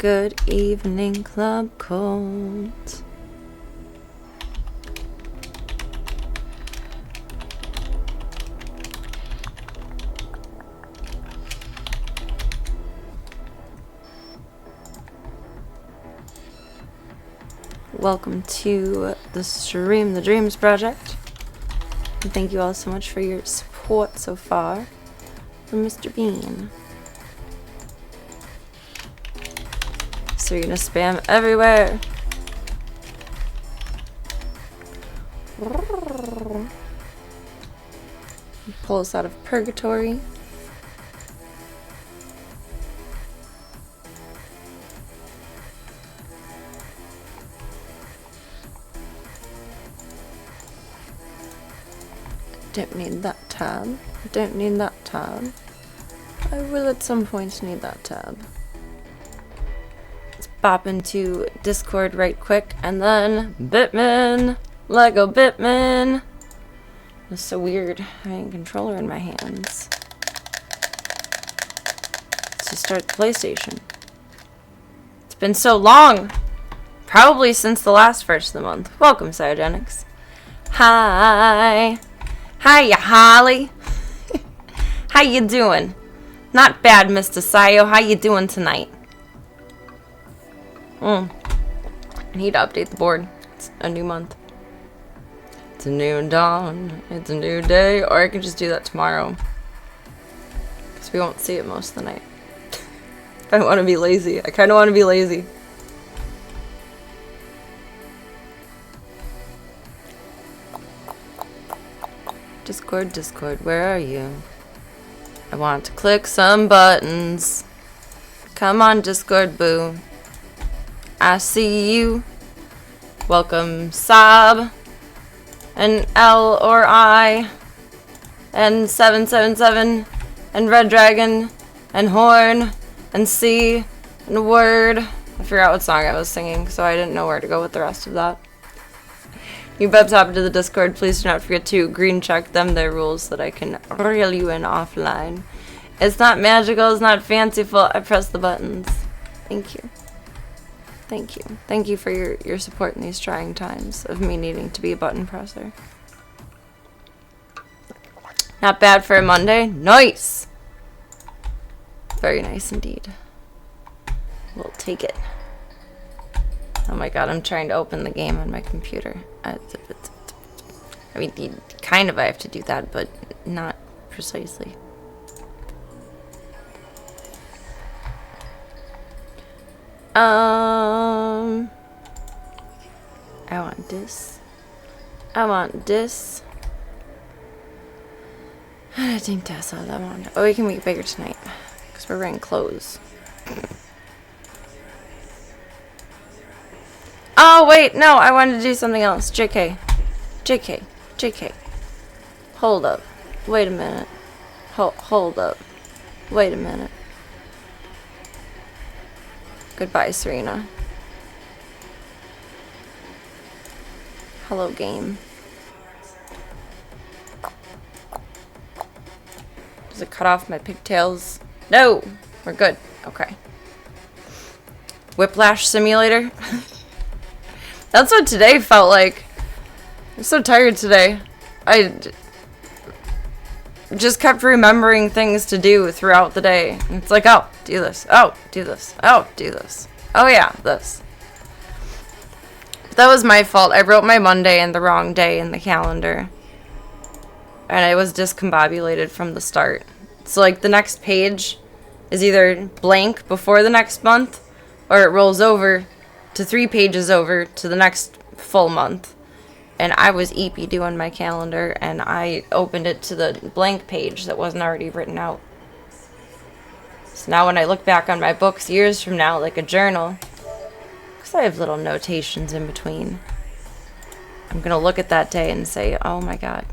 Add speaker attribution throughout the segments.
Speaker 1: Good evening, Club Colt. Welcome to the Stream the Dreams project. And thank you all so much for your support so far from Mr. Bean. So you're gonna spam everywhere. Pull us out of purgatory. Don't need that tab. Don't need that tab. I will at some point need that tab. Let's pop into Discord right quick and then Bitman! Lego Bitman! It's so weird having a controller in my hands. Let's just start the PlayStation. It's been so long! Probably since the last first of the month. Welcome, Cyogenics. Hi! Hiya, Holly. How you doing? Not bad, Mr. Sayo. How you doing tonight? I need to update the board. It's a new month. It's a new dawn. It's a new day. Or I can just do that tomorrow. Because we won't see it most of the night. I don't want to be lazy. I kind of want to be lazy. Discord, where are you? I want to click some buttons. Come on, Discord boo. I see you. Welcome, Sob. And L or I. And 777. And Red Dragon. And Horn. And C. And Word. I forgot what song I was singing, so I didn't know where to go with the rest of that. You bebs hop into the Discord. Please do not forget to green check them. Their rules so that I can reel you in offline. It's not magical. It's not fanciful. I press the buttons. Thank you. Thank you. Thank you for your support in these trying times of me needing to be a button presser. Not bad for a Monday. Nice! Very nice indeed. We'll take it. Oh my god, I'm trying to open the game on my computer. I mean, kind of I have to do that, but not precisely. I want this. I want this. I think that's all I want. Oh, we can make it bigger tonight. Because we're wearing clothes. Oh, wait, no, I wanted to do something else. JK. Hold up. Wait a minute. Hold up. Wait a minute. Goodbye, Serena. Hello, game. Does it cut off my pigtails? No! We're good. Okay. Whiplash Simulator? That's what today felt like. I'm so tired today. I just kept remembering things to do throughout the day. And it's like, oh, do this. Oh, do this. Oh, do this. Oh yeah, this. That was my fault. I wrote my Monday in the wrong day in the calendar. And I was discombobulated from the start. So like the next page is either blank before the next month, or it rolls over to 3 pages over to the next full month. And I was eepy doing my calendar, and I opened it to the blank page that wasn't already written out. So now when I look back on my books years from now, like a journal, because I have little notations in between, I'm going to look at that day and say, oh my god,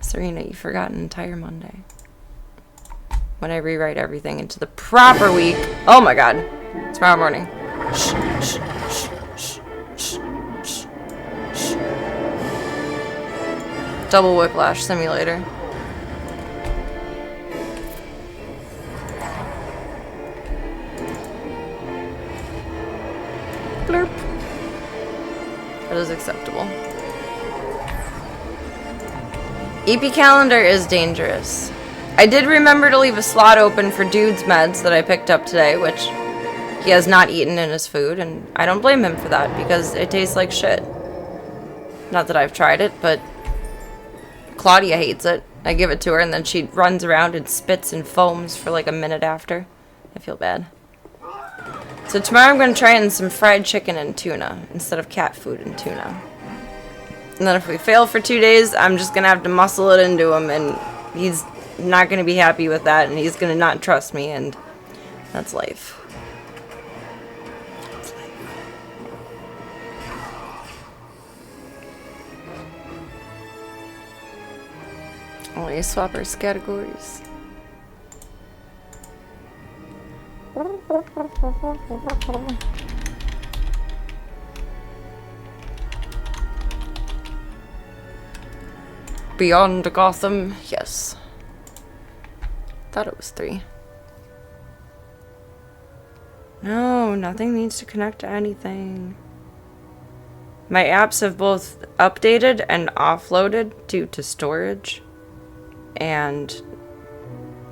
Speaker 1: Serena, you forgot an entire Monday. When I rewrite everything into the proper week. Oh my god. Tomorrow morning. Shh, shh, shh, shh, shh, shh, shh. Double Whiplash Simulator. Blurp. That is acceptable. EP calendar is dangerous. I did remember to leave a slot open for Dude's meds that I picked up today, which he has not eaten in his food, and I don't blame him for that because it tastes like shit. Not that I've tried it, but Claudia hates it. I give it to her and then she runs around and spits and foams for like a minute after. I feel bad. So tomorrow I'm going to try in some fried chicken and tuna instead of cat food and tuna. And then if we fail for 2 days, I'm just going to have to muscle it into him, and he's not going to be happy with that, and he's going to not trust me, and that's life. That's life. Only swappers categories. Beyond Gotham, yes. Thought it was 3. No, nothing needs to connect to anything. My apps have both updated and offloaded due to storage. And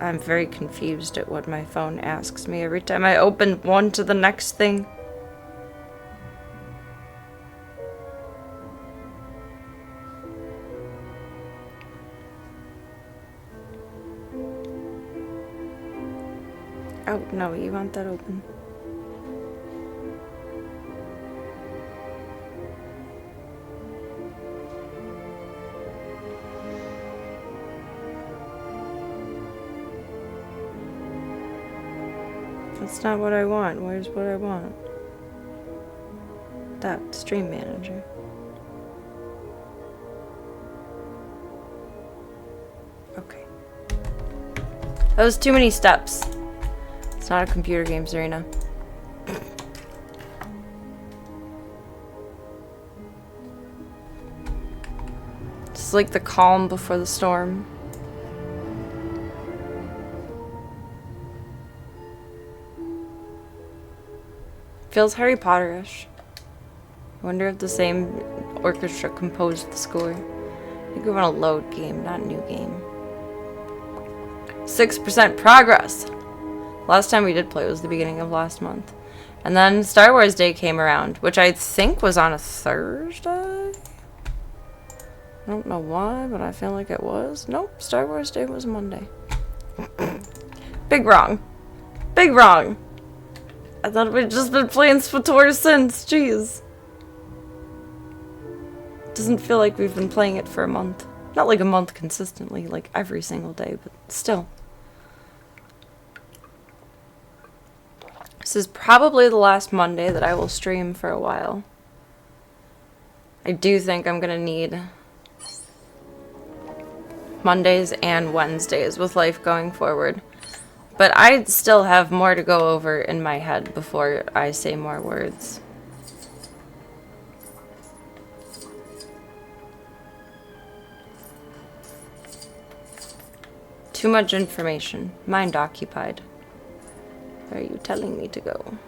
Speaker 1: I'm very confused at what my phone asks me every time I open one to the next thing. Oh, no, you want that open. That's not what I want. Where's what I want? That stream manager. Okay. That was too many steps. It's not a computer game, Serena. It's like the calm before the storm. Feels Harry Potter-ish. I wonder if the same orchestra composed the score. I think we want a load game, not new game. 6% progress! Last time we did play was the beginning of last month. And then Star Wars Day came around, which I think was on a Thursday? I don't know why, but I feel like it was. Nope, Star Wars Day was Monday. Big wrong. Big wrong! I thought we'd just been playing SWTOR since, jeez. Doesn't feel like we've been playing it for a month. Not like a month consistently, like every single day, but still. This is probably the last Monday that I will stream for a while. I do think I'm gonna need Mondays and Wednesdays with life going forward. But I still have more to go over in my head before I say more words. Too much information. Mind occupied. Where are you telling me to go?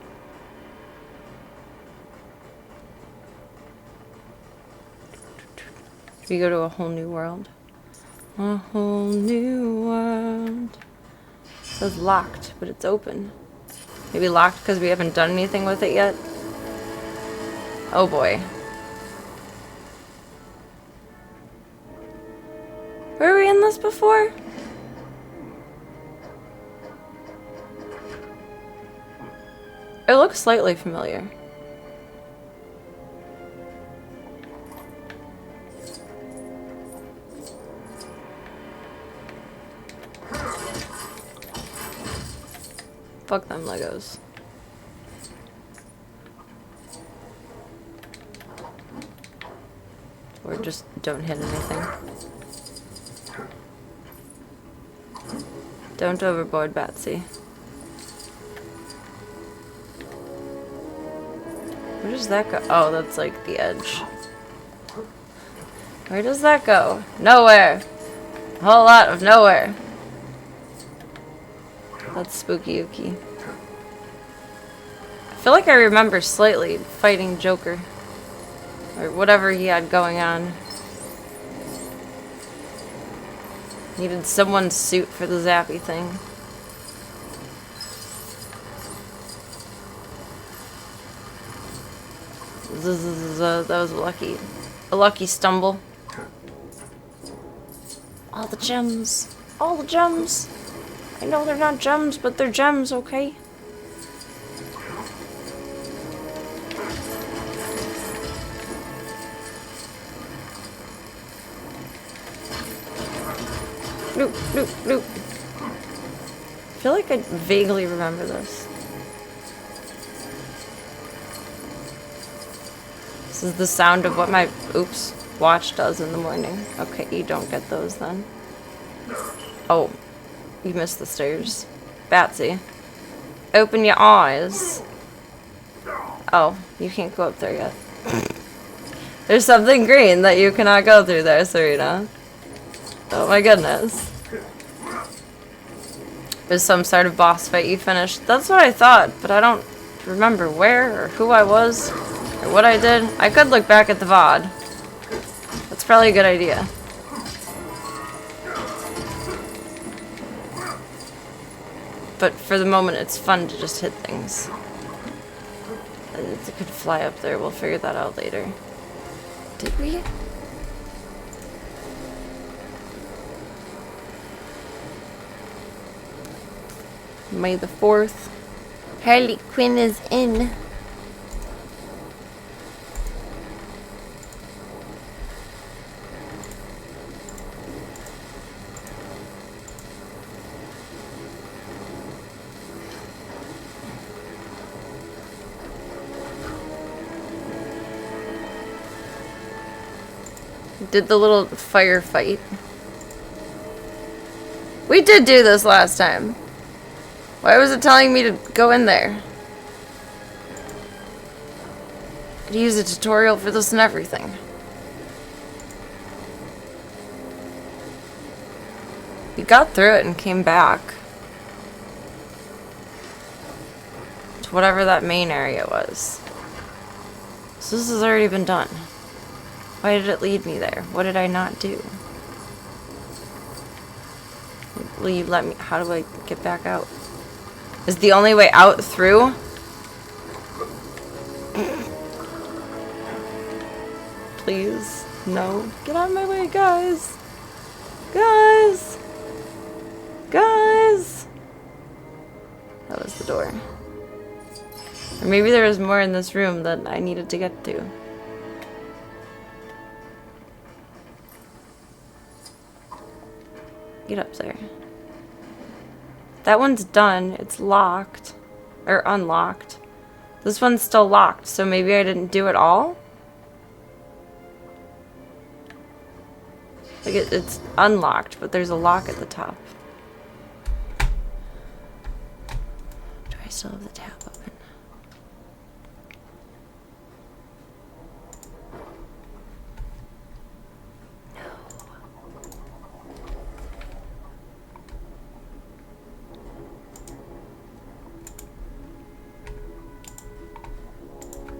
Speaker 1: Should we go to a whole new world? A whole new world. It says locked, but it's open. Maybe locked because we haven't done anything with it yet? Oh boy. Were we in this before? It looks slightly familiar. Fuck them Legos. Or just don't hit anything. Don't overboard, Batsy. Where does that go? Oh, that's like the edge. Where does that go? Nowhere. A whole lot of nowhere. That's spooky ooky. feel like I remember slightly fighting Joker. Or whatever he had going on. Needed someone's suit for the zappy thing. That was a lucky stumble. All the gems. All the gems. I know they're not gems, but they're gems, okay? Nope, nope, nope. I feel like I vaguely remember this. This is the sound of what my, watch does in the morning. Okay, you don't get those then. Oh, you missed the stairs. Batsy, open your eyes. Oh, you can't go up there yet. There's something green that you cannot go through there, Serena. Oh my goodness. There's some sort of boss fight you finished. That's what I thought, but I don't remember where or who I was or what I did. I could look back at the VOD. That's probably a good idea. But for the moment, it's fun to just hit things. It could fly up there. We'll figure that out later. Did we? May the 4th. Harley Quinn is in. Did the little firefight. We did do this last time. Why was it telling me to go in there? Could use a tutorial for this and everything. We got through it and came back to whatever that main area was. So this has already been done. Why did it lead me there? What did I not do? Will you let me? How do I get back out? Is the only way out through? Please. No. Get out of my way, guys. Guys. Guys. That was the door. Or maybe there was more in this room that I needed to get to. Get up there. That one's done. It's locked. Or unlocked. This one's still locked, so maybe I didn't do it all? Like it's unlocked, but there's a lock at the top. Do I still have the tab open?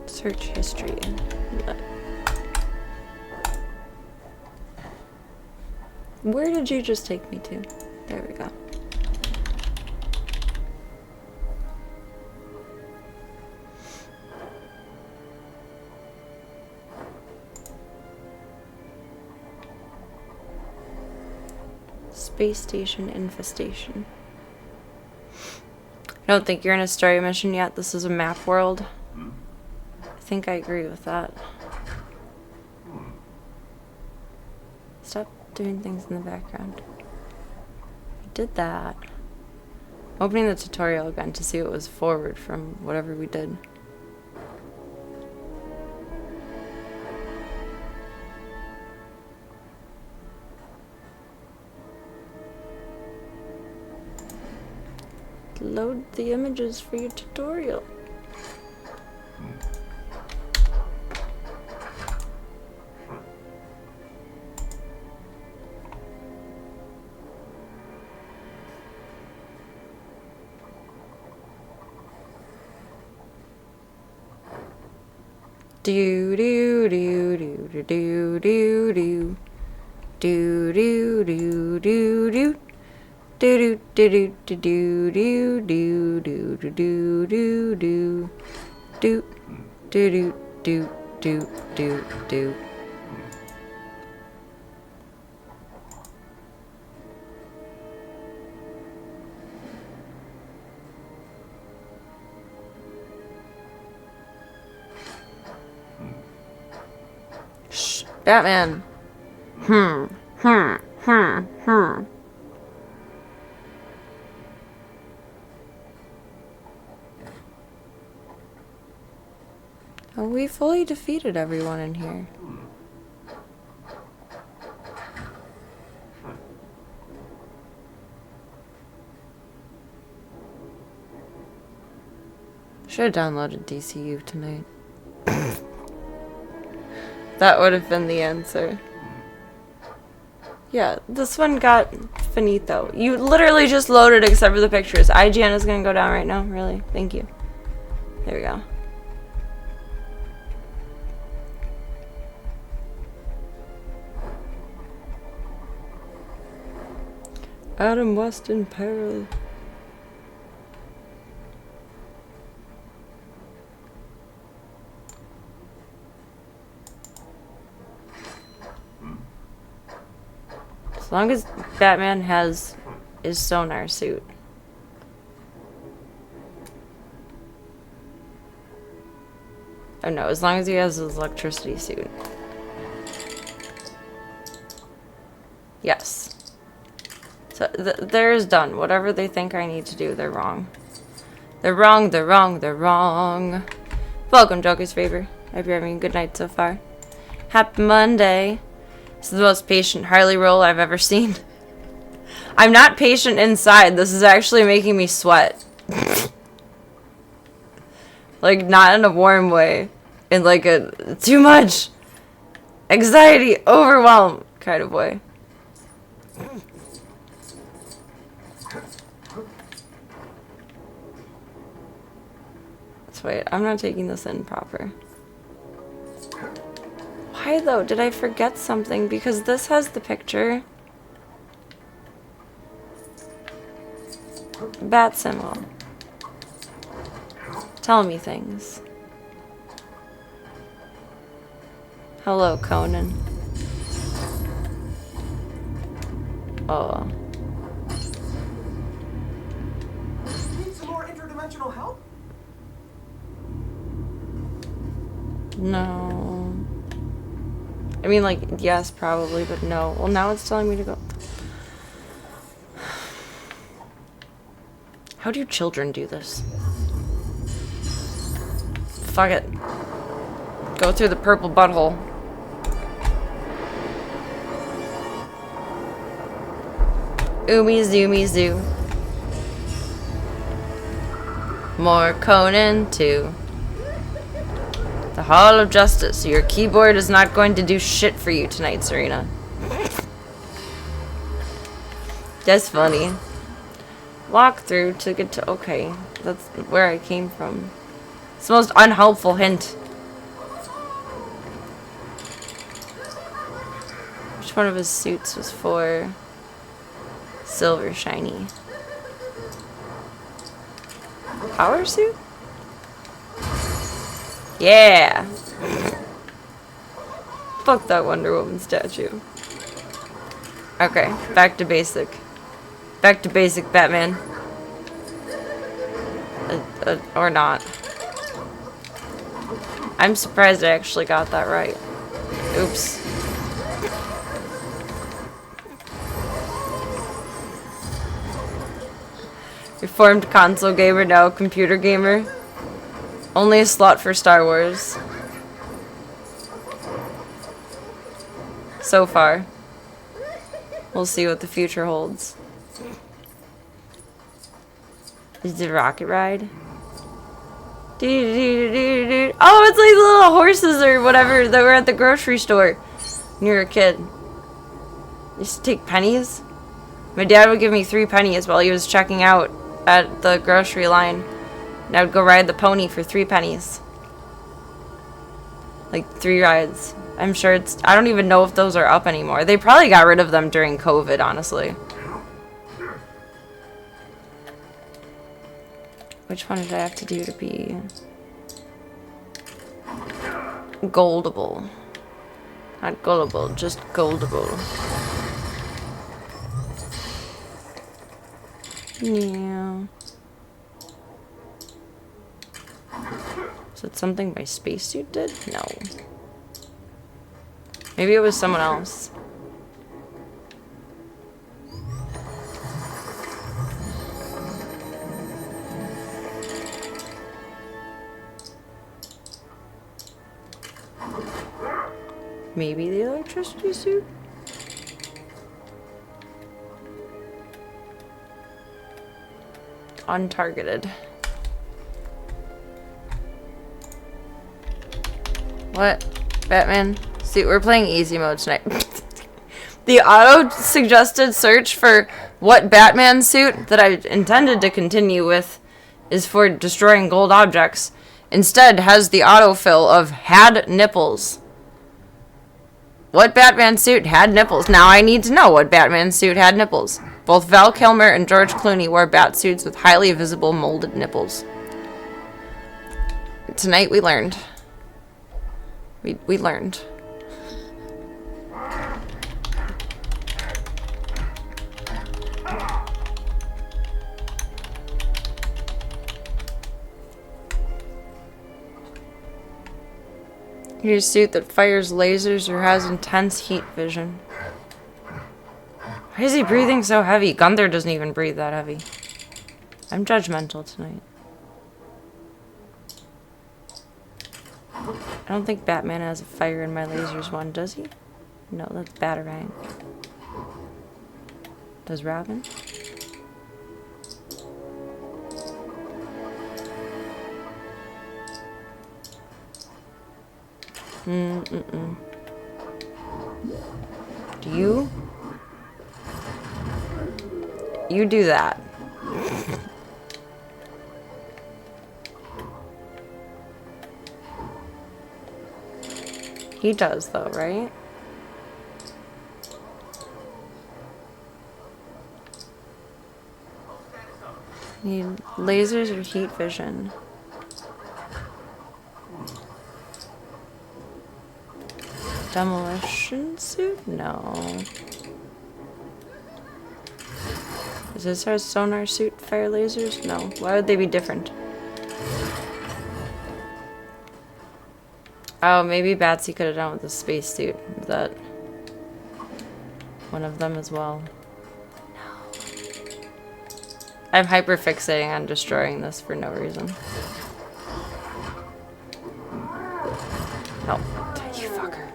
Speaker 1: Search history. Where did you just take me to? There we go. Space station infestation. I don't think you're in a story mission yet. This is a map world. I think I agree with that. Stop doing things in the background. I did that. I'm opening the tutorial again to see what was forward from whatever we did. Load the images for your tutorial. Do do do do do do do do do do do do do. Do do do do do do do do do do do do do do do do do do. Shh, Batman. Oh, we fully defeated everyone in here. Should have downloaded DCU tonight. That would have been the answer. Yeah, this one got finito. You literally just loaded except for the pictures. IGN is gonna go down right now. Really? Thank you. There we go. Adam West in peril. As long as Batman has his sonar suit. Oh no, as long as he has his electricity suit. Yes. So theirs done. Whatever they think I need to do, they're wrong. They're wrong, they're wrong, they're wrong. Welcome, Joker's Favor. I hope you're having a good night so far. Happy Monday. This is the most patient Harley roll I've ever seen. I'm not patient inside. This is actually making me sweat. Like, not in a warm way. In like a too much anxiety, overwhelm kind of way. Let's wait. I'm not taking this in proper. Why though? Did I forget something? Because this has the picture. Bat symbol. Tell me things. Hello, Conan. Oh.
Speaker 2: Need some more interdimensional help?
Speaker 1: No. I mean, like, yes, probably, but no. Well, now it's telling me to go. How do children do this? Fuck it. Go through the purple butthole. Oomy zoomy zoo. More Conan 2. The Hall of Justice. Your keyboard is not going to do shit for you tonight, Serena. That's funny. Walk through to get to... Okay, that's where I came from. It's the most unhelpful hint. Which one of his suits was for... Silver shiny? Power suit? Yeah! Fuck that Wonder Woman statue. Okay, back to basic. Back to basic, Batman. Or not. I'm surprised I actually got that right. Oops. Reformed console gamer, now computer gamer. Only a slot for Star Wars. So far. We'll see what the future holds. Is it a rocket ride? Oh, it's like the little horses or whatever that were at the grocery store when you were a kid. You used to take pennies. My dad would give me 3 pennies while he was checking out at the grocery line. And I would go ride the pony for 3 pennies. Like 3 rides. I'm sure it's... I don't even know if those are up anymore. They probably got rid of them during COVID, honestly. Which one did I have to do to be... goldable? Not goldable, just goldable. Yeah. Is it something my spacesuit did? No. Maybe it was someone else. Maybe the electricity suit? Untargeted. What? Batman? See, we're playing easy mode tonight. The auto-suggested search for what Batman suit that I intended to continue with is for destroying gold objects. Instead, has the autofill of had nipples. What Batman suit had nipples? Now I need to know what Batman suit had nipples. Both Val Kilmer and George Clooney wore bat suits with highly visible molded nipples. Tonight we learned. We learned. Here's a suit that fires lasers or has intense heat vision. Why is he breathing so heavy? Gunther doesn't even breathe that heavy. I'm judgmental tonight. I don't think Batman has a fire in my lasers one, does he? No, that's Batarang. Does Robin? Do you? You do that. He does, though, right? Need lasers or heat vision? Demolition suit? No. Is this our sonar suit fire lasers? No. Why would they be different? Oh, maybe Batsy could have done with the spacesuit. Is that one of them as well? No. I'm hyperfixating on destroying this for no reason. No. You fucker.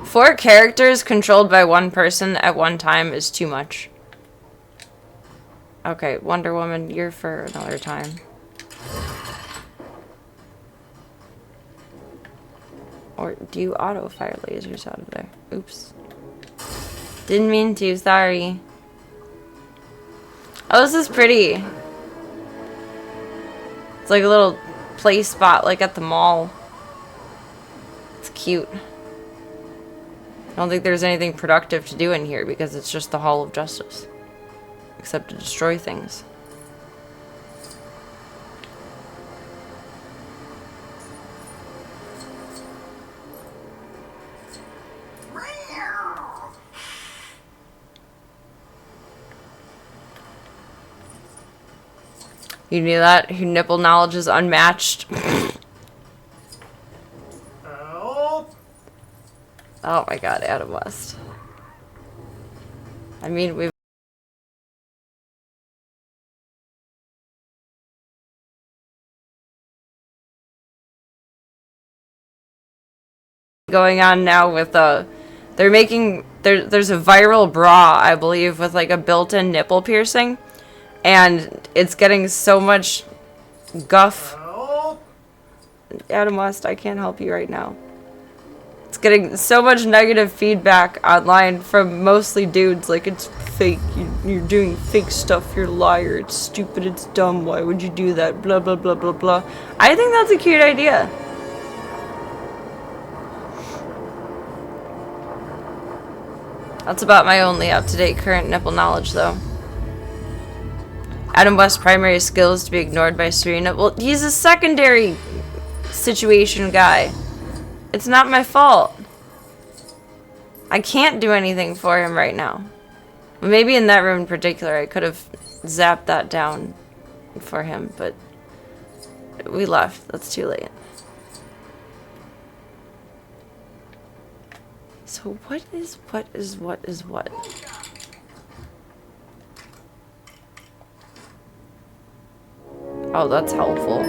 Speaker 1: 4 characters controlled by one person at one time is too much. Okay, Wonder Woman, you're for another time. Or do you auto-fire lasers out of there? Oops. Didn't mean to, sorry. Oh, this is pretty. It's like a little play spot like at the mall. It's cute. I don't think there's anything productive to do in here because it's just the Hall of Justice. Except to destroy things. You knew that? Your nipple knowledge is unmatched. Oh my god, Adam West. I mean, we've going on now with they're making there's a viral bra, I believe, with like a built-in nipple piercing, and it's getting so much guff. Adam West, I can't help you right now. It's getting so much negative feedback online from mostly dudes, like it's fake, you're doing fake stuff, you're a liar, it's stupid, it's dumb, why would you do that, blah blah blah blah blah. I think that's a cute idea. That's about my only up-to-date current nipple knowledge, though. Adam West's primary skill is to be ignored by Serena. Well, he's a secondary situation guy. It's not my fault. I can't do anything for him right now. Maybe in that room in particular, I could have zapped that down for him, but we left. That's too late. So what is what? Oh, that's helpful.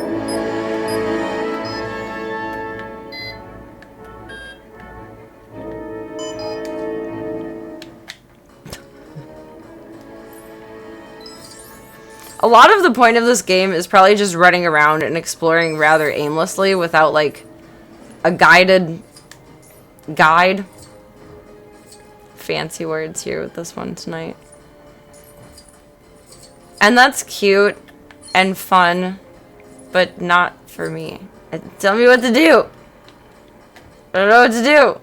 Speaker 1: A lot of the point of this game is probably just running around and exploring rather aimlessly without, like, a guide. Fancy words here with this one tonight. And that's cute and fun, but not for me. Tell me what to do. I don't know what to do.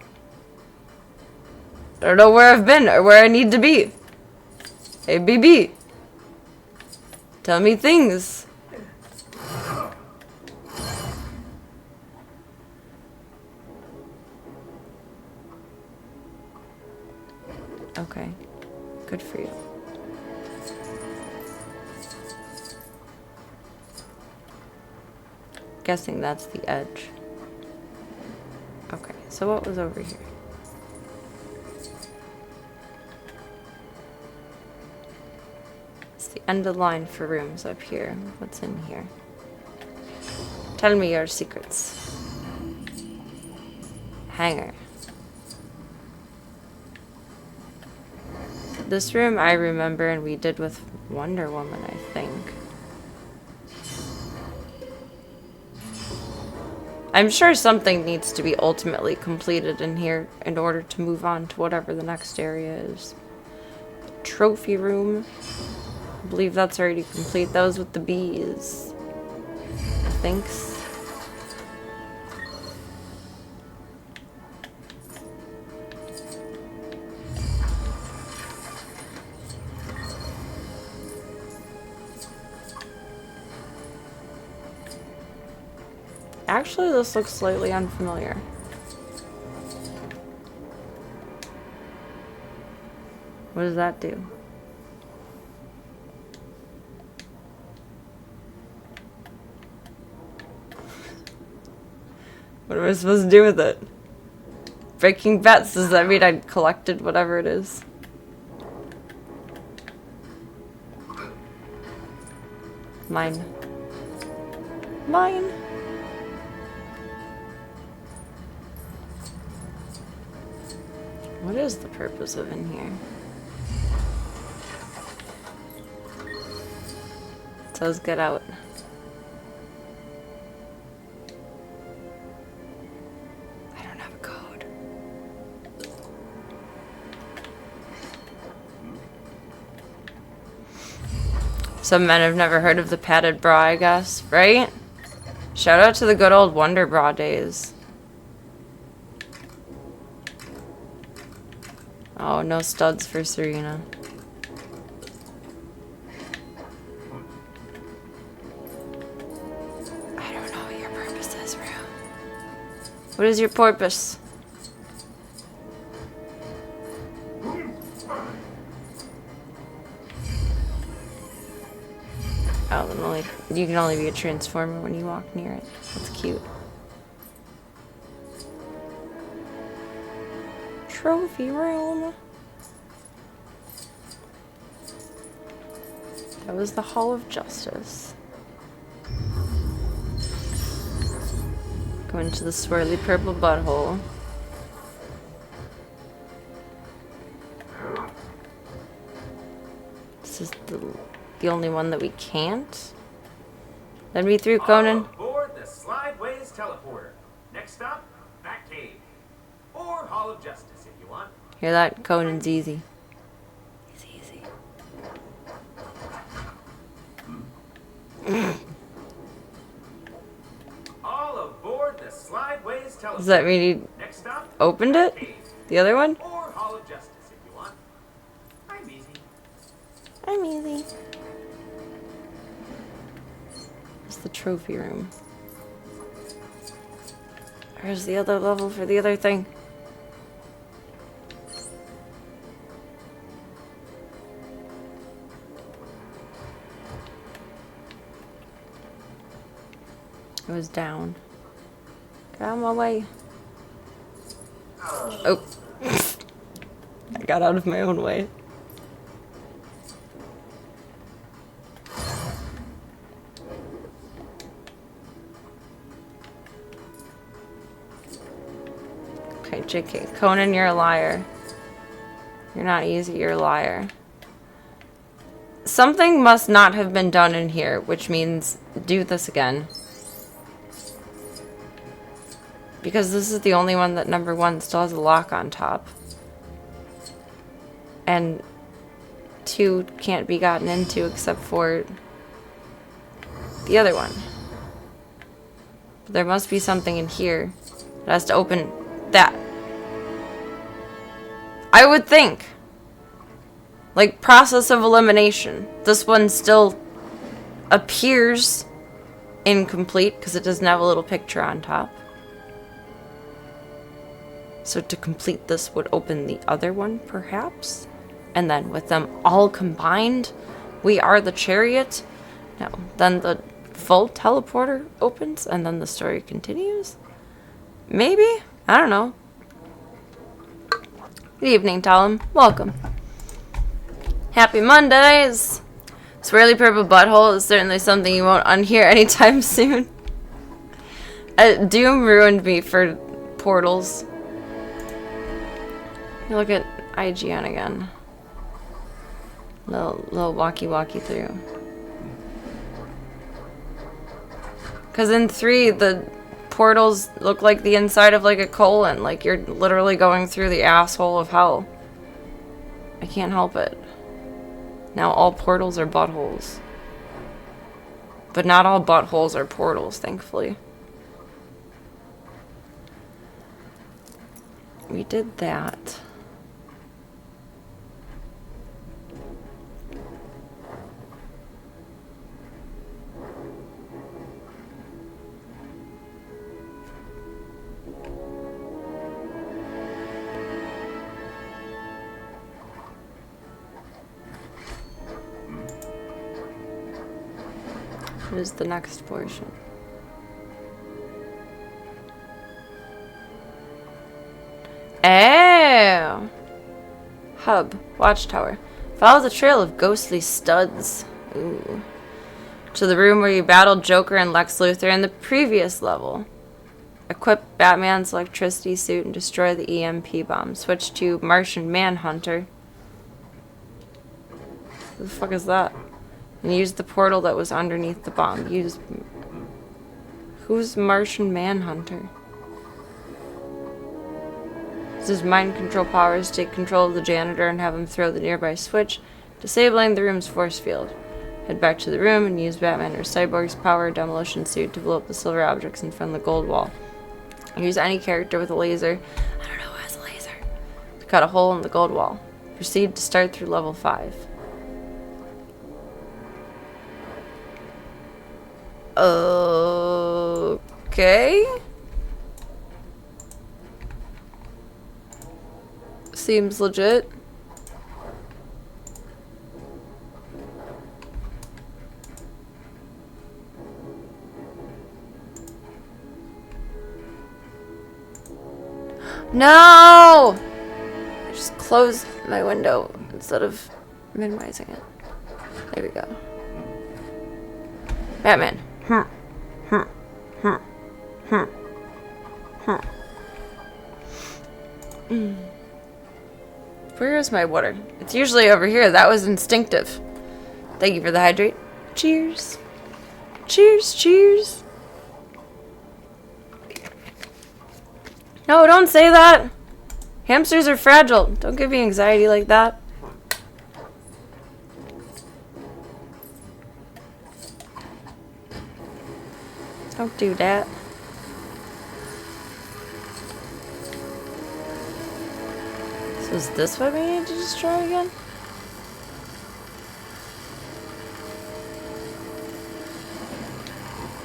Speaker 1: I don't know where I've been or where I need to be. Hey, BB. Tell me things. Okay. Good for you. Guessing that's the edge. Okay, so what was over here? It's the end of the line for rooms up here. What's in here? Tell me your secrets. Hanger. This room I remember, and we did with Wonder Woman, I think. I'm sure something needs to be ultimately completed in here in order to move on to whatever the next area is. Trophy room. I believe that's already complete. That was with the bees. I think. Actually, this looks slightly unfamiliar. What does that do? What am I supposed to do with it? Breaking bets, does that mean I collected whatever it is? Mine. Mine. What is the purpose of in here? It says get out. I don't have a code. Some men have never heard of the padded bra, I guess, right? Shout out to the good old Wonder Bra days. Oh, no studs for Serena. I don't know what your purpose is, Rue. What is your purpose? Oh, then only you can only be a transformer when you walk near it. That's cute. Trophy room. That was the Hall of Justice. Go into the swirly purple butthole. This is the only one that we can't. Let me through, Conan.
Speaker 3: All aboard the Slideways teleporter. Next stop, Batcave. Or Hall of Justice if you want.
Speaker 1: Hear that? Conan's easy. He's easy.
Speaker 3: All aboard the Slideways teleporter.
Speaker 1: Does that mean he
Speaker 3: Next stop,
Speaker 1: opened it?
Speaker 3: Batcave.
Speaker 1: The other one?
Speaker 3: Or Hall of Justice if you want.
Speaker 1: Hi, Mealy. It's the trophy room. Where's the other level for the other thing? It was down. Get out of my way. Oh. I got out of my own way. Okay, JK. Conan, you're a liar. You're not easy, you're a liar. Something must not have been done in here, which means do this again. Because this is the only one that number 1 still has a lock on top. And 2 can't be gotten into except for the other one. But there must be something in here that has to open that. I would think. Like, process of elimination. This one still appears incomplete because it doesn't have a little picture on top. So to complete this would open the other one, perhaps? And then with them all combined, we are the chariot. No, then the full teleporter opens and then the story continues? Maybe? I don't know. Good evening, Talum. Welcome. Happy Mondays! Swirly purple butthole is certainly something you won't unhear anytime soon. Doom ruined me for portals. Look at IGN again. Little walkie through. Because in 3, the portals look like the inside of like a colon. Like you're literally going through the asshole of hell. I can't help it. Now all portals are buttholes. But not all buttholes are portals, thankfully. We did that. What is the next portion? Oh! Hub. Watchtower. Follow the trail of ghostly studs. Ooh. To the room where you battled Joker and Lex Luthor in the previous level. Equip Batman's electricity suit and destroy the EMP bomb. Switch to Martian Manhunter. Who the fuck is that? And use the portal that was underneath the bomb. Who's Martian Manhunter? Use his mind control powers to take control of the janitor and have him throw the nearby switch, disabling the room's force field. Head back to the room and use Batman or Cyborg's power demolition suit to blow up the silver objects in front of the gold wall. Use any character with a laser. I don't know who has a laser. To cut a hole in the gold wall. Proceed to start through level 5. Okay. Seems legit. No! I just closed my window instead of minimizing it. There we go. Batman. Where is my water? It's usually over here. That was instinctive. Thank you for the hydrate. Cheers. Cheers, cheers. No, don't say that. Hamsters are fragile. Don't give me anxiety like that. Don't do that. So is this what we need to destroy again?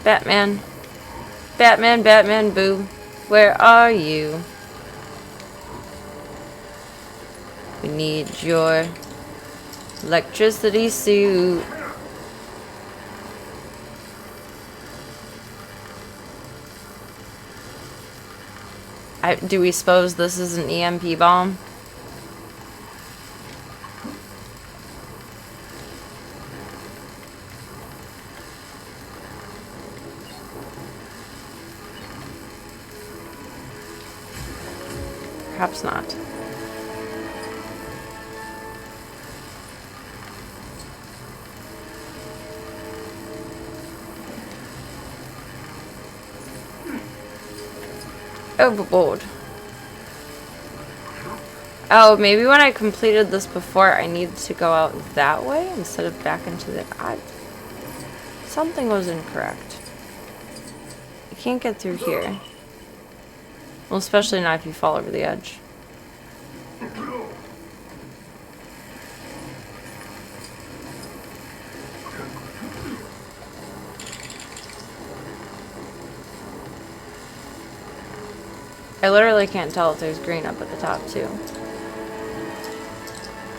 Speaker 1: Batman. Batman, Batman, boo. Where are you? We need your electricity suit. Do we suppose this is an EMP bomb? Perhaps not. Overboard. Oh, maybe when I completed this before, I needed to go out that way instead of back into the... something was incorrect. You can't get through here. Well, especially not if you fall over the edge. I literally can't tell if there's green up at the top, too.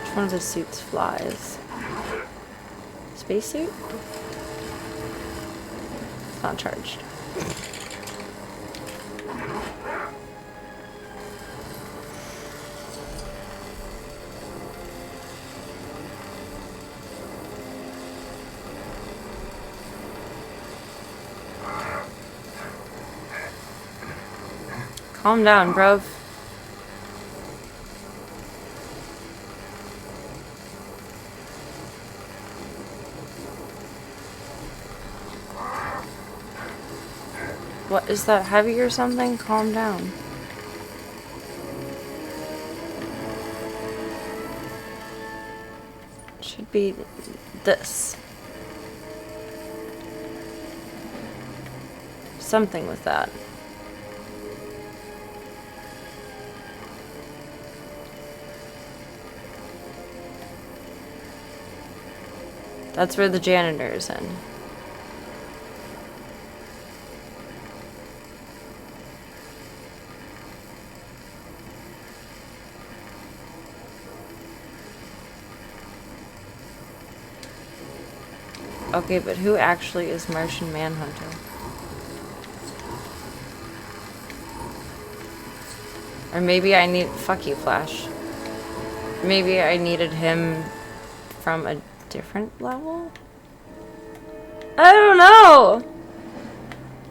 Speaker 1: Which one of the suits flies? Spacesuit? It's not charged. Calm down, bruv. What, is that heavy or something? Calm down. Should be this. Something with that. That's where the janitor is in. Okay, but who actually is Martian Manhunter? Or maybe I need... Fuck you, Flash. Maybe I needed him from a different level? I don't know!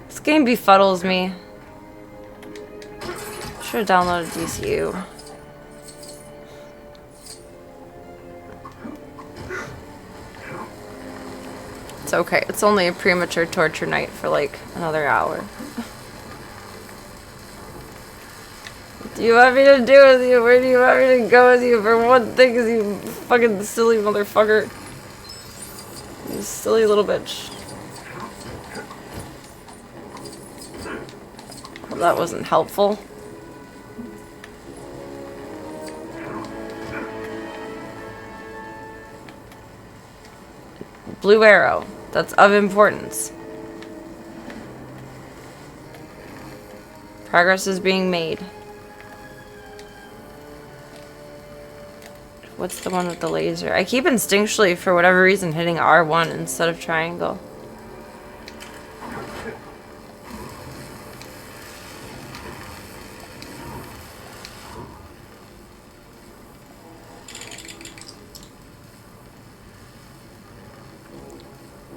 Speaker 1: This game befuddles me. Should have downloaded DCU. It's okay. It's only a premature torture night for like another hour. What do you want me to do with you? Where do you want me to go with you? For one thing, is you fucking silly motherfucker. You silly little bitch. Well, that wasn't helpful. Blue arrow. That's of importance. Progress is being made. What's the one with the laser? I keep instinctually, for whatever reason, hitting R1 instead of triangle.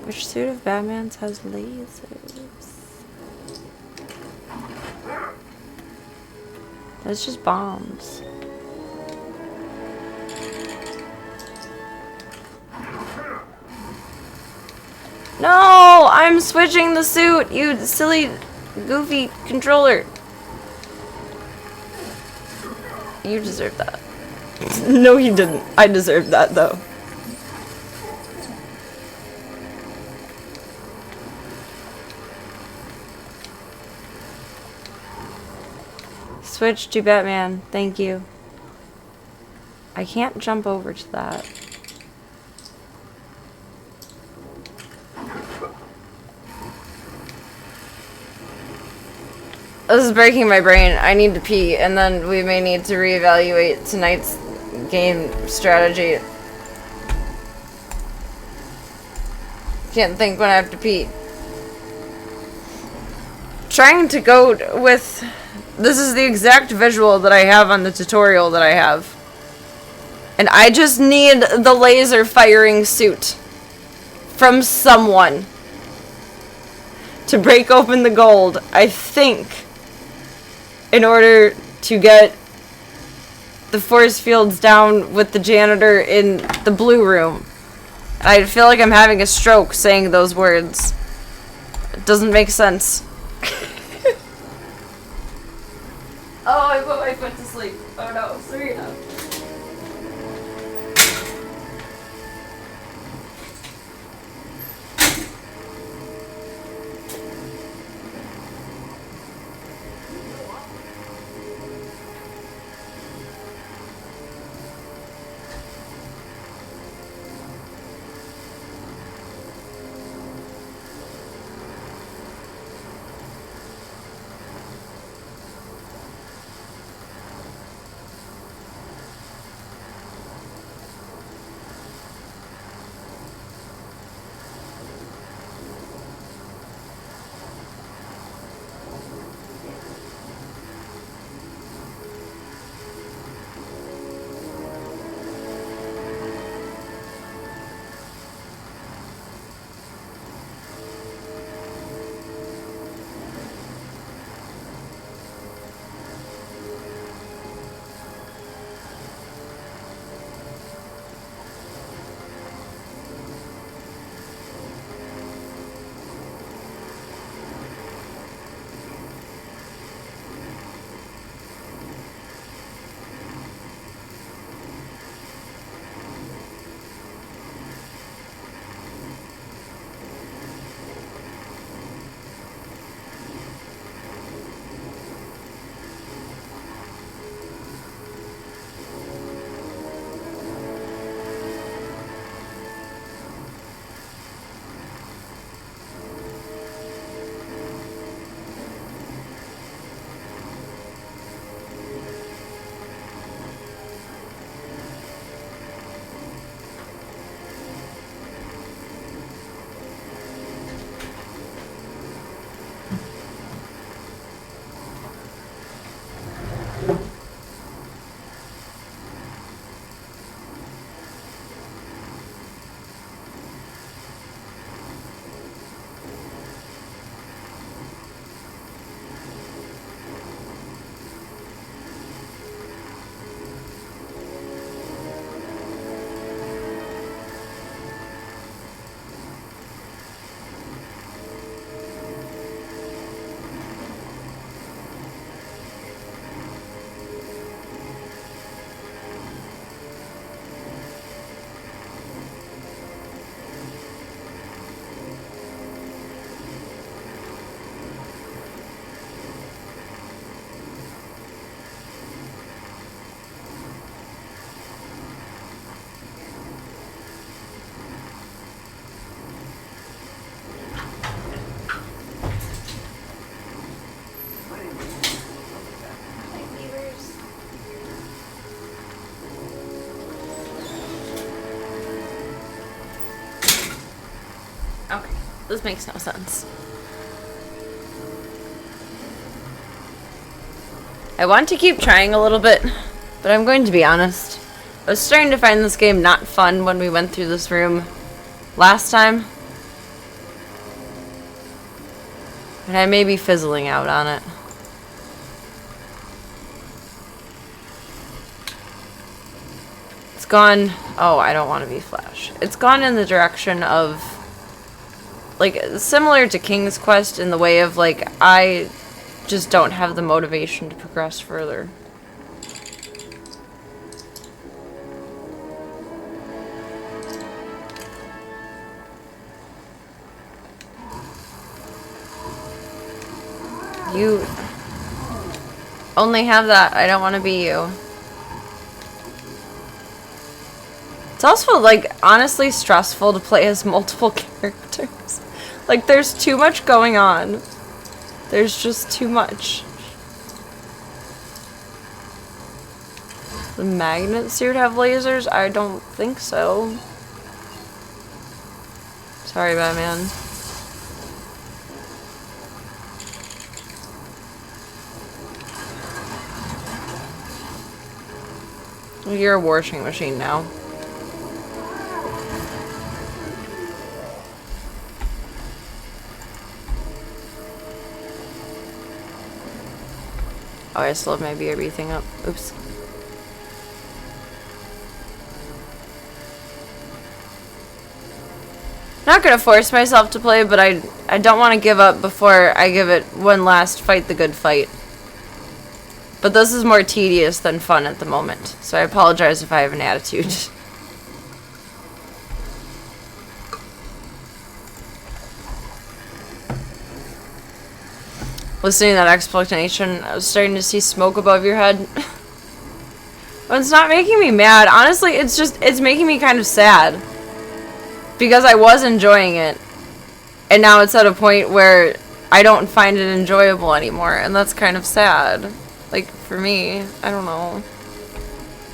Speaker 1: Which suit of Batman's has lasers? That's just bombs. No! I'm switching the suit, you silly, goofy controller. You deserve that. No, he didn't. I deserved that, though. Switch to Batman. Thank you. I can't jump over to that. This is breaking my brain. I need to pee, and then we may need to reevaluate tonight's game strategy. Can't think when I have to pee. Trying to go with... This is the exact visual that I have on the tutorial that I have. And I just need the laser firing suit from someone to break open the gold, I think, in order to get the force fields down with the janitor in the blue room. I feel like I'm having a stroke saying those words. It doesn't make sense. Oh, I put my foot to sleep. Oh no, Serena. Okay, this makes no sense. I want to keep trying a little bit, but I'm going to be honest. I was starting to find this game not fun when we went through this room last time. And I may be fizzling out on it. It's gone... Oh, I don't want to be Flash. It's gone in the direction of... like, similar to King's Quest in the way of, like, I just don't have the motivation to progress further. You only have that. I don't want to be you. It's also, like, honestly stressful to play as multiple characters. Like, there's too much going on. There's just too much. The magnet suit have lasers? I don't think so. Sorry, Batman. You're a washing machine now. Oh, I still have my BRB thing up. Oops. Not gonna force myself to play, but I don't want to give up before I give it one last fight the good fight. But this is more tedious than fun at the moment, so I apologize if I have an attitude. Listening to that explanation, I was starting to see smoke above your head. But it's not making me mad. Honestly, it's making me kind of sad. Because I was enjoying it. And now it's at a point where I don't find it enjoyable anymore. And that's kind of sad. Like, for me, I don't know.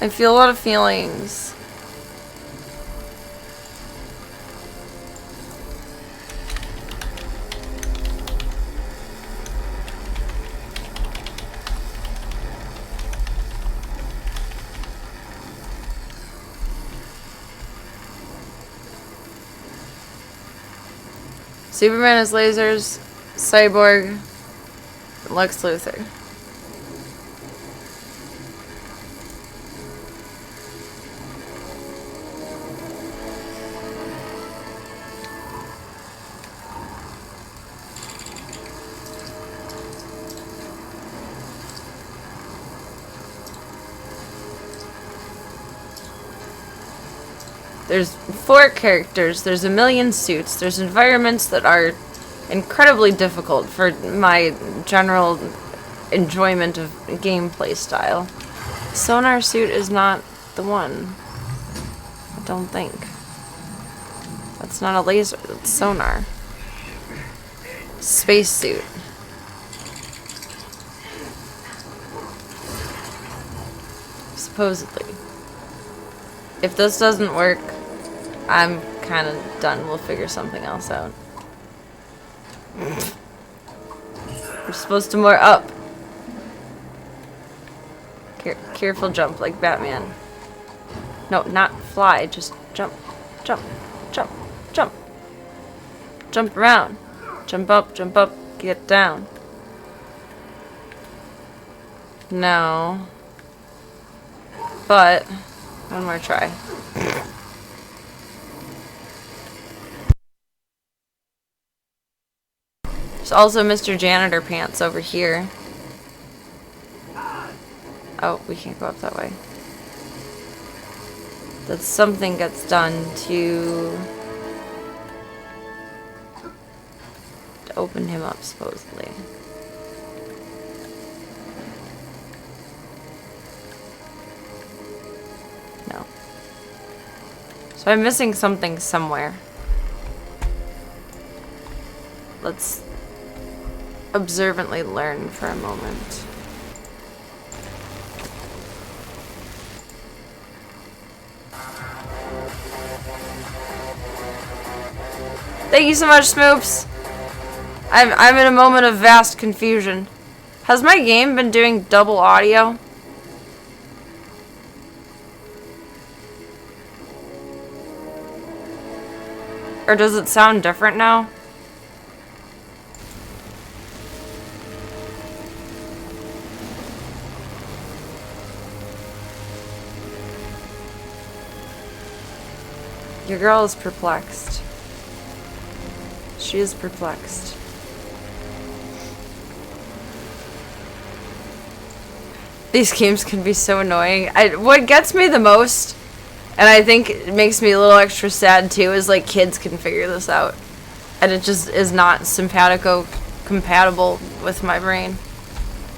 Speaker 1: I feel a lot of feelings. Superman has lasers, Cyborg, Lex Luthor. There's 4 characters, there's a million suits, there's environments that are incredibly difficult for my general enjoyment of gameplay style. Sonar suit is not the one. I don't think. That's not a laser, that's sonar. Space suit. Supposedly. If this doesn't work, I'm kind of done. We'll figure something else out. We're supposed to more up. Careful jump like Batman. No, not fly. Just jump. Jump. Jump. Jump. Jump around. Jump up, get down. No. But, one more try. There's also Mr. Janitor Pants over here. Oh, we can't go up that way. That something gets done to open him up, supposedly. No. So I'm missing something somewhere. Let's observantly learn for a moment. Thank you so much, Smoops. I'm in a moment of vast confusion. Has my game been doing double audio? Or does it sound different now? Your girl is perplexed. She is perplexed. These games can be so annoying. What gets me the most, and I think it makes me a little extra sad too, is like kids can figure this out. And it just is not simpatico-compatible with my brain.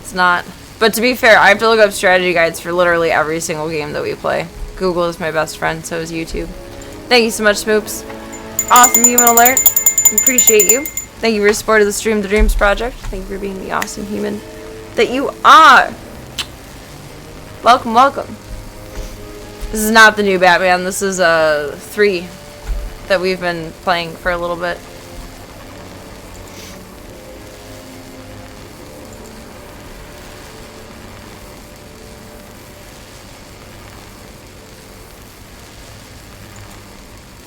Speaker 1: It's not. But to be fair, I have to look up strategy guides for literally every single game that we play. Google is my best friend, so is YouTube. Thank you so much, Smoops. Awesome human alert. Appreciate you. Thank you for your support of the Stream the Dreams project. Thank you for being the awesome human that you are. Welcome, welcome. This is not the new Batman. This is 3 that we've been playing for a little bit.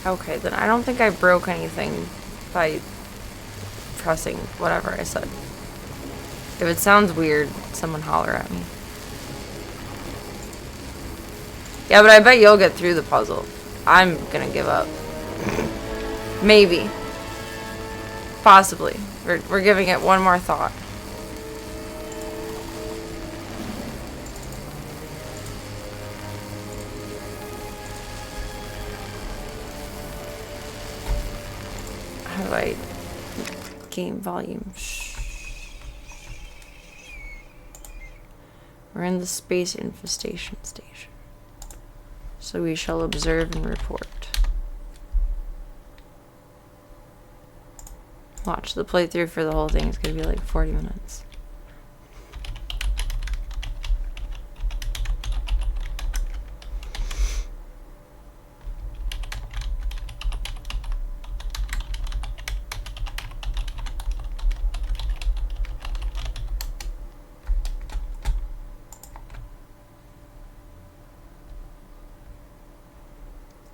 Speaker 1: Okay, then I don't think I broke anything by pressing whatever I said. If it sounds weird, someone holler at me. Yeah, but I bet you'll get through the puzzle. I'm gonna give up. Maybe. Possibly. We're giving it one more thought. How do I game volume? Shh. We're in the space infestation station. So we shall observe and report. Watch, the playthrough for the whole thing is gonna be like 40 minutes.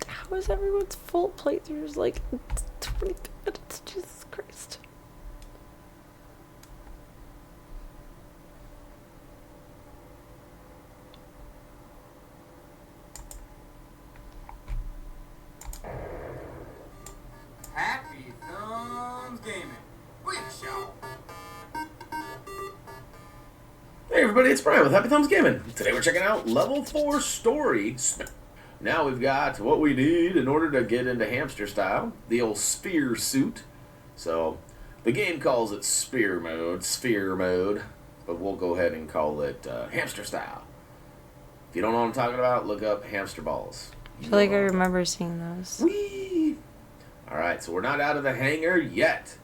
Speaker 1: How is everyone's full playthroughs like 20 minutes? Jesus Christ.
Speaker 4: Happy Thumbs Gaming. We show.
Speaker 5: Hey everybody, it's Brian with Happy Thumbs Gaming. Today we're checking out Level 4 Story. Now we've got what we need in order to get into hamster style, the old sphere suit. So the game calls it sphere mode, but we'll go ahead and call it hamster style. If you don't know what I'm talking about, look up hamster balls.
Speaker 1: I feel like I remember seeing those.
Speaker 5: Whee! Alright, so we're not out of the hangar yet.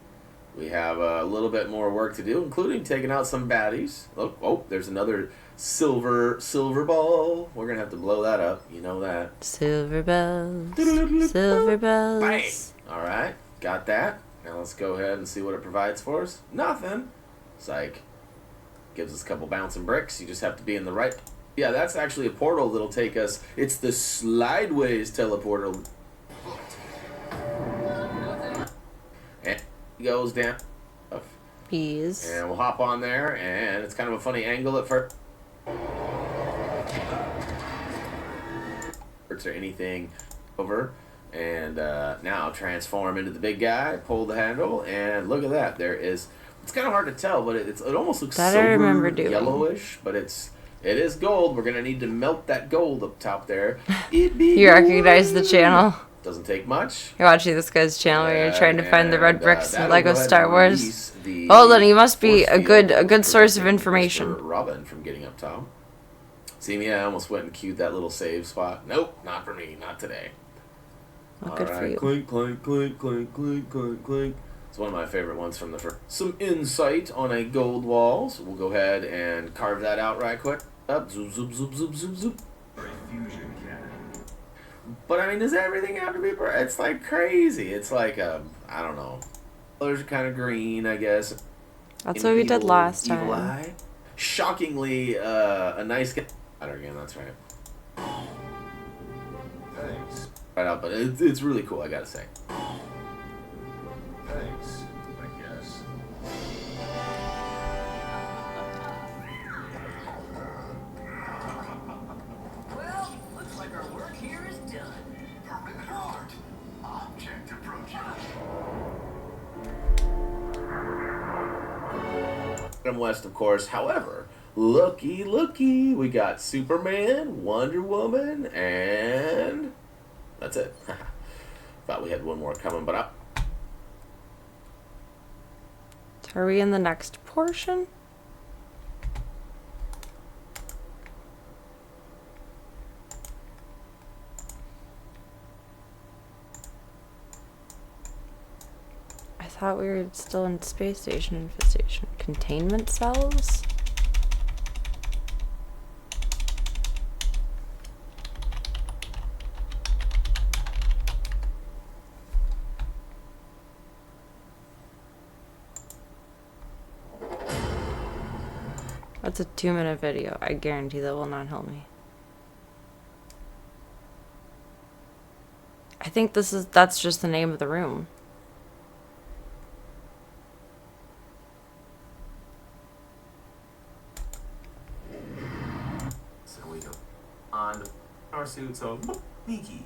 Speaker 5: We have a little bit more work to do, including taking out some baddies. Oh, there's another silver ball. We're gonna have to blow that up. You know that.
Speaker 1: Silver bells. Silver bells.
Speaker 5: Bang! Alright, got that. Now let's go ahead and see what it provides for us. Nothing. Psych. Gives us a couple bouncing bricks. You just have to be in the right... Yeah, that's actually a portal that'll take us... It's the Slideways teleporter. And it goes down.
Speaker 1: Bees.
Speaker 5: And we'll hop on there, and it's kind of a funny angle at first. Or anything over. And now transform into the big guy, pull the handle, and look at that. There is... It's kind of hard to tell, but it almost looks
Speaker 1: That I remember
Speaker 5: silver,
Speaker 1: doing.
Speaker 5: yellowish, but it is gold. We're going to need to melt that gold up top there.
Speaker 1: You recognize the channel.
Speaker 5: Doesn't take much.
Speaker 1: You're watching this guy's channel where you're trying to find the red bricks in
Speaker 5: that'll
Speaker 1: Lego
Speaker 5: go ahead
Speaker 1: Star
Speaker 5: and
Speaker 1: Wars.
Speaker 5: release the
Speaker 1: Oh, then he must be
Speaker 5: force
Speaker 1: a good
Speaker 5: field
Speaker 1: source of
Speaker 5: preventing
Speaker 1: information.
Speaker 5: Mr. Robin from getting up top. See me? I almost went and queued that little save spot. Nope, not for me. Not today.
Speaker 1: Well, good for you.
Speaker 5: Clink, clink, clink, clink, clink, clink, clink. It's one of my favorite ones from the first. Some insight on a gold wall. So we'll go ahead and carve that out right quick. Up, zoop, zoop, zoop, zoop, zoop, zoop.
Speaker 3: Fusion cannon.
Speaker 5: But I mean, does everything have to be? It's like crazy. It's like I don't know. Colors are kind of green, I guess.
Speaker 1: That's what we did last
Speaker 5: Evil
Speaker 1: time.
Speaker 5: Eye. Shockingly, a nice guy. Again, that's right.
Speaker 3: Thanks.
Speaker 5: Right out, but it's really cool. I gotta say.
Speaker 3: Thanks, I guess.
Speaker 4: Well, looks like our work here is done.
Speaker 3: Forbidden art. Object approaching.
Speaker 5: Adam West, of course. However, looky, we got Superman, Wonder Woman, and that's it. Thought we had one more coming, but
Speaker 1: Are we in the next portion? I thought we were still in space station infestation. Containment cells? That's a 2-minute video. I guarantee that will not help me. I think that's just the name of the room.
Speaker 5: So we go on our suits so sneaky.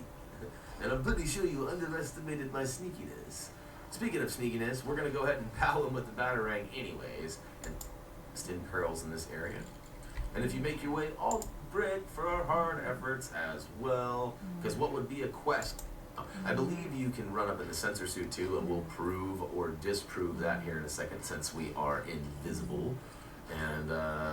Speaker 5: And I'm pretty sure you underestimated my sneakiness. Speaking of sneakiness, we're gonna go ahead and pal him with the Batarang anyways. And in pearls in this area. And if you make your way all brick for our hard efforts as well, because what would be a quest? I believe you can run up in the sensor suit too, and we'll prove or disprove that here in a second since we are invisible. And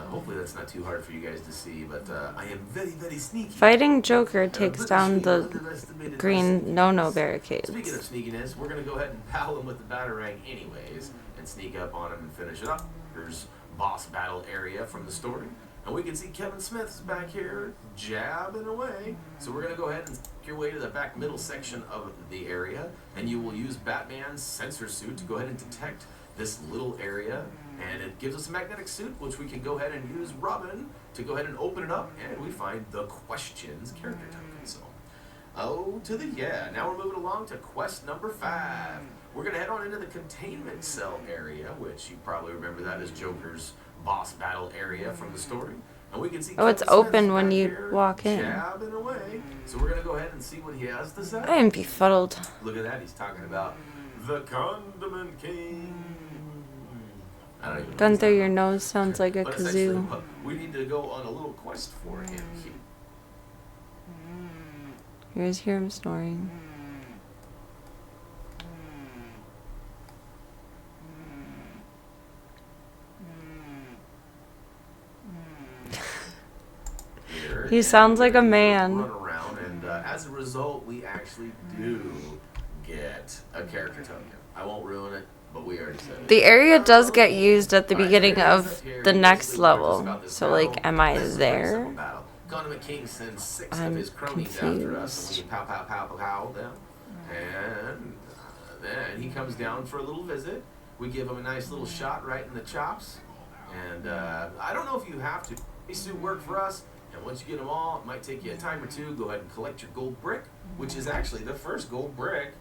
Speaker 5: hopefully that's not too hard for you guys to see, but I am very, very sneaky.
Speaker 1: Fighting Joker takes down the green no-no barricades.
Speaker 5: Speaking of sneakiness, we're going to go ahead and pal him with the Batarang anyways, and sneak up on him and finish it up. Here's boss battle area from the story. And we can see Kevin Smith's back here jabbing away. So we're going to go ahead and make your way to the back middle section of the area. And you will use Batman's sensor suit to go ahead and detect this little area. And it gives us a magnetic suit, which we can go ahead and use Robin to go ahead and open it up. And we find the questions character token. So, oh, to the yeah. Now we're moving along to quest number 5. We're going to head on into the containment cell area, which you probably remember that as Joker's boss battle area from the story. And we can see
Speaker 1: Oh, it's
Speaker 5: Kevin Smith's
Speaker 1: open when
Speaker 5: back
Speaker 1: you
Speaker 5: here
Speaker 1: walk in.
Speaker 5: jabbing away. So we're going to go ahead and see what he has to say.
Speaker 1: I am befuddled.
Speaker 5: Look at that. He's talking about the Condiment King. I don't even know
Speaker 1: Gun through
Speaker 5: what
Speaker 1: your nose sounds like a
Speaker 5: but essentially,
Speaker 1: kazoo.
Speaker 5: we need to go on a little quest for him here.
Speaker 1: You guys hear him snoring. He sounds like a man.
Speaker 5: Run around, and as a result, we actually do get a character token. I won't ruin it, but we already said it.
Speaker 1: The area does get used at the beginning of the next level. So, like, am I there?
Speaker 5: Condiment King sends 6 of
Speaker 1: I'm
Speaker 5: his cronies after us, and
Speaker 1: confused.
Speaker 5: we pow, pow, pow, pow, pow them. And then he comes down for a little visit. We give him a nice little shot right in the chops. And I don't know if you have to. These suit work for us. And once you get them all, it might take you a time or two. Go ahead and collect your gold brick, which is actually the first gold brick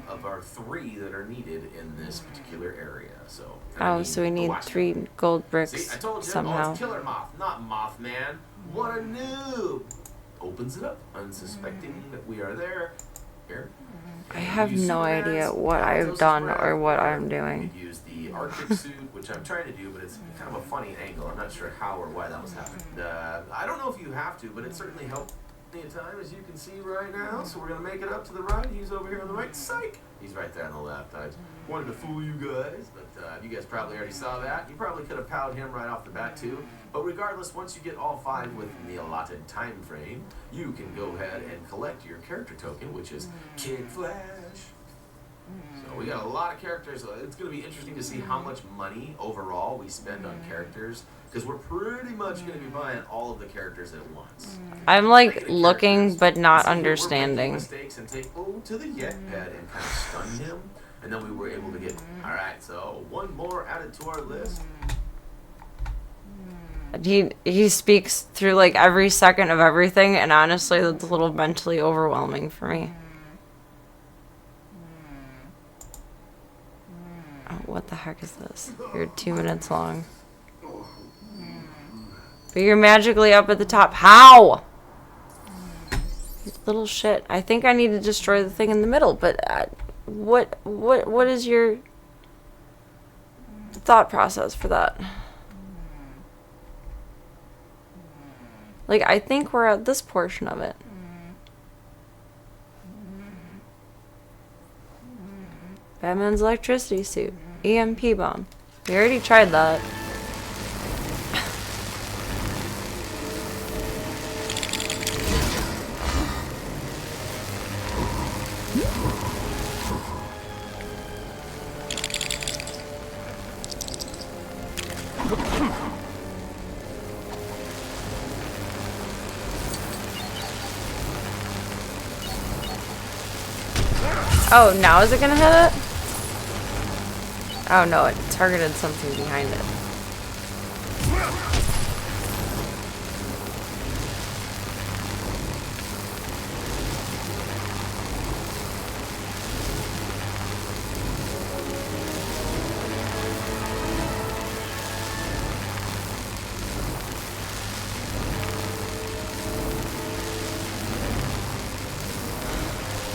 Speaker 5: of our 3 that are needed in this particular area. So,
Speaker 1: Oh, so we need 3 gold bricks
Speaker 5: See, I told you,
Speaker 1: somehow.
Speaker 5: Oh, it's Killer Moth, not Mothman. What a noob! Opens it up, unsuspecting that we are there. Here.
Speaker 1: I have
Speaker 5: Use
Speaker 1: no
Speaker 5: Superman's
Speaker 1: idea what
Speaker 5: Galactus
Speaker 1: I've done
Speaker 5: spread,
Speaker 1: or what
Speaker 5: or
Speaker 1: I'm doing.
Speaker 5: we Use the Arctic suit, which I'm trying to do, but it's kind of a funny angle. I'm not sure how or why that was happening. I don't know if you have to, but it certainly helped me a time, as you can see right now. So we're gonna make it up to the right. He's over here on the right. Psych! He's right there on the left. I wanted to fool you guys, but you guys probably already saw that. You probably could have powed him right off the bat too. But regardless, once you get all 5 within the allotted time frame, you can go ahead and collect your character token, which is Kid Flash. So we got a lot of characters. It's going to be interesting to see how much money overall we spend on characters, because we're pretty much going to be buying all of the characters at once.
Speaker 1: I'm like
Speaker 5: Taking
Speaker 1: looking
Speaker 5: characters,
Speaker 1: but not
Speaker 5: see if we're making
Speaker 1: understanding.
Speaker 5: mistakes and take to the yak pad and kind of stun him, and then we were able to get. All right, so 1 more added to our list.
Speaker 1: He speaks through like every second of everything, and honestly, that's a little mentally overwhelming for me. Oh, what the heck is this? You're 2 minutes long. But you're magically up at the top. How? You little shit. I think I need to destroy the thing in the middle, but what is your thought process for that? Like, I think we're at this portion of it. Batman's electricity suit. EMP bomb. We already tried that. Oh, now is it gonna hit it? Oh no, it targeted something behind it.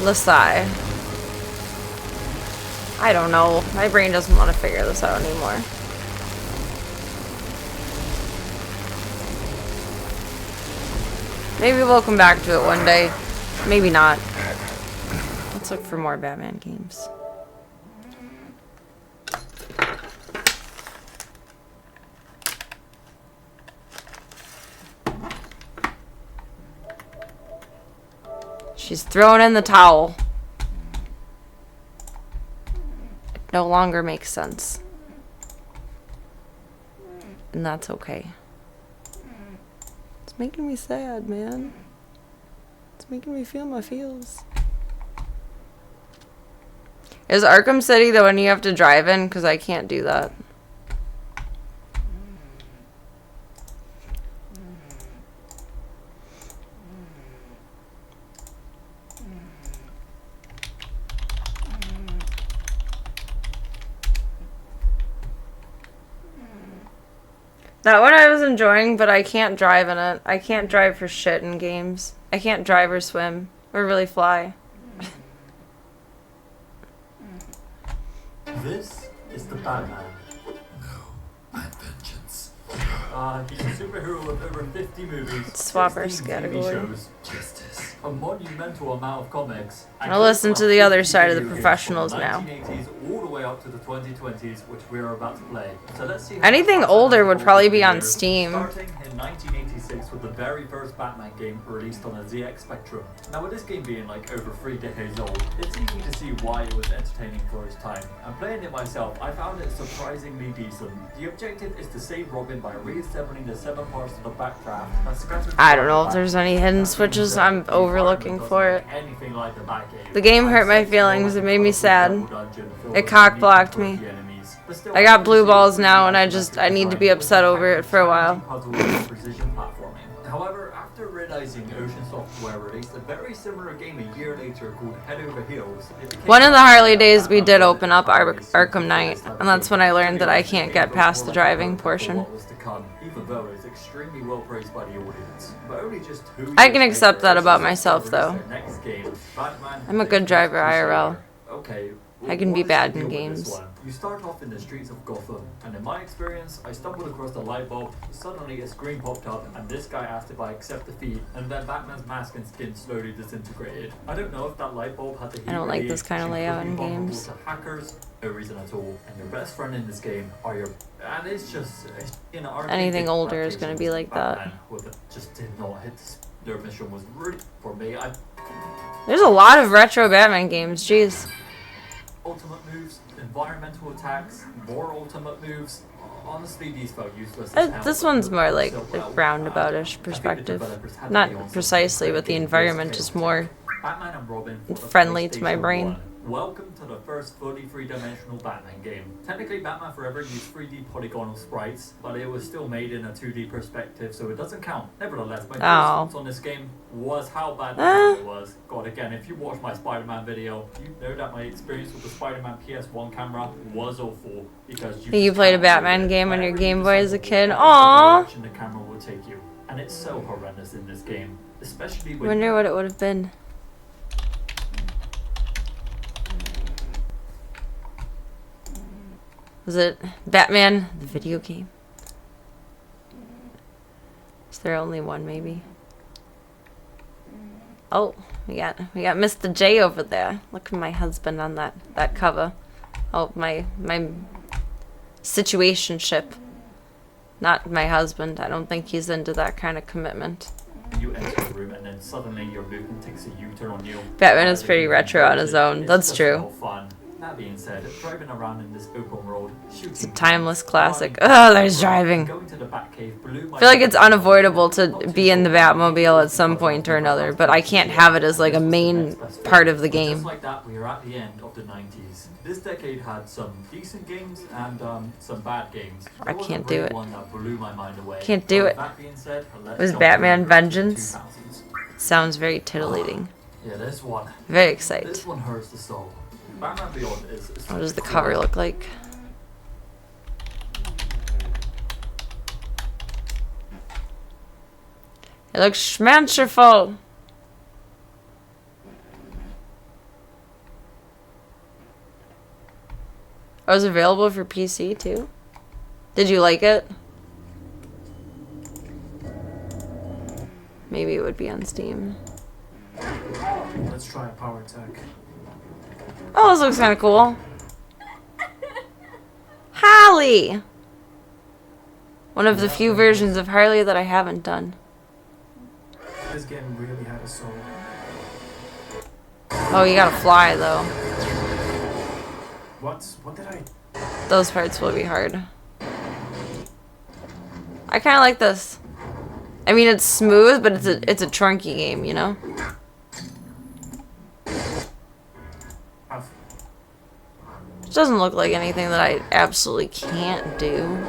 Speaker 1: Lasai. I don't know. My brain doesn't want to figure this out anymore. Maybe we'll come back to it one day. Maybe not. Let's look for more Batman games. She's throwing in the towel. It no longer makes sense. And that's okay. It's making me sad, man. It's making me feel my feels. Is Arkham City the one you have to drive in? Because I can't do that. That one I was enjoying, but I can't drive in it. I can't drive for shit in games. I can't drive or swim or really fly.
Speaker 6: This is the Batman.
Speaker 7: My vengeance.
Speaker 6: He's a superhero with over 50 movies,
Speaker 1: Swappers
Speaker 6: 16
Speaker 1: category.
Speaker 6: TV shows,
Speaker 7: Justice.
Speaker 6: a monumental amount of comics. and
Speaker 1: I'll listen to the other side of the
Speaker 6: video games
Speaker 1: professionals
Speaker 6: from the
Speaker 1: now.
Speaker 6: 1980s all the way up to the 2020s, which we are about to play. So let's see how
Speaker 1: Anything
Speaker 6: Batman
Speaker 1: older would
Speaker 6: evolved
Speaker 1: probably
Speaker 6: over
Speaker 1: be
Speaker 6: the
Speaker 1: on
Speaker 6: years,
Speaker 1: Steam.
Speaker 6: Starting in 1986 with the very first Batman game released on a ZX Spectrum. Now with this game being like over 3 decades old, it's easy to see why it was entertaining for its time. And playing it myself, I found it surprisingly decent. The objective is to save Robin by reassembling the 7 parts of the Batcraft and scattered
Speaker 1: I don't know if there's any hidden switches. I'm overlooking for it.
Speaker 6: anything like the Batcave.
Speaker 1: The game hurt my feelings. It made me sad. It cock-blocked me. I got blue balls now, and I need to be upset over it for a while.
Speaker 6: However, after realizing Ocean Software released a very similar game a year later called Head Over Heels, it became
Speaker 1: One of the Harley days we did open up Arkham Knight, and that's when I learned that I can't get past the driving portion.
Speaker 6: What was to come, even though it was extremely well praised by the audience. But only just 2
Speaker 1: I can
Speaker 6: years
Speaker 1: accept
Speaker 6: later,
Speaker 1: that about
Speaker 6: Ocean
Speaker 1: myself,
Speaker 6: Software
Speaker 1: though.
Speaker 6: released their next game, Batman
Speaker 1: I'm a good driver IRL.
Speaker 6: Okay.
Speaker 1: I can be
Speaker 6: what is
Speaker 1: bad
Speaker 6: the
Speaker 1: in
Speaker 6: deal with this
Speaker 1: games.
Speaker 6: one? You start off in the streets of Gotham, and in my experience, I stumbled across the light bulb, suddenly a screen popped up, and this guy asked if I accept defeat, and then Batman's mask and skin slowly disintegrated. I don't know if that light bulb had the heat
Speaker 1: I don't like
Speaker 6: radiated
Speaker 1: this kind of
Speaker 6: to
Speaker 1: layout in
Speaker 6: could be vulnerable
Speaker 1: games.
Speaker 6: to hackers, no reason at all. And your best friend in this game are your... And it's just... You know,
Speaker 1: Anything older is gonna be like that.
Speaker 6: Batman with it just did not hit their mission was really... For me,
Speaker 1: There's a lot of retro Batman games, jeez.
Speaker 6: ultimate moves, environmental attacks, more ultimate moves. Honestly, these felt useless.
Speaker 1: This one's more like a roundaboutish perspective. Not precisely, but the environment is more
Speaker 6: Batman and Robin for the
Speaker 1: friendly to my
Speaker 6: PlayStation
Speaker 1: brain.
Speaker 6: 1. Welcome to the first fully 3-dimensional Batman game. Technically, Batman Forever used 3D polygonal sprites, but it was still made in a 2D perspective, so it doesn't count. Nevertheless, my first thoughts on this game was how bad the camera was. God, again, if you watched my Spider-Man video, you know that my experience with the Spider-Man PS1 camera was awful because
Speaker 1: You played a Batman game on your
Speaker 6: wherever
Speaker 1: Game
Speaker 6: you
Speaker 1: Boy as a
Speaker 6: decide to
Speaker 1: kid.
Speaker 6: go,
Speaker 1: Aww.
Speaker 6: the direction the camera will take you, and it's so horrendous in this game, especially
Speaker 1: I
Speaker 6: when
Speaker 1: wonder what it would have been. Was it Batman, the video game? Is there only one, maybe? Oh, we got Mr. J over there. Look at my husband on that cover. Oh, my situationship. Not my husband. I don't think he's into that kind of commitment.
Speaker 6: you enter the room and then suddenly your movement takes a U-turn on you.
Speaker 1: Batman is pretty retro on his own.
Speaker 6: It's
Speaker 1: That's
Speaker 6: just
Speaker 1: true.
Speaker 6: no fun. That being said, driving around in this open road,
Speaker 1: It's a timeless classic. Oh, there's driving.
Speaker 6: Going to the Batcave blew my
Speaker 1: I feel like it's unavoidable to be in the Batmobile at some point or another, but I can't have it as like a main part of the game.
Speaker 6: Just like that, we are at the end of the 90s. This decade had some decent games and some bad games.
Speaker 1: I can't do it.
Speaker 6: One that blew my mind away.
Speaker 1: Can't do it.
Speaker 6: That being said, let's
Speaker 1: Was
Speaker 6: jump
Speaker 1: Batman
Speaker 6: over to the
Speaker 1: Vengeance?
Speaker 6: 2000s.
Speaker 1: Sounds very titillating.
Speaker 6: Yeah, this one.
Speaker 1: Very excited.
Speaker 6: This one hurts the soul. Batman Beyond is
Speaker 1: What does the cover look like? It looks schmancherful. Oh, it was available for PC too? Did you like it? Maybe it would be on Steam.
Speaker 6: Let's try a power attack.
Speaker 1: Oh, this looks kind of cool. Harley! One of the few versions of Harley that I haven't done.
Speaker 6: This game really had a soul.
Speaker 1: Oh, you gotta fly though.
Speaker 6: What did I...
Speaker 1: Those parts will be hard. I kind of like this. I mean, it's smooth, but it's a trunky game, you know? It doesn't look like anything that I absolutely can't do.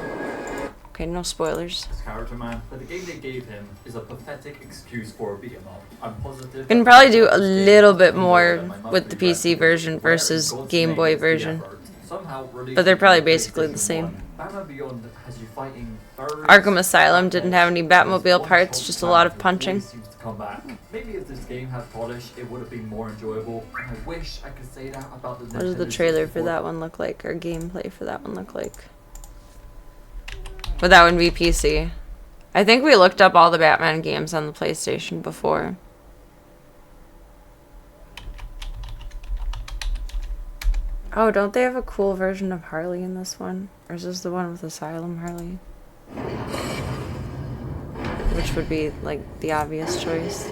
Speaker 1: Okay, no spoilers.
Speaker 6: This character man, but the game they gave him is a pathetic excuse for a beat 'em up. I'm positive.
Speaker 1: You can probably do a little bit more with the PC version versus Game Boy version. But they're probably basically the same.
Speaker 6: Batman Beyond has you fighting
Speaker 1: Arkham Asylum didn't have any Batmobile parts, just a lot of punching.
Speaker 6: Seems to come back. Maybe if this game had polish, it would have been more enjoyable. I wish I could say that about the
Speaker 1: What does the
Speaker 6: Nintendo
Speaker 1: trailer for
Speaker 6: 64.
Speaker 1: that one look like, or gameplay for that one look like? But that would be PC. I think we looked up all the Batman games on the PlayStation before. Oh, don't they have a cool version of Harley in this one? Or is this the one with Asylum Harley? Which would be, like, the obvious choice.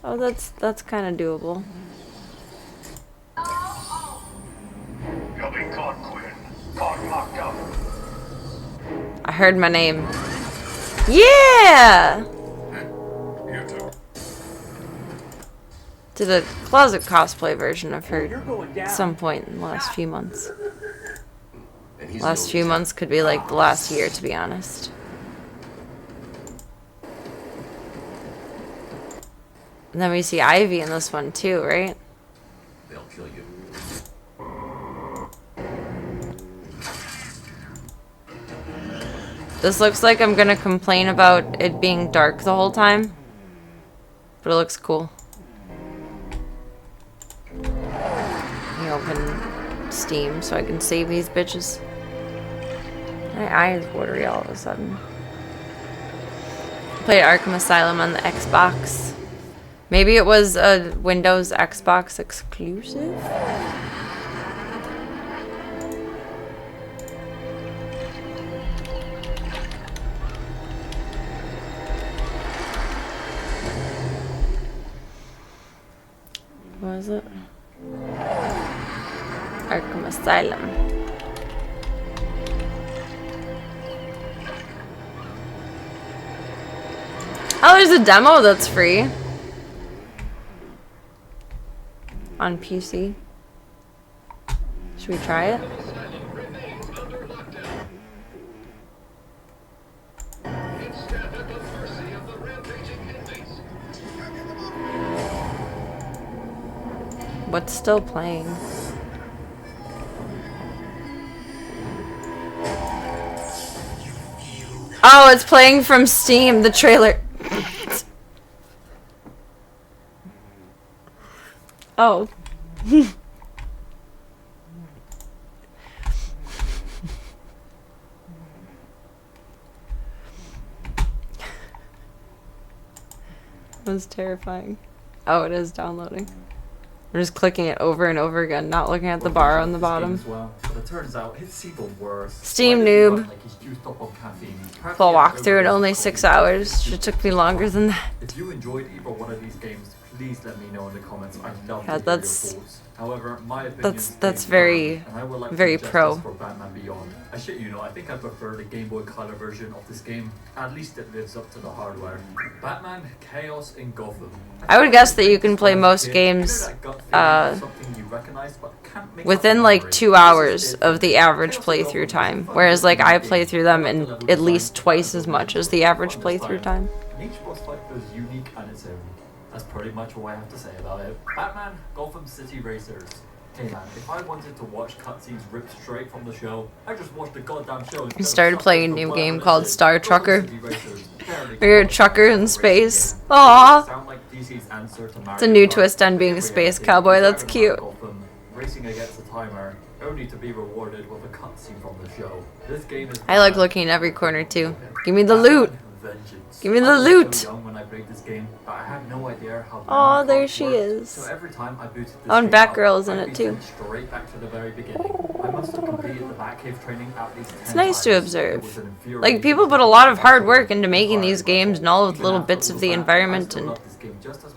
Speaker 1: Oh, that's kind of doable.
Speaker 8: You'll be caught, Quinn. Caught locked up.
Speaker 1: I heard my name. Yeah!
Speaker 8: You too.
Speaker 1: Did a closet cosplay version of her at some point in the last few months. Last few months could be like the last year, to be honest. And then we see Ivy in this one too, right?
Speaker 7: They'll kill you.
Speaker 1: This looks like I'm gonna complain about it being dark the whole time. But it looks cool. Let me open Steam so I can save these bitches. My eye is watery all of a sudden. Played Arkham Asylum on the Xbox. Maybe it was a Windows Xbox exclusive? What was it? Arkham Asylum. Oh, there's a demo that's free. On PC. Should we try it? What's still playing? Oh, it's playing from Steam, the trailer. Oh. That was terrifying. Oh, it is downloading. I'm just clicking it over and over again, not looking at the bar on the bottom.
Speaker 6: Well, but it turns out it's even worse.
Speaker 1: Steam
Speaker 6: Why does he
Speaker 1: noob.
Speaker 6: run like he's juiced up on caffeine? Perhaps
Speaker 1: Full
Speaker 6: he has
Speaker 1: walkthrough in
Speaker 6: overdosed
Speaker 1: only
Speaker 6: on
Speaker 1: 6
Speaker 6: caffeine.
Speaker 1: hours. Should took me longer than that.
Speaker 6: If you enjoyed either one of these games, please let me know in the comments. I'd love
Speaker 1: Yeah,
Speaker 6: to hear
Speaker 1: that's-
Speaker 6: your thoughts. However, my opinion
Speaker 1: that's
Speaker 6: is
Speaker 1: very-
Speaker 6: firm, and I would like to
Speaker 1: very
Speaker 6: do
Speaker 1: pro.
Speaker 6: justice for Batman Beyond. I shit you not, I think I prefer the Game Boy Color version of this game. At least it lives up to the hardware. Batman Chaos in Gotham.
Speaker 1: I would guess that you can play most
Speaker 6: You know
Speaker 1: games
Speaker 6: that gut feeling of something you recognize but can't make up
Speaker 1: within
Speaker 6: the
Speaker 1: like
Speaker 6: memory?
Speaker 1: 2 hours of the average playthrough time. Whereas like I play through them in at least twice as much as the average playthrough time.
Speaker 6: And each boss fight feels unique on its own. That's pretty much all I have to say about it. Batman Gotham City Racers. Hey man, if I wanted to watch cutscenes ripped straight from the show, I just watched the goddamn show.
Speaker 1: I started playing a new game called Star Trucker. Where you're a trucker in space. Aww.
Speaker 6: Sound like DC's answer to Mario
Speaker 1: It's a new
Speaker 6: Kart.
Speaker 1: twist on being a space
Speaker 6: Reality,
Speaker 1: cowboy. That's
Speaker 6: driving around
Speaker 1: cute.
Speaker 6: Gotham, racing against a timer, only to be rewarded with a cutscene from the show. This game is
Speaker 1: I like looking in every corner too. Give me the loot.
Speaker 6: Vengeance.
Speaker 1: Give me the
Speaker 6: I was
Speaker 1: loot.
Speaker 6: so young when I played this game, but I had no idea how
Speaker 1: Aw,
Speaker 6: Batman
Speaker 1: there
Speaker 6: cards
Speaker 1: she
Speaker 6: worked.
Speaker 1: is.
Speaker 6: So every time I booted this
Speaker 1: Oh, and
Speaker 6: game up,
Speaker 1: Batgirl's in
Speaker 6: I'd
Speaker 1: it
Speaker 6: be
Speaker 1: too.
Speaker 6: sent straight back to the very beginning. I must have completed the Batcave training at least 10
Speaker 1: It's nice to
Speaker 6: times. It
Speaker 1: observe.
Speaker 6: was an infuriating
Speaker 1: Like, people put a lot of hard work into making these games and all of the little bits of the environment and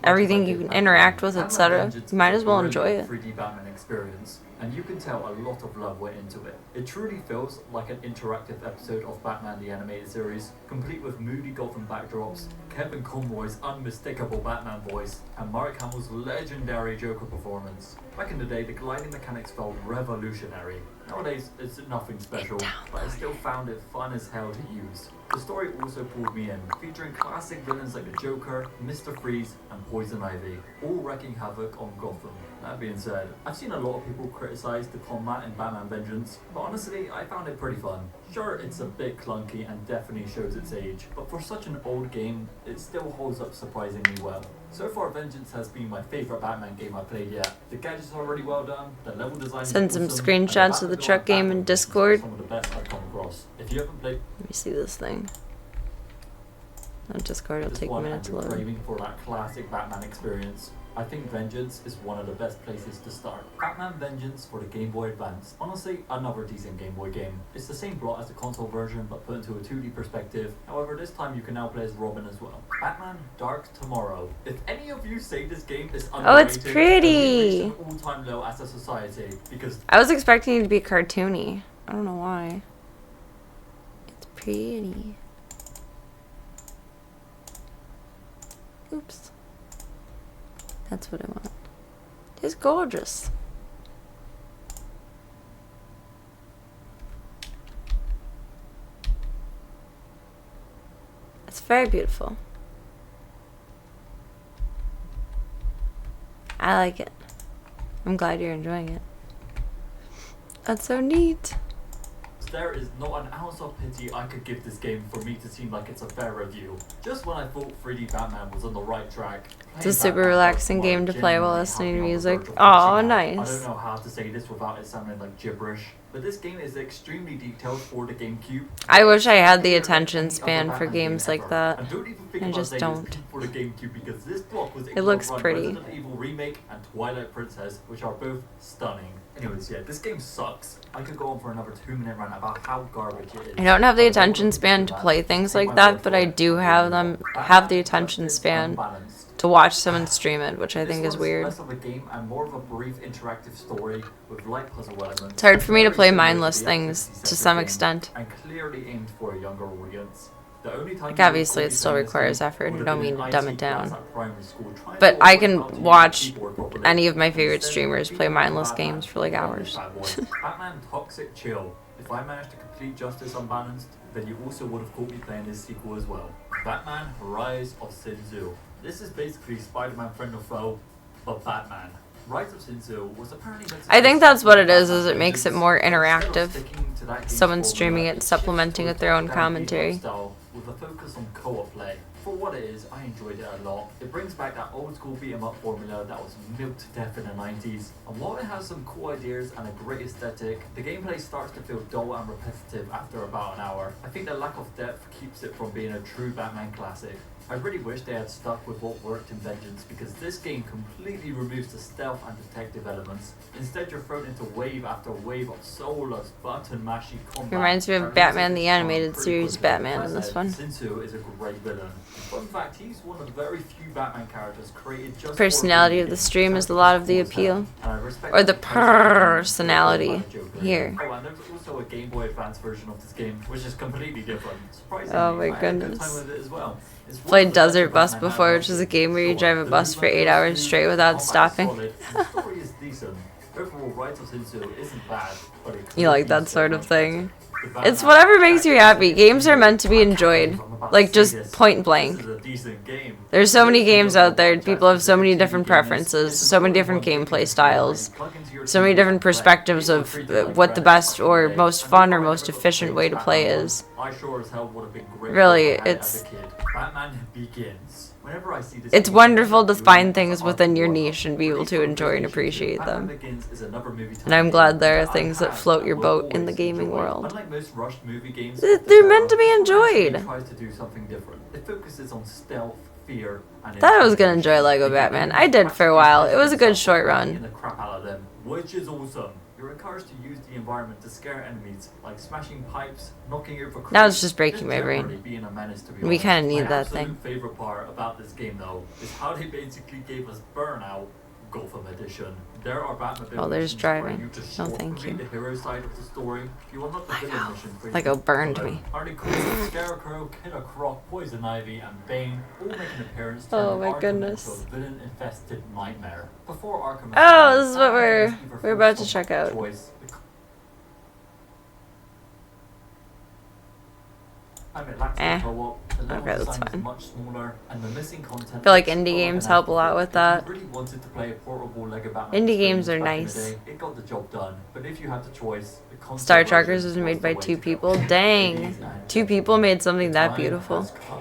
Speaker 1: everything you can interact with, etc. You might as well enjoy it.
Speaker 6: 3D Batman experience, and you can tell a lot of love went into it. It truly feels like an interactive episode of Batman the Animated Series, complete with moody Gotham backdrops, Kevin Conroy's unmistakable Batman voice, and Mark Hamill's legendary Joker performance. Back in the day, the gliding mechanics felt revolutionary. Nowadays, it's nothing special, but I still found it fun as hell to use. The story also pulled me in, featuring classic villains like the Joker, Mr. Freeze, and Poison Ivy, all wreaking havoc on Gotham. That being said, I've seen a lot of people criticize the combat in Batman Vengeance, but honestly, I found it pretty fun. Sure, it's a bit clunky and definitely shows its age, but for such an old game, it still holds up surprisingly well. So far, Vengeance has been my favourite Batman game I've played yet. The gadgets are already well done, the level design is
Speaker 1: Send some
Speaker 6: awesome,
Speaker 1: screenshots
Speaker 6: and
Speaker 1: of the truck game in Discord.
Speaker 6: Some of the best I've come across. If you haven't played
Speaker 1: Let me see this thing. On Discord, it'll
Speaker 6: this
Speaker 1: take a
Speaker 6: one
Speaker 1: minute
Speaker 6: and
Speaker 1: to
Speaker 6: you're
Speaker 1: load.
Speaker 6: craving for that classic Batman experience, I think Vengeance is one of the best places to start. Batman Vengeance for the Game Boy Advance. Honestly, another decent Game Boy game. It's the same plot as the console version, but put into a 2D perspective. However, this time you can now play as Robin as well. Batman Dark Tomorrow. If any of you say this game is underrated,
Speaker 1: Oh, it's
Speaker 6: then
Speaker 1: pretty.
Speaker 6: we've reached an all-time low as a society, because
Speaker 1: I was expecting it to be cartoony. I don't know why. It's pretty. Oops. That's what I want. It's gorgeous. It's very beautiful. I like it. I'm glad you're enjoying it. That's so neat.
Speaker 6: there is not an ounce of pity I could give this game for me to seem like it's a fair review. Just when I thought 3D Batman was on the right track.
Speaker 1: It's a super relaxing game to play while listening to music. Aw,
Speaker 6: I
Speaker 1: nice.
Speaker 6: don't know how to say this without it sounding like gibberish, but this game is extremely detailed for the GameCube.
Speaker 1: I wish I had the attention span for games like that.
Speaker 6: And don't even think
Speaker 1: I
Speaker 6: about
Speaker 1: just
Speaker 6: saying
Speaker 1: don't.
Speaker 6: this for the GameCube because this block was
Speaker 1: It looks
Speaker 6: run
Speaker 1: pretty.
Speaker 6: Resident Evil Remake and Twilight Princess, which are both stunning. Anyways, yeah, this game sucks. I could go on for another 2-minute rant about how garbage it is.
Speaker 1: I don't have the attention span to play things like that, but I do have the attention span to watch someone stream it, which I think is weird.
Speaker 6: Less of a game and more of a brief interactive story with light puzzle elements.
Speaker 1: It's hard for me to play
Speaker 6: Very similar
Speaker 1: mindless
Speaker 6: the
Speaker 1: things
Speaker 6: X64
Speaker 1: to some
Speaker 6: game,
Speaker 1: extent.
Speaker 6: and clearly aimed for a younger audience. The only time
Speaker 1: Like,
Speaker 6: you
Speaker 1: obviously
Speaker 6: would
Speaker 1: it still
Speaker 6: call this
Speaker 1: requires
Speaker 6: game
Speaker 1: effort, I
Speaker 6: would
Speaker 1: don't
Speaker 6: have
Speaker 1: mean
Speaker 6: been
Speaker 1: to dumb
Speaker 6: IT
Speaker 1: it down.
Speaker 6: class at primary school trying
Speaker 1: But
Speaker 6: to
Speaker 1: I
Speaker 6: learn
Speaker 1: can
Speaker 6: how to use
Speaker 1: watch
Speaker 6: the keyboard properly.
Speaker 1: any of my favorite
Speaker 6: Instead,
Speaker 1: streamers
Speaker 6: people
Speaker 1: play
Speaker 6: like
Speaker 1: mindless
Speaker 6: Batman
Speaker 1: games for like
Speaker 6: and
Speaker 1: hours.
Speaker 6: Bad Boy. Batman Toxic Chill. If I managed to complete Justice Unbalanced, then you also would have caught me playing this sequel as well. Batman Rise of Sin Tzu. This is basically Spider-Man Friend or Foe, but Batman. Rise of Sin Tzu was apparently meant to
Speaker 1: I
Speaker 6: be
Speaker 1: think that's what it is
Speaker 6: Batman
Speaker 1: it makes it
Speaker 6: Vengeance,
Speaker 1: more
Speaker 6: but instead of
Speaker 1: interactive.
Speaker 6: sticking to that game's
Speaker 1: Someone
Speaker 6: formula,
Speaker 1: streaming it,
Speaker 6: shifts
Speaker 1: supplementing
Speaker 6: to a
Speaker 1: with their own
Speaker 6: top-down
Speaker 1: commentary.
Speaker 6: beat-up style with a focus on co-op play. For what it is, I enjoyed it a lot. It brings back that old school beat 'em up formula that was milked to death in the 90s. And while it has some cool ideas and a great aesthetic, the gameplay starts to feel dull and repetitive after about an hour. I think the lack of depth keeps it from being a true Batman classic. I really wish they had stuck with what worked in Vengeance because this game completely removes the stealth and detective elements. Instead, you're thrown into wave after wave of soulless, button-mashy combat.
Speaker 1: Reminds me of
Speaker 6: that
Speaker 1: Batman
Speaker 6: realizes
Speaker 1: the
Speaker 6: it's fun
Speaker 1: Animated
Speaker 6: pretty
Speaker 1: Series
Speaker 6: quickly.
Speaker 1: Batman
Speaker 6: That
Speaker 1: in this
Speaker 6: said,
Speaker 1: one.
Speaker 6: Sin Tzu is a great villain. Fun fact, he's one of the very few Batman characters created just
Speaker 1: Personality
Speaker 6: for
Speaker 1: of the stream is a lot of the appeal. Or the personality here.
Speaker 6: Oh, and there's also a Game Boy Advance version of this game, which is completely different. Surprisingly,
Speaker 1: Oh my
Speaker 6: I had a good
Speaker 1: goodness.
Speaker 6: time with it as well. It's one
Speaker 1: Played
Speaker 6: of the best
Speaker 1: Desert Bus
Speaker 6: Batman
Speaker 1: before,
Speaker 6: have
Speaker 1: which is a
Speaker 6: options.
Speaker 1: game where you
Speaker 6: Sure,
Speaker 1: drive a
Speaker 6: the
Speaker 1: bus for
Speaker 6: movement
Speaker 1: 8
Speaker 6: is
Speaker 1: hours
Speaker 6: smooth,
Speaker 1: straight without
Speaker 6: combat is
Speaker 1: stopping.
Speaker 6: solid, and the story is decent. Overall, Rise of Sin Tzu isn't bad, but it could
Speaker 1: You like
Speaker 6: be
Speaker 1: that
Speaker 6: so
Speaker 1: sort of
Speaker 6: much
Speaker 1: thing.
Speaker 6: better. The
Speaker 1: It's
Speaker 6: Batman
Speaker 1: whatever makes you happy.
Speaker 6: actually
Speaker 1: Games are meant to be enjoyed.
Speaker 6: I'm about
Speaker 1: Like,
Speaker 6: to
Speaker 1: just
Speaker 6: say this.
Speaker 1: point blank.
Speaker 6: This is a decent game.
Speaker 1: There's so many games out there, people have so many different preferences, so many different gameplay styles. so many different perspectives of what the best or most fun or most efficient way to play is.
Speaker 6: I sure as hell would have been great
Speaker 1: Really,
Speaker 6: as a
Speaker 1: it's
Speaker 6: kid. Batman Begins. Whenever I see this
Speaker 1: it's
Speaker 6: game,
Speaker 1: wonderful to
Speaker 6: it's
Speaker 1: find
Speaker 6: really
Speaker 1: things within your
Speaker 6: hardcore.
Speaker 1: niche and be able to enjoy and appreciate
Speaker 6: Batman
Speaker 1: them.
Speaker 6: Begins is another movie
Speaker 1: And I'm glad there are
Speaker 6: that I
Speaker 1: things that
Speaker 6: have
Speaker 1: float your
Speaker 6: will
Speaker 1: boat in the
Speaker 6: always
Speaker 1: gaming
Speaker 6: enjoy.
Speaker 1: world.
Speaker 6: Unlike most rushed movie games,
Speaker 1: They're meant to be
Speaker 6: Batman actually
Speaker 1: enjoyed.
Speaker 6: tries to do something different. It focuses on stealth, fear, and
Speaker 1: Thought I was gonna enjoy Lego Batman. I did for a while. It was a good short run.
Speaker 6: The crap out of them, which is awesome. You're encouraged to use the environment to scare enemies, like smashing pipes, knocking over crates.
Speaker 1: Now it's just breaking my brain.
Speaker 6: generally being a menace, to be
Speaker 1: We
Speaker 6: honest.
Speaker 1: kinda need
Speaker 6: My
Speaker 1: that
Speaker 6: absolute
Speaker 1: thing.
Speaker 6: favorite part about this game, though, is how they basically gave us Burnout Gotham Edition. There are Batmobile
Speaker 1: Oh, there's
Speaker 6: missions where
Speaker 1: driving.
Speaker 6: you just
Speaker 1: No,
Speaker 6: short
Speaker 1: thank
Speaker 6: complete
Speaker 1: you.
Speaker 6: the hero side of the story. You unlock the villain mission for
Speaker 1: Lego burned me.
Speaker 6: Harley Quinn, Scarecrow, Killer Croc, Poison Ivy, and Bane all make an appearance.
Speaker 1: Oh
Speaker 6: turning
Speaker 1: my
Speaker 6: Arkham
Speaker 1: goodness.
Speaker 6: into a villain-infested nightmare. Before Arkham
Speaker 1: Oh, this is what
Speaker 6: Batman
Speaker 1: we're
Speaker 6: is either
Speaker 1: we're about to
Speaker 6: forced
Speaker 1: check
Speaker 6: on
Speaker 1: out.
Speaker 6: choice. It lacks
Speaker 1: Eh.
Speaker 6: the co-op, the level
Speaker 1: Okay, that's
Speaker 6: design is
Speaker 1: fine.
Speaker 6: much smaller, and the missing content
Speaker 1: I feel like
Speaker 6: is
Speaker 1: indie
Speaker 6: not
Speaker 1: games
Speaker 6: enough
Speaker 1: help a
Speaker 6: for
Speaker 1: lot
Speaker 6: it.
Speaker 1: with
Speaker 6: If
Speaker 1: that.
Speaker 6: you really wanted to play a portable Lego Batman
Speaker 1: Indie
Speaker 6: experience
Speaker 1: games are
Speaker 6: back in the
Speaker 1: nice.
Speaker 6: day, it got the job done. But if you had the choice, the console
Speaker 1: Star
Speaker 6: version
Speaker 1: Truckers was made
Speaker 6: the
Speaker 1: by
Speaker 6: way
Speaker 1: 2
Speaker 6: to go.
Speaker 1: people.
Speaker 6: Ladies
Speaker 1: Dang.
Speaker 6: and
Speaker 1: 2 people made something
Speaker 6: the
Speaker 1: that
Speaker 6: time
Speaker 1: beautiful.
Speaker 6: has come.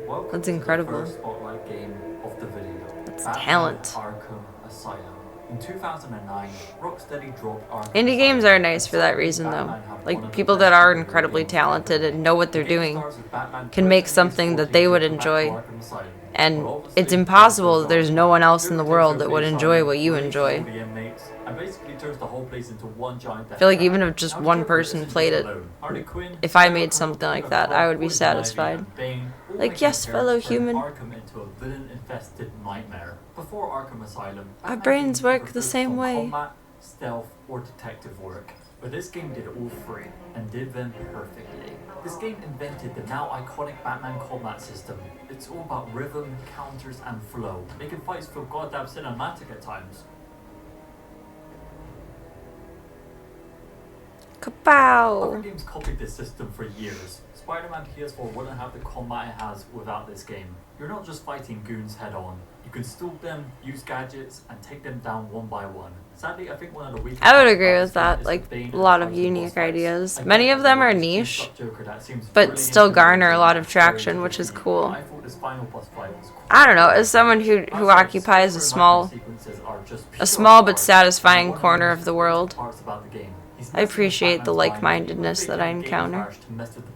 Speaker 6: Welcome
Speaker 1: That's
Speaker 6: to the
Speaker 1: incredible.
Speaker 6: first spotlight game of the video.
Speaker 1: That's
Speaker 6: Batman
Speaker 1: talent.
Speaker 6: Arkham Asylum. In 2009, Rocksteady dropped Arkham
Speaker 1: Indie games
Speaker 6: Asylum.
Speaker 1: are nice for that reason, though.
Speaker 6: Batman have one of
Speaker 1: Like,
Speaker 6: the
Speaker 1: people
Speaker 6: best
Speaker 1: that are
Speaker 6: video
Speaker 1: incredibly
Speaker 6: games
Speaker 1: talented
Speaker 6: ever.
Speaker 1: and know what they're
Speaker 6: The game
Speaker 1: doing
Speaker 6: stars with Batman
Speaker 1: can make
Speaker 6: personally
Speaker 1: something that
Speaker 6: escorting
Speaker 1: they would
Speaker 6: Joker back to
Speaker 1: enjoy.
Speaker 6: Arkham Asylum.
Speaker 1: And
Speaker 6: But obviously,
Speaker 1: it's impossible that
Speaker 6: Joker
Speaker 1: there's no one else in the
Speaker 6: takes
Speaker 1: world
Speaker 6: over
Speaker 1: that would
Speaker 6: the
Speaker 1: enjoy
Speaker 6: asylum,
Speaker 1: what you
Speaker 6: releases
Speaker 1: enjoy.
Speaker 6: all the inmates, and basically turns the whole place into one giant
Speaker 1: I feel like
Speaker 6: death
Speaker 1: even
Speaker 6: trap.
Speaker 1: if just
Speaker 6: Now,
Speaker 1: one
Speaker 6: Joker
Speaker 1: person
Speaker 6: isn't
Speaker 1: played
Speaker 6: just
Speaker 1: it,
Speaker 6: alone. Harley Quinn,
Speaker 1: if I made
Speaker 6: Scarecrow,
Speaker 1: something like
Speaker 6: Killer
Speaker 1: that,
Speaker 6: Croc,
Speaker 1: I would be
Speaker 6: Poison Ivy,
Speaker 1: satisfied.
Speaker 6: and Bane all
Speaker 1: Like,
Speaker 6: make
Speaker 1: yes,
Speaker 6: an
Speaker 1: fellow
Speaker 6: appearance, turning
Speaker 1: human.
Speaker 6: Arkham into a villain-infested nightmare. Before Arkham Asylum,
Speaker 1: Our
Speaker 6: Batman
Speaker 1: brains
Speaker 6: games
Speaker 1: work
Speaker 6: were
Speaker 1: the
Speaker 6: focused
Speaker 1: same
Speaker 6: on
Speaker 1: way.
Speaker 6: Combat, stealth, or detective work. But this game did all three, and did them perfectly. This game invented the now iconic Batman combat system. It's all about rhythm, counters, and flow, making fights feel goddamn cinematic at times. Other
Speaker 1: Kapow!
Speaker 6: games copied this system for years. Spider-Man PS4 wouldn't have the combat it has without this game. You're not just fighting goons head-on. You can stalk them, use gadgets, and take them down one by one. Sadly, I think one of the weakest
Speaker 1: I would
Speaker 6: parts
Speaker 1: agree
Speaker 6: about
Speaker 1: with
Speaker 6: this game
Speaker 1: that.
Speaker 6: is
Speaker 1: Like,
Speaker 6: the Bane
Speaker 1: a lot
Speaker 6: and
Speaker 1: of
Speaker 6: Fighting
Speaker 1: unique
Speaker 6: boss fights.
Speaker 1: ideas.
Speaker 6: I get
Speaker 1: Many
Speaker 6: that
Speaker 1: of them are
Speaker 6: there's a
Speaker 1: niche,
Speaker 6: two-stop Joker that seems
Speaker 1: but
Speaker 6: brilliant
Speaker 1: still
Speaker 6: and
Speaker 1: garner a lot of
Speaker 6: very
Speaker 1: traction, which is
Speaker 6: different.
Speaker 1: cool.
Speaker 6: I thought this final boss fight was cool.
Speaker 1: I don't know, as someone who occupies a small but satisfying corner of the world, I appreciate the like-mindedness that I encounter.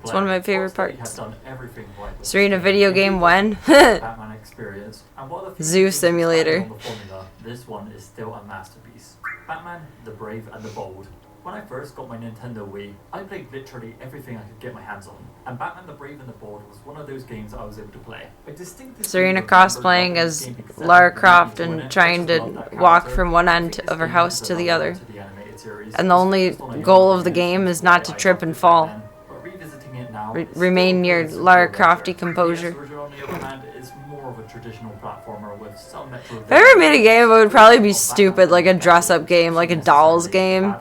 Speaker 1: It's one of my favorite parts. Serena video game when?
Speaker 6: Batman experience. And while the few
Speaker 1: Zoo
Speaker 6: games
Speaker 1: Simulator.
Speaker 6: expand on the formula, this one is still a masterpiece. Batman, the Brave and the Bold. When I first got my Nintendo Wii, I played literally everything I could get my hands on, and Batman the Brave and the Bold was one of those games I was able to play. I distinctly
Speaker 1: Serena
Speaker 6: remember
Speaker 1: cosplaying
Speaker 6: playing
Speaker 1: as
Speaker 6: this game because
Speaker 1: Lara
Speaker 6: everything
Speaker 1: Croft
Speaker 6: when
Speaker 1: and
Speaker 6: it
Speaker 1: trying
Speaker 6: touches
Speaker 1: to
Speaker 6: on that
Speaker 1: walk
Speaker 6: character,
Speaker 1: from one
Speaker 6: I
Speaker 1: end
Speaker 6: think
Speaker 1: of her
Speaker 6: this
Speaker 1: house
Speaker 6: game
Speaker 1: to
Speaker 6: is
Speaker 1: the
Speaker 6: a
Speaker 1: other.
Speaker 6: nod to the animated series.
Speaker 1: And the only
Speaker 6: It's just on a
Speaker 1: goal
Speaker 6: young
Speaker 1: of the
Speaker 6: audience
Speaker 1: game is
Speaker 6: who
Speaker 1: not
Speaker 6: I
Speaker 1: to
Speaker 6: liked
Speaker 1: trip
Speaker 6: back
Speaker 1: and
Speaker 6: then,
Speaker 1: fall.
Speaker 6: but revisiting it now,
Speaker 1: Re-
Speaker 6: it's still
Speaker 1: remain your
Speaker 6: plays a
Speaker 1: Lara
Speaker 6: good
Speaker 1: Crofty
Speaker 6: adventure.
Speaker 1: composure.
Speaker 6: The PS version, on the other hand, is more of a traditional platformer with some Metroidvania.
Speaker 1: If I ever made a game, it would probably be stupid, like a dress-up game, like a dolls game.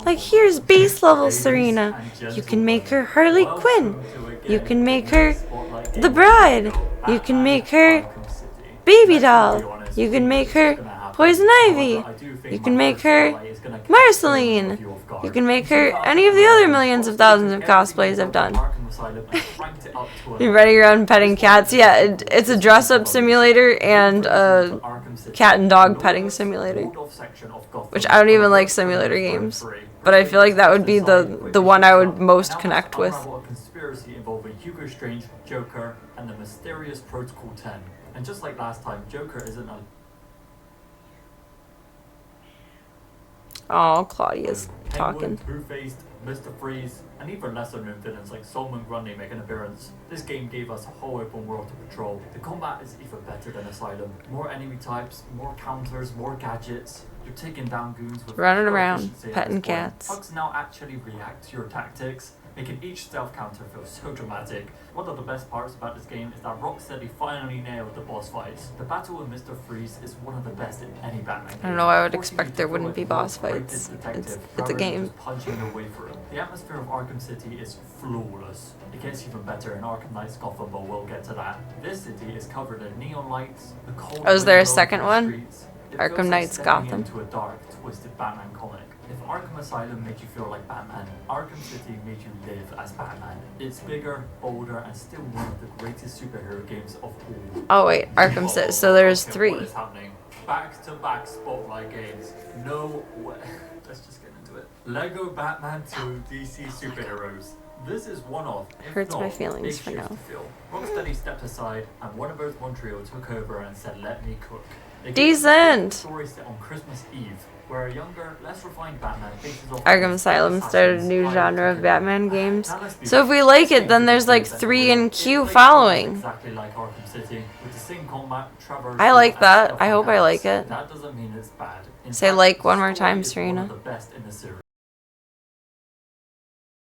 Speaker 1: Like, here's base level Serena. You can make her Harley Quinn. You can make her the Bride. You can make her Baby Doll. You can make her Poison Ivy. You can make her Marceline. You can make her any of the other millions of thousands of cosplays I've done. You running around petting cats? Yeah, it's a dress-up simulator and a cat and dog petting simulator. Which I don't even like simulator games. But I feel like that would be the one I would most connect with.
Speaker 6: A conspiracy involving Hugo Strange, Joker, and the mysterious Protocol 10. And just like last time, Joker isn't a
Speaker 1: Oh, Claudia's talking.
Speaker 6: Penguin, Two-Faced, Mr. Freeze, and even lesser-known villains like Solomon Grundy make an appearance. This game gave us a whole open world to patrol. The combat is even better than Asylum. More enemy types, more counters, more gadgets. You're taking down goons with
Speaker 1: Running
Speaker 6: pure
Speaker 1: around,
Speaker 6: efficiency at
Speaker 1: petting
Speaker 6: this point.
Speaker 1: cats.
Speaker 6: Bugs now actually react to your tactics, making each stealth counter feel so dramatic. One of the best parts about this game is that Rocksteady finally nailed the boss fights. The battle with Mr. Freeze is one of the best in any Batman game.
Speaker 1: I don't know, I would
Speaker 6: forcing
Speaker 1: expect
Speaker 6: you to
Speaker 1: there
Speaker 6: feel
Speaker 1: wouldn't
Speaker 6: like
Speaker 1: be
Speaker 6: you're
Speaker 1: boss
Speaker 6: a great
Speaker 1: fights.
Speaker 6: detective
Speaker 1: It's a
Speaker 6: rather than
Speaker 1: game.
Speaker 6: just punching your way through. The atmosphere of Arkham City is flawless. It gets even better in Arkham Knight's Gotham, but we'll get to that. This city is covered in neon lights, the cold
Speaker 1: Oh, is there a
Speaker 6: wind blowing
Speaker 1: second
Speaker 6: through
Speaker 1: one?
Speaker 6: the streets. It
Speaker 1: Arkham
Speaker 6: feels like
Speaker 1: Knight's
Speaker 6: stepping
Speaker 1: Gotham.
Speaker 6: into a dark, twisted Batman comic. If Arkham Asylum made you feel like Batman, Arkham City made you live as Batman. It's bigger, bolder, and still one of the greatest superhero games of all.
Speaker 1: Oh wait, Arkham City. So there's
Speaker 6: Okay,
Speaker 1: 3.
Speaker 6: What is happening? Back-to-back Spotlight games. No way. Let's just get into it. Lego Batman 2 DC Superheroes. This is one of, if
Speaker 1: Hurts
Speaker 6: not,
Speaker 1: my feelings
Speaker 6: big
Speaker 1: for
Speaker 6: shoes
Speaker 1: now.
Speaker 6: to fill. Rocksteady stepped aside, and Warner Bros. Montreal took over and said, "Let me cook." They gave us a
Speaker 1: Decent.
Speaker 6: story set on Christmas Eve, where a younger, less refined Batman faces off
Speaker 1: Arkham
Speaker 6: against
Speaker 1: Asylum
Speaker 6: assassins
Speaker 1: started a new
Speaker 6: hired
Speaker 1: genre
Speaker 6: to
Speaker 1: of
Speaker 6: kill him.
Speaker 1: Batman games.
Speaker 6: Now let's be
Speaker 1: So if we
Speaker 6: real.
Speaker 1: like
Speaker 6: This
Speaker 1: it, then
Speaker 6: game
Speaker 1: there's
Speaker 6: is
Speaker 1: like
Speaker 6: better
Speaker 1: 3
Speaker 6: than
Speaker 1: in
Speaker 6: real.
Speaker 1: queue
Speaker 6: It plays
Speaker 1: following.
Speaker 6: exactly like Arkham City, with the same combat, traversal,
Speaker 1: I like
Speaker 6: and
Speaker 1: that.
Speaker 6: stealth
Speaker 1: I hope I like
Speaker 6: mechanics.
Speaker 1: it.
Speaker 6: That doesn't mean it's bad. In
Speaker 1: Say
Speaker 6: fact,
Speaker 1: like
Speaker 6: the
Speaker 1: one more
Speaker 6: story
Speaker 1: time,
Speaker 6: is
Speaker 1: Serena.
Speaker 6: One of the best in the series.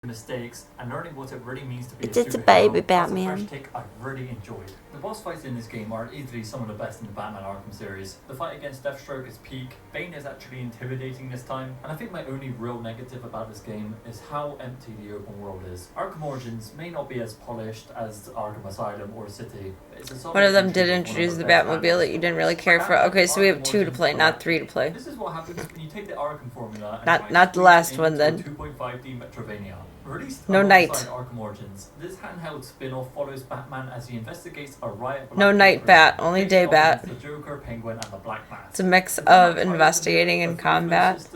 Speaker 6: Mistakes and learning what it really means to be
Speaker 1: It's
Speaker 6: a
Speaker 1: a
Speaker 6: superhero.
Speaker 1: baby
Speaker 6: That's a
Speaker 1: Batman.
Speaker 6: fresh take I really enjoyed. The boss fights in this game are easily some of the best in the Batman Arkham series. The fight against Deathstroke is peak, Bane is actually intimidating this time, and I think my only real negative about this game is how empty the open world is. Arkham Origins may not be as polished as Arkham Asylum or City, but it's a solid
Speaker 1: One of them
Speaker 6: entry
Speaker 1: did
Speaker 6: with one
Speaker 1: introduce
Speaker 6: of
Speaker 1: the
Speaker 6: best
Speaker 1: Batmobile
Speaker 6: Batmans.
Speaker 1: that you didn't really care for. Okay, so we have 2 to play, not 3 to play.
Speaker 6: This is what happens when you take the Arkham formula and
Speaker 1: Not-
Speaker 6: try to
Speaker 1: not the
Speaker 6: squeeze
Speaker 1: last
Speaker 6: it
Speaker 1: one,
Speaker 6: into a
Speaker 1: then.
Speaker 6: 2.5D Metrovania. Released
Speaker 1: No
Speaker 6: alongside
Speaker 1: Knight.
Speaker 6: Arkham Origins, this handheld spin-off follows Batman as he investigates a riot.
Speaker 1: No Night Bat, only Day Bat.
Speaker 6: The Joker, Penguin, and the Black Mask.
Speaker 1: It's a mix of investigating and combat.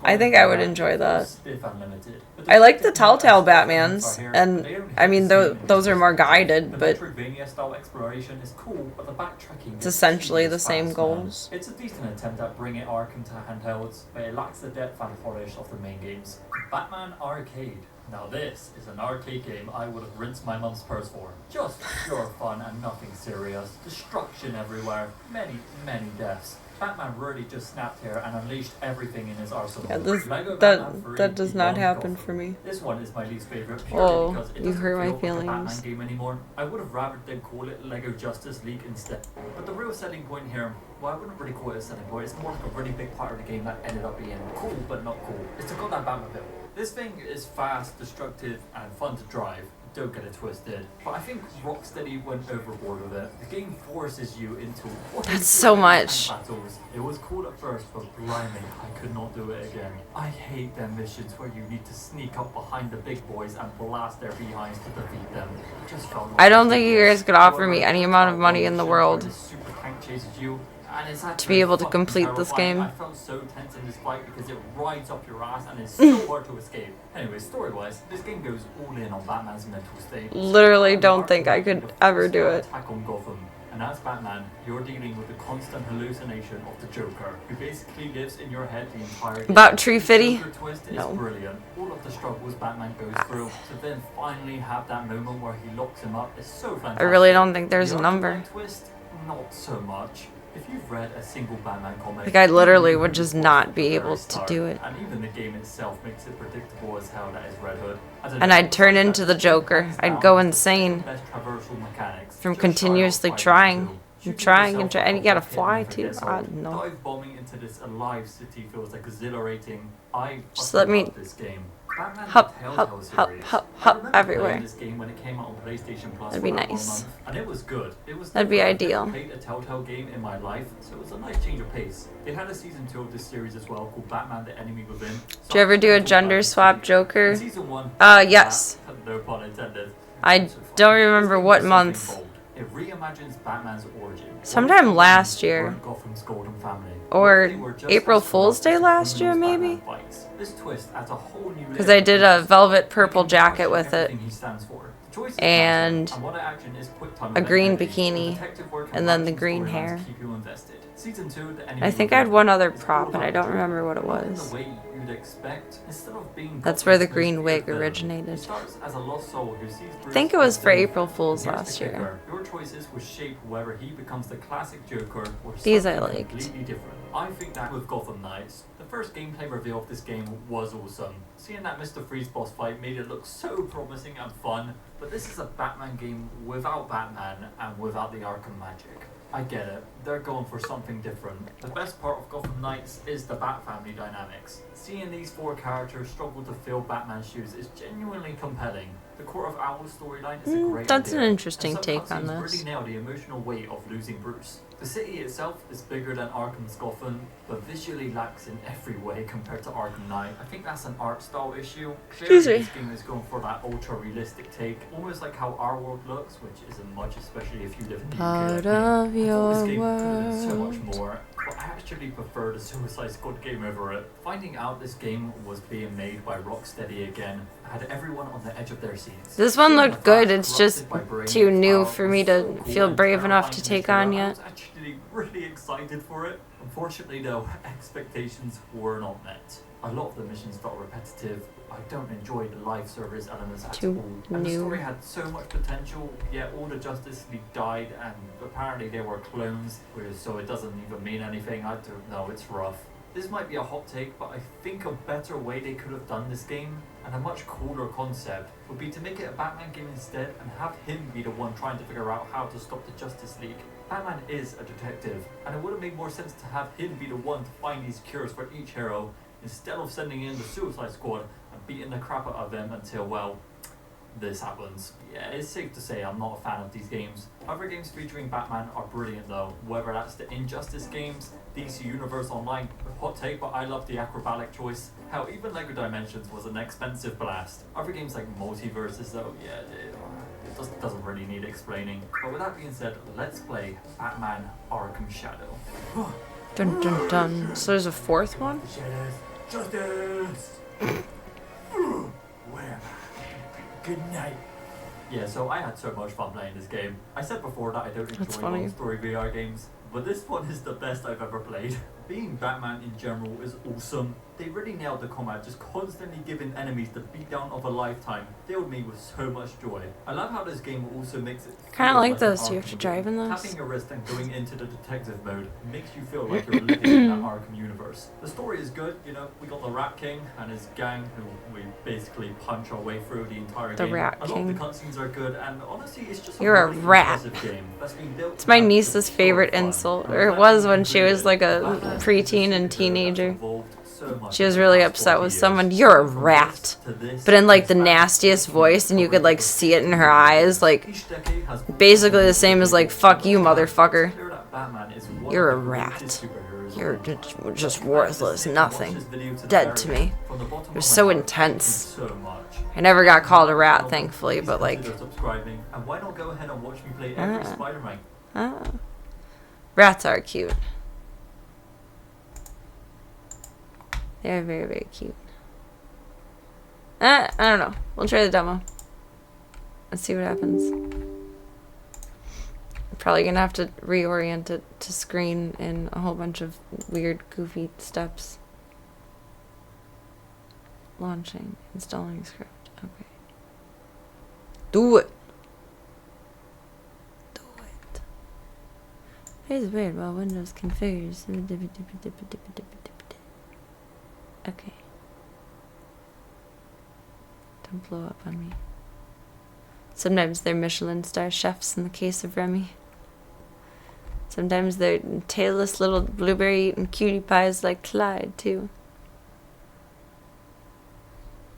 Speaker 1: I think I would enjoy that. I like the Telltale Batmans, and I mean those are more guided, but
Speaker 6: Metroidvania-style exploration is cool, but the backtracking
Speaker 1: it's
Speaker 6: is
Speaker 1: essentially the
Speaker 6: tedious
Speaker 1: same
Speaker 6: fast, man.
Speaker 1: goals.
Speaker 6: It's a decent attempt at bringing Arkham to handhelds, but it lacks the depth and polish of the main games. Batman Arcade. Now this is an arcade game I would have rinsed my mum's purse for. Just pure fun and nothing serious. Destruction everywhere. Many deaths. Batman really just snapped here and unleashed everything in his arsenal.
Speaker 1: Yeah,
Speaker 6: Lego Batman 3
Speaker 1: that does not
Speaker 6: Beyond
Speaker 1: happen
Speaker 6: Gotham.
Speaker 1: for me.
Speaker 6: This one is my least favorite purely
Speaker 1: Oh,
Speaker 6: because it
Speaker 1: you
Speaker 6: doesn't
Speaker 1: hurt my
Speaker 6: feel like a
Speaker 1: feelings.
Speaker 6: Batman game anymore. I would have rather them call it Lego Justice League instead. But the real selling point here, well, I wouldn't really call it a selling point. It's more like a really big part of the game that ended up being cool but not cool. It's the goddamn Batmobile. This thing is fast, destructive, and fun to drive. Don't get it twisted. But I think Rocksteady went overboard with it. The game forces you into
Speaker 1: That's so much.
Speaker 6: battles. It was cool at first, but blimey, I could not do it again. I hate them missions where you need to sneak up behind the big boys and blast their behinds to defeat them. It just felt like
Speaker 1: I don't think you guys could offer me any amount of money in the world
Speaker 6: super tank chases you, and it's
Speaker 1: to be able to
Speaker 6: fucking
Speaker 1: complete this
Speaker 6: terrifying.
Speaker 1: game.
Speaker 6: I felt so tense in this fight because it rides up your ass and it's so hard to escape. Anyway, story-wise, this game goes all in on Batman's mental state.
Speaker 1: Literally don't think I could ever do it.
Speaker 6: Attack on Gotham. And as Batman, you're dealing with the constant hallucination of the Joker, who basically lives in your head the entire game.
Speaker 1: About Tree Fitty?
Speaker 6: The Joker twist is
Speaker 1: No.
Speaker 6: brilliant. All of the struggles Batman goes through to then finally have that moment where he locks him up is so fantastic.
Speaker 1: I really don't think there's
Speaker 6: The
Speaker 1: a number.
Speaker 6: underlying twist, not so much. If you've read a single Batman comic,
Speaker 1: Like, I literally
Speaker 6: you
Speaker 1: would
Speaker 6: know
Speaker 1: just
Speaker 6: the
Speaker 1: not
Speaker 6: plot
Speaker 1: be
Speaker 6: from the
Speaker 1: able
Speaker 6: very
Speaker 1: to
Speaker 6: start,
Speaker 1: do it.
Speaker 6: And even the game itself makes it predictable as hell that is Red Hood. I don't
Speaker 1: And
Speaker 6: know,
Speaker 1: I'd turn
Speaker 6: besides
Speaker 1: into
Speaker 6: that,
Speaker 1: the Joker.
Speaker 6: hands
Speaker 1: I'd
Speaker 6: down,
Speaker 1: go
Speaker 6: it's
Speaker 1: insane
Speaker 6: the best traversal mechanics.
Speaker 1: from
Speaker 6: Just try
Speaker 1: continuously
Speaker 6: out fighting
Speaker 1: trying.
Speaker 6: too.
Speaker 1: You're
Speaker 6: Shooting
Speaker 1: trying
Speaker 6: yourself
Speaker 1: and trying, and you
Speaker 6: off
Speaker 1: gotta
Speaker 6: a cliff
Speaker 1: fly
Speaker 6: never
Speaker 1: too.
Speaker 6: gets
Speaker 1: I
Speaker 6: old.
Speaker 1: don't know.
Speaker 6: Dive bombing into this alive city feels exhilarating. I
Speaker 1: Just
Speaker 6: fucking
Speaker 1: let me
Speaker 6: love this game. Batman
Speaker 1: hop,
Speaker 6: the Telltale
Speaker 1: hop, hop,
Speaker 6: series.
Speaker 1: hop,
Speaker 6: I
Speaker 1: hop
Speaker 6: remember playing
Speaker 1: everywhere.
Speaker 6: This game when it came out on PlayStation Plus
Speaker 1: That'd be
Speaker 6: for about
Speaker 1: nice.
Speaker 6: a month, and it was good. It was
Speaker 1: That'd be
Speaker 6: different. I've
Speaker 1: ideal.
Speaker 6: never played a Telltale game in my life, so it was a nice change of pace. It had a season 2 of this series as well called Batman: The Enemy Within.
Speaker 1: Did you ever do a gender swap Joker?
Speaker 6: Season 1.
Speaker 1: Yes.
Speaker 6: No pun intended.
Speaker 1: I don't remember
Speaker 6: This game
Speaker 1: what
Speaker 6: does something
Speaker 1: month.
Speaker 6: bold. It reimagines Batman's origin.
Speaker 1: Sometime last year.
Speaker 6: Weren't Gotham's golden family.
Speaker 1: Or
Speaker 6: They were just
Speaker 1: April
Speaker 6: as
Speaker 1: Fool's Day
Speaker 6: corrupt as
Speaker 1: last
Speaker 6: the
Speaker 1: year,
Speaker 6: criminals
Speaker 1: maybe?
Speaker 6: Batman fights. This twist adds a whole new
Speaker 1: Because
Speaker 6: layer
Speaker 1: I
Speaker 6: of
Speaker 1: did a
Speaker 6: twist.
Speaker 1: velvet purple
Speaker 6: You can
Speaker 1: jacket
Speaker 6: question
Speaker 1: with it.
Speaker 6: everything he stands for. The choice is
Speaker 1: And
Speaker 6: massive, and what action is quick time
Speaker 1: a green
Speaker 6: event heavy.
Speaker 1: bikini,
Speaker 6: The detective work
Speaker 1: and then the
Speaker 6: action
Speaker 1: green
Speaker 6: storylines
Speaker 1: hair.
Speaker 6: keep you invested. Season 2, The Enemy
Speaker 1: I think I had
Speaker 6: Within
Speaker 1: one other
Speaker 6: is all
Speaker 1: prop, and
Speaker 6: about
Speaker 1: I don't
Speaker 6: Joker.
Speaker 1: remember what it
Speaker 6: Not in
Speaker 1: was.
Speaker 6: the way you'd expect. Instead of being
Speaker 1: That's where the
Speaker 6: Gotham's
Speaker 1: green
Speaker 6: most
Speaker 1: wig
Speaker 6: feared villain,
Speaker 1: originated.
Speaker 6: he starts as a lost soul who sees
Speaker 1: I
Speaker 6: Bruce
Speaker 1: think it was
Speaker 6: as
Speaker 1: for
Speaker 6: evil.
Speaker 1: April Fool's
Speaker 6: Here's the
Speaker 1: last year.
Speaker 6: kicker. Your choices will shape whether he becomes the classic Joker or
Speaker 1: These I
Speaker 6: something
Speaker 1: liked.
Speaker 6: completely different. I think that with Gotham Knights, the first gameplay reveal of this game was awesome. Seeing that Mr. Freeze boss fight made it look so promising and fun, but this is a Batman game without Batman and without the Arkham magic. I get it, they're going for something different. The best part of Gotham Knights is the Bat family dynamics. Seeing these 4 characters struggle to fill Batman's shoes is genuinely compelling. The Court of Owls storyline is a great
Speaker 1: That's
Speaker 6: idea,
Speaker 1: an interesting
Speaker 6: and some
Speaker 1: take on
Speaker 6: cutscenes
Speaker 1: this.
Speaker 6: really nail the emotional weight of losing Bruce. The city itself is bigger than Arkham's Gotham, but visually lacks in every way compared to Arkham Knight. I think that's an art style issue. Clearly,
Speaker 1: Excuse me.
Speaker 6: this game is going for that ultra-realistic take, almost like how our world looks, which isn't much, especially if you live in the
Speaker 1: Part
Speaker 6: UK.
Speaker 1: of
Speaker 6: I thought this
Speaker 1: your
Speaker 6: game could have been so
Speaker 1: world.
Speaker 6: much more, but I actually prefer the Suicide Squad game over it. Finding out this game was being made by Rocksteady again had everyone on the edge of their seats.
Speaker 1: This one
Speaker 6: Seeing
Speaker 1: looked
Speaker 6: the
Speaker 1: good,
Speaker 6: fast,
Speaker 1: it's just
Speaker 6: corrupted by Brainiac
Speaker 1: too new
Speaker 6: style
Speaker 1: for
Speaker 6: was
Speaker 1: me
Speaker 6: so
Speaker 1: to
Speaker 6: cool
Speaker 1: feel
Speaker 6: and
Speaker 1: brave enough
Speaker 6: terrifying
Speaker 1: to
Speaker 6: to
Speaker 1: take
Speaker 6: figure
Speaker 1: on
Speaker 6: out. I
Speaker 1: yet.
Speaker 6: was actually really excited for it. Unfortunately though, expectations were not met. A lot of the missions felt repetitive. I don't enjoy the live service elements at
Speaker 1: Too
Speaker 6: all. And the
Speaker 1: new.
Speaker 6: story had so much potential, yet all the Justice League died and apparently they were clones, so it doesn't even mean anything. I don't know, it's rough. This might be a hot take, but I think a better way they could have done this game, and a much cooler concept, would be to make it a Batman game instead and have him be the one trying to figure out how to stop the Justice League. Batman is a detective, and it would have made more sense to have him be the one to find these cures for each hero, instead of sending in the Suicide Squad and beating the crap out of them until, well, this happens. Yeah, it's safe to say I'm not a fan of these games. Other games featuring Batman are brilliant though, whether that's the Injustice games, DC Universe Online, hot take, but I love the acrobatic choice. Hell, even LEGO Dimensions was an expensive blast. Other games like Multiverses though, yeah, it just doesn't really need explaining. But with that being said, let's play Batman Arkham Shadow.
Speaker 1: Dun dun dun. So there's a fourth one?
Speaker 6: Shadows, justice! Where am I? Good night. Yeah, so I had so much fun playing this game. I said before that I don't
Speaker 1: That's
Speaker 6: enjoy
Speaker 1: funny.
Speaker 6: long story VR games, but this one is the best I've ever played. Being Batman in general is awesome. They really nailed the combat, just constantly giving enemies the beatdown of a lifetime. Filled me with so much joy. I love how this game also makes it
Speaker 1: Kinda
Speaker 6: feel
Speaker 1: like
Speaker 6: an
Speaker 1: those. Do you have
Speaker 6: Arkham
Speaker 1: to drive in
Speaker 6: game.
Speaker 1: those?
Speaker 6: Tapping your wrist and going into the detective mode makes you feel like you're living in that Arkham universe. The story is good, you know, we got the Rat King and his gang who we basically punch our way through the entire
Speaker 1: The
Speaker 6: game.
Speaker 1: Rat
Speaker 6: A lot
Speaker 1: King.
Speaker 6: of the cutscenes are good, and honestly, it's just
Speaker 1: You're a
Speaker 6: really
Speaker 1: rat.
Speaker 6: impressive game that's been built
Speaker 1: It's my
Speaker 6: to have
Speaker 1: niece's
Speaker 6: so
Speaker 1: favorite
Speaker 6: fun.
Speaker 1: insult,
Speaker 6: I'm
Speaker 1: or it
Speaker 6: glad
Speaker 1: was
Speaker 6: they
Speaker 1: when she was
Speaker 6: included
Speaker 1: like a
Speaker 6: Batman
Speaker 1: preteen
Speaker 6: as a
Speaker 1: and
Speaker 6: superhero
Speaker 1: teenager.
Speaker 6: that's evolved so much
Speaker 1: She was
Speaker 6: in the
Speaker 1: really
Speaker 6: past
Speaker 1: upset
Speaker 6: 40
Speaker 1: with
Speaker 6: years.
Speaker 1: someone. You're a
Speaker 6: From
Speaker 1: rat.
Speaker 6: this to this,
Speaker 1: But in like the
Speaker 6: it's
Speaker 1: nastiest
Speaker 6: Batman
Speaker 1: voice, and you could like see it in her eyes, like
Speaker 6: Each decade has
Speaker 1: basically the same as like, fuck you, motherfucker.
Speaker 6: clear that Batman is one
Speaker 1: You're
Speaker 6: of
Speaker 1: a
Speaker 6: the
Speaker 1: rat.
Speaker 6: greatest superheroes
Speaker 1: You're
Speaker 6: of all time.
Speaker 1: just
Speaker 6: I
Speaker 1: worthless,
Speaker 6: watched
Speaker 1: nothing.
Speaker 6: this video to the
Speaker 1: Dead
Speaker 6: very
Speaker 1: to
Speaker 6: end.
Speaker 1: me.
Speaker 6: From the bottom
Speaker 1: It was
Speaker 6: of my
Speaker 1: so
Speaker 6: heart,
Speaker 1: intense.
Speaker 6: thank you so much.
Speaker 1: I never got called a rat,
Speaker 6: Well,
Speaker 1: thankfully,
Speaker 6: please
Speaker 1: but like,
Speaker 6: consider subscribing, and why not go ahead and watch me play every
Speaker 1: Ah.
Speaker 6: Spider-Man?
Speaker 1: Rats are cute. They're very, very cute. I don't know. We'll try the demo. Let's see what happens. Probably gonna have to reorient it to screen in a whole bunch of weird, goofy steps. Launching, installing script. Okay. Do it. Do it. Here's weird while Windows configures. Okay. Don't blow up on me. Sometimes they're Michelin star chefs in the case of Remy. Sometimes they're tailless little blueberry eating cutie pies like Clyde, too.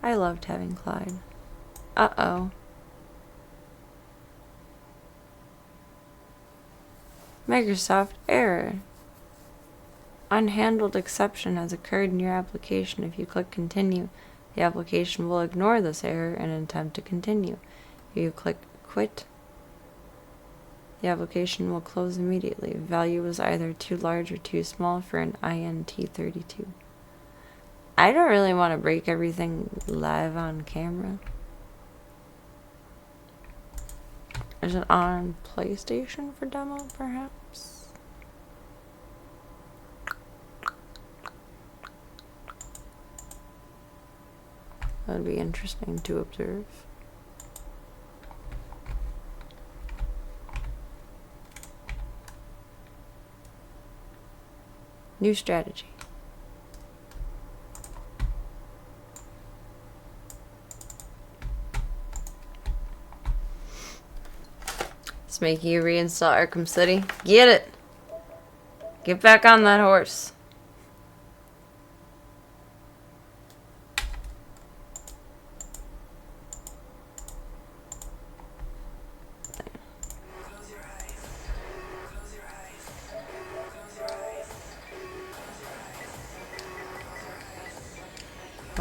Speaker 1: I loved having Clyde. Uh-oh. Microsoft error. Unhandled exception has occurred in your application. If you click continue, the application will ignore this error and attempt to continue. If you click quit, the application will close immediately. Value was either too large or too small for an INT32. I don't really want to break everything live on camera. Is it on PlayStation for demo, perhaps? That would be interesting to observe. New strategy. Let's make you reinstall Arkham City. Get it! Get back on that horse.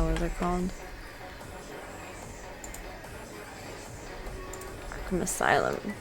Speaker 1: What was it called? Arkham Asylum.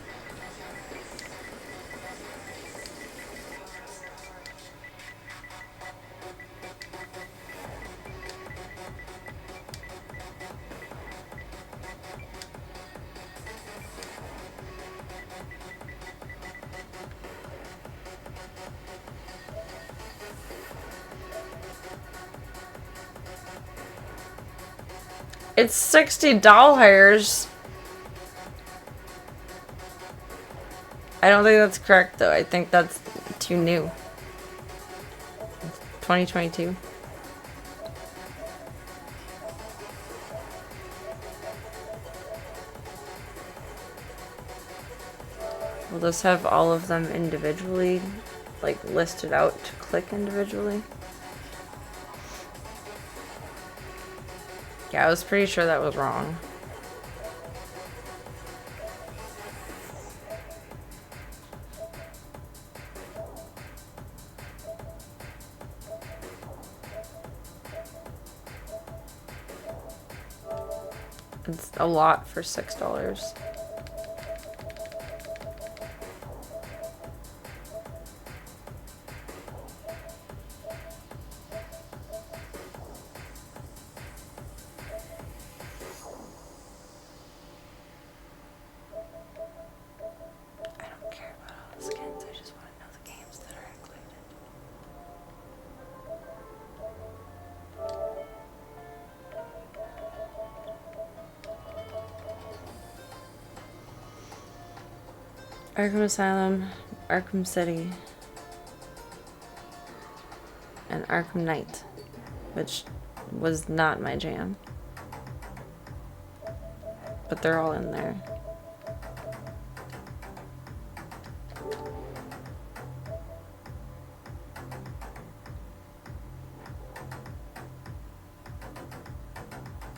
Speaker 1: It's 60 $. I don't think that's correct though. I think that's too new. 2022. Will this have all of them individually, like listed out to click individually? Yeah, I was pretty sure that was wrong. It's a lot for $6. Arkham Asylum, Arkham City, and Arkham Knight, which was not my jam. But they're all in there.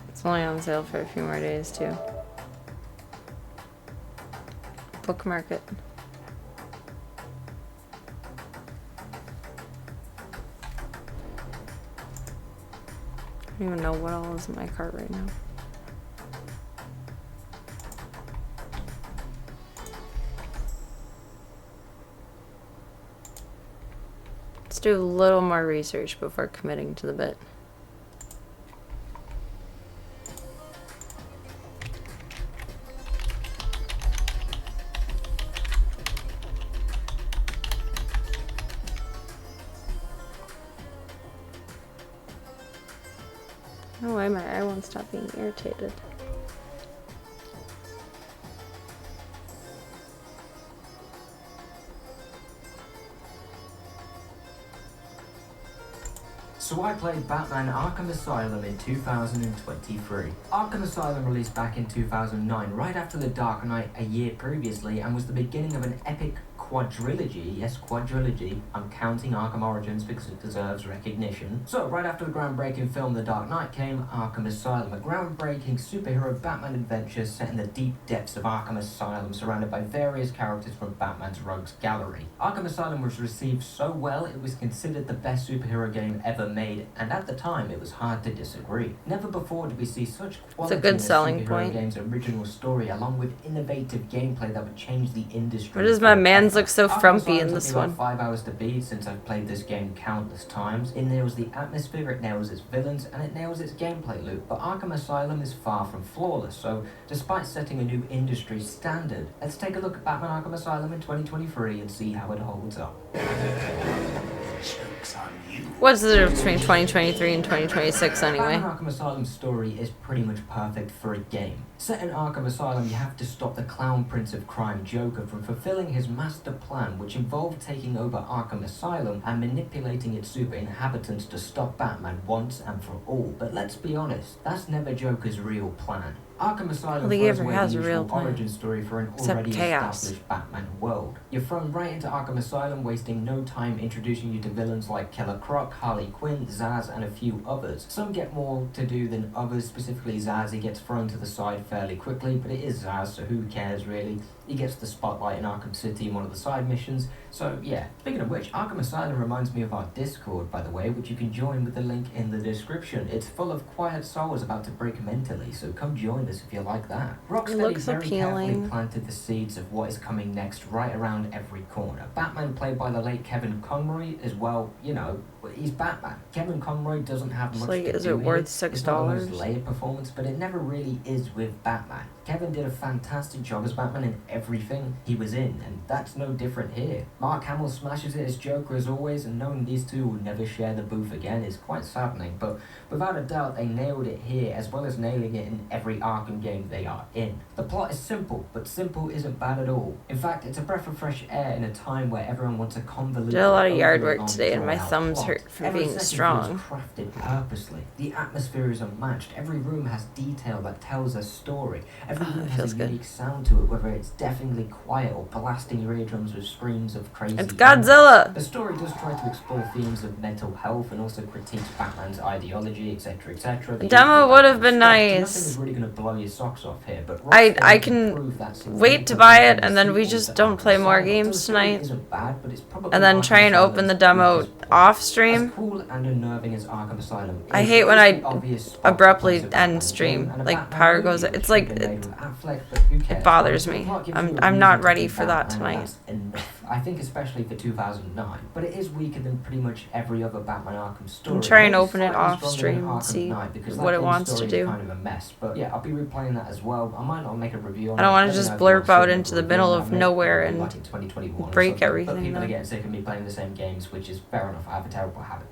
Speaker 1: It's only on sale for a few more days too. Book market. I don't even know what all is in my cart right now. Let's do a little more research before committing to the bit. Oh, I won't stop being irritated.
Speaker 9: So I played Batman Arkham Asylum in 2023. Arkham Asylum released back in 2009, right after The Dark Knight a year previously, and was the beginning of an epic quadrilogy. Yes, quadrilogy. I'm counting Arkham Origins because it deserves recognition. So, right after the groundbreaking film The Dark Knight came Arkham Asylum, a groundbreaking superhero Batman adventure set in the deep depths of Arkham Asylum, surrounded by various characters from Batman's rogues gallery. Arkham Asylum was received so well, it was considered the best superhero game ever made, and at the time, it was hard to disagree. Never before did we see such quality
Speaker 1: It's a good
Speaker 9: in a
Speaker 1: selling
Speaker 9: superhero
Speaker 1: point.
Speaker 9: game's original story, along with innovative gameplay that would change the industry.
Speaker 1: Why does my man's look so
Speaker 9: Arkham
Speaker 1: frumpy
Speaker 9: Asylum
Speaker 1: in
Speaker 9: took
Speaker 1: this
Speaker 9: me about
Speaker 1: one?
Speaker 9: 5 hours to beat since I've played this game countless times. It nails the atmosphere, it nails its villains, and it nails its gameplay loop. But Arkham Asylum is far from flawless, so despite setting a new industry standard, let's take a look at Batman Arkham Asylum in 2023 and see how it holds up.
Speaker 1: What's the difference between 2023 and 2026 anyway?
Speaker 9: Batman Arkham Asylum's story is pretty much perfect for a game. Set in Arkham Asylum, you have to stop the Clown Prince of Crime, Joker, from fulfilling his master plan, which involved taking over Arkham Asylum and manipulating its super inhabitants to stop Batman once and for all. But let's be honest, that's never Joker's real plan. Arkham Asylum
Speaker 1: Well, he
Speaker 9: throws
Speaker 1: ever
Speaker 9: away
Speaker 1: has
Speaker 9: the
Speaker 1: a real
Speaker 9: usual
Speaker 1: plan.
Speaker 9: origin story for an
Speaker 1: Except
Speaker 9: already
Speaker 1: chaos.
Speaker 9: established Batman world. You're thrown right into Arkham Asylum, wasting no time introducing you to villains like Killer Croc, Harley Quinn, Zsasz, and a few others. Some get more to do than others, specifically Zsasz. He gets thrown to the side fairly quickly, but it is Zsasz, so who cares really? He gets the spotlight in Arkham City in one of the side missions. So yeah, speaking of which, Arkham Asylum reminds me of our Discord, by the way, which you can join with the link in the description. It's full of quiet souls about to break mentally, so come join us if you like that. Rocksteady
Speaker 1: Looks
Speaker 9: very carefully
Speaker 1: appealing.
Speaker 9: planted the seeds of what is coming next right around every corner. Batman, played by the late Kevin Conroy, as well, you know, he's Batman. Kevin Conroy doesn't have much
Speaker 1: like,
Speaker 9: to
Speaker 1: is
Speaker 9: do
Speaker 1: it worth
Speaker 9: here. It's not the most
Speaker 1: $6?
Speaker 9: layered performance, but it never really is with Batman. Kevin did a fantastic job as Batman in everything he was in, and that's no different here. Mark Hamill smashes it as Joker as always, and knowing these two will never share the booth again is quite saddening, but without a doubt they nailed it here as well as nailing it in every Arkham game they are in. The plot is simple, but simple isn't bad at all. In fact, it's a breath of fresh air in a time where everyone wants a convoluted,
Speaker 1: Did a lot of yard
Speaker 9: overly
Speaker 1: work today, and my
Speaker 9: drawn-out
Speaker 1: thumbs
Speaker 9: plot.
Speaker 1: hurt from
Speaker 9: Every
Speaker 1: being
Speaker 9: second
Speaker 1: strong.
Speaker 9: feels crafted purposely. The atmosphere is unmatched. Every room has detail that tells a story. Every room
Speaker 1: it
Speaker 9: has
Speaker 1: feels
Speaker 9: a
Speaker 1: good.
Speaker 9: unique sound to it, whether it's deafeningly quiet or blasting your eardrums with screams of crazy.
Speaker 1: It's Godzilla!
Speaker 9: The story does try to explore themes of mental health and also critiques Batman's ideology, etc., etc.
Speaker 1: The demo would have been
Speaker 9: Nothing
Speaker 1: nice.
Speaker 9: is really going to blow your socks off here, but
Speaker 1: I
Speaker 9: Rocksteady
Speaker 1: can
Speaker 9: proved that
Speaker 1: wait to buy it, and then we just don't play more games tonight. And then try and open the demo off stream.
Speaker 9: As cool and unnerving as Arkham Asylum
Speaker 1: I
Speaker 9: is,
Speaker 1: hate when
Speaker 9: it's
Speaker 1: I
Speaker 9: the obvious spot
Speaker 1: abruptly
Speaker 9: to place a Batman
Speaker 1: end stream,
Speaker 9: game and a
Speaker 1: like
Speaker 9: Batman
Speaker 1: power
Speaker 9: movie,
Speaker 1: goes.
Speaker 9: which
Speaker 1: It's
Speaker 9: could
Speaker 1: like
Speaker 9: have been made
Speaker 1: it
Speaker 9: with Affleck, but who cares?
Speaker 1: bothers
Speaker 9: The
Speaker 1: me.
Speaker 9: plot gives you a
Speaker 1: I'm not
Speaker 9: reason
Speaker 1: ready
Speaker 9: to
Speaker 1: for
Speaker 9: be
Speaker 1: that
Speaker 9: Batman, and
Speaker 1: tonight.
Speaker 9: that's enough. I think especially for 2009, but it is weaker than pretty much every other Batman Arkham story.
Speaker 1: I'm trying to
Speaker 9: Maybe
Speaker 1: open it
Speaker 9: slightly
Speaker 1: off
Speaker 9: stronger
Speaker 1: stream
Speaker 9: than
Speaker 1: and
Speaker 9: Arkham
Speaker 1: see
Speaker 9: Knight, because
Speaker 1: what
Speaker 9: that
Speaker 1: it
Speaker 9: game's
Speaker 1: wants to
Speaker 9: story is
Speaker 1: do.
Speaker 9: kind of a mess, but yeah, I'll be replaying that as well. I might not make a review on
Speaker 1: I don't
Speaker 9: it.
Speaker 1: wanna
Speaker 9: Let me
Speaker 1: just
Speaker 9: know if you want
Speaker 1: blurp
Speaker 9: to
Speaker 1: out
Speaker 9: see
Speaker 1: into
Speaker 9: a
Speaker 1: the
Speaker 9: review
Speaker 1: middle
Speaker 9: on
Speaker 1: of
Speaker 9: that,
Speaker 1: nowhere
Speaker 9: maybe
Speaker 1: and
Speaker 9: like in 2021 or
Speaker 1: break
Speaker 9: something. But
Speaker 1: everything
Speaker 9: people are
Speaker 1: then.
Speaker 9: getting sick of me playing the same games, which is fair enough. I have a terrible habit.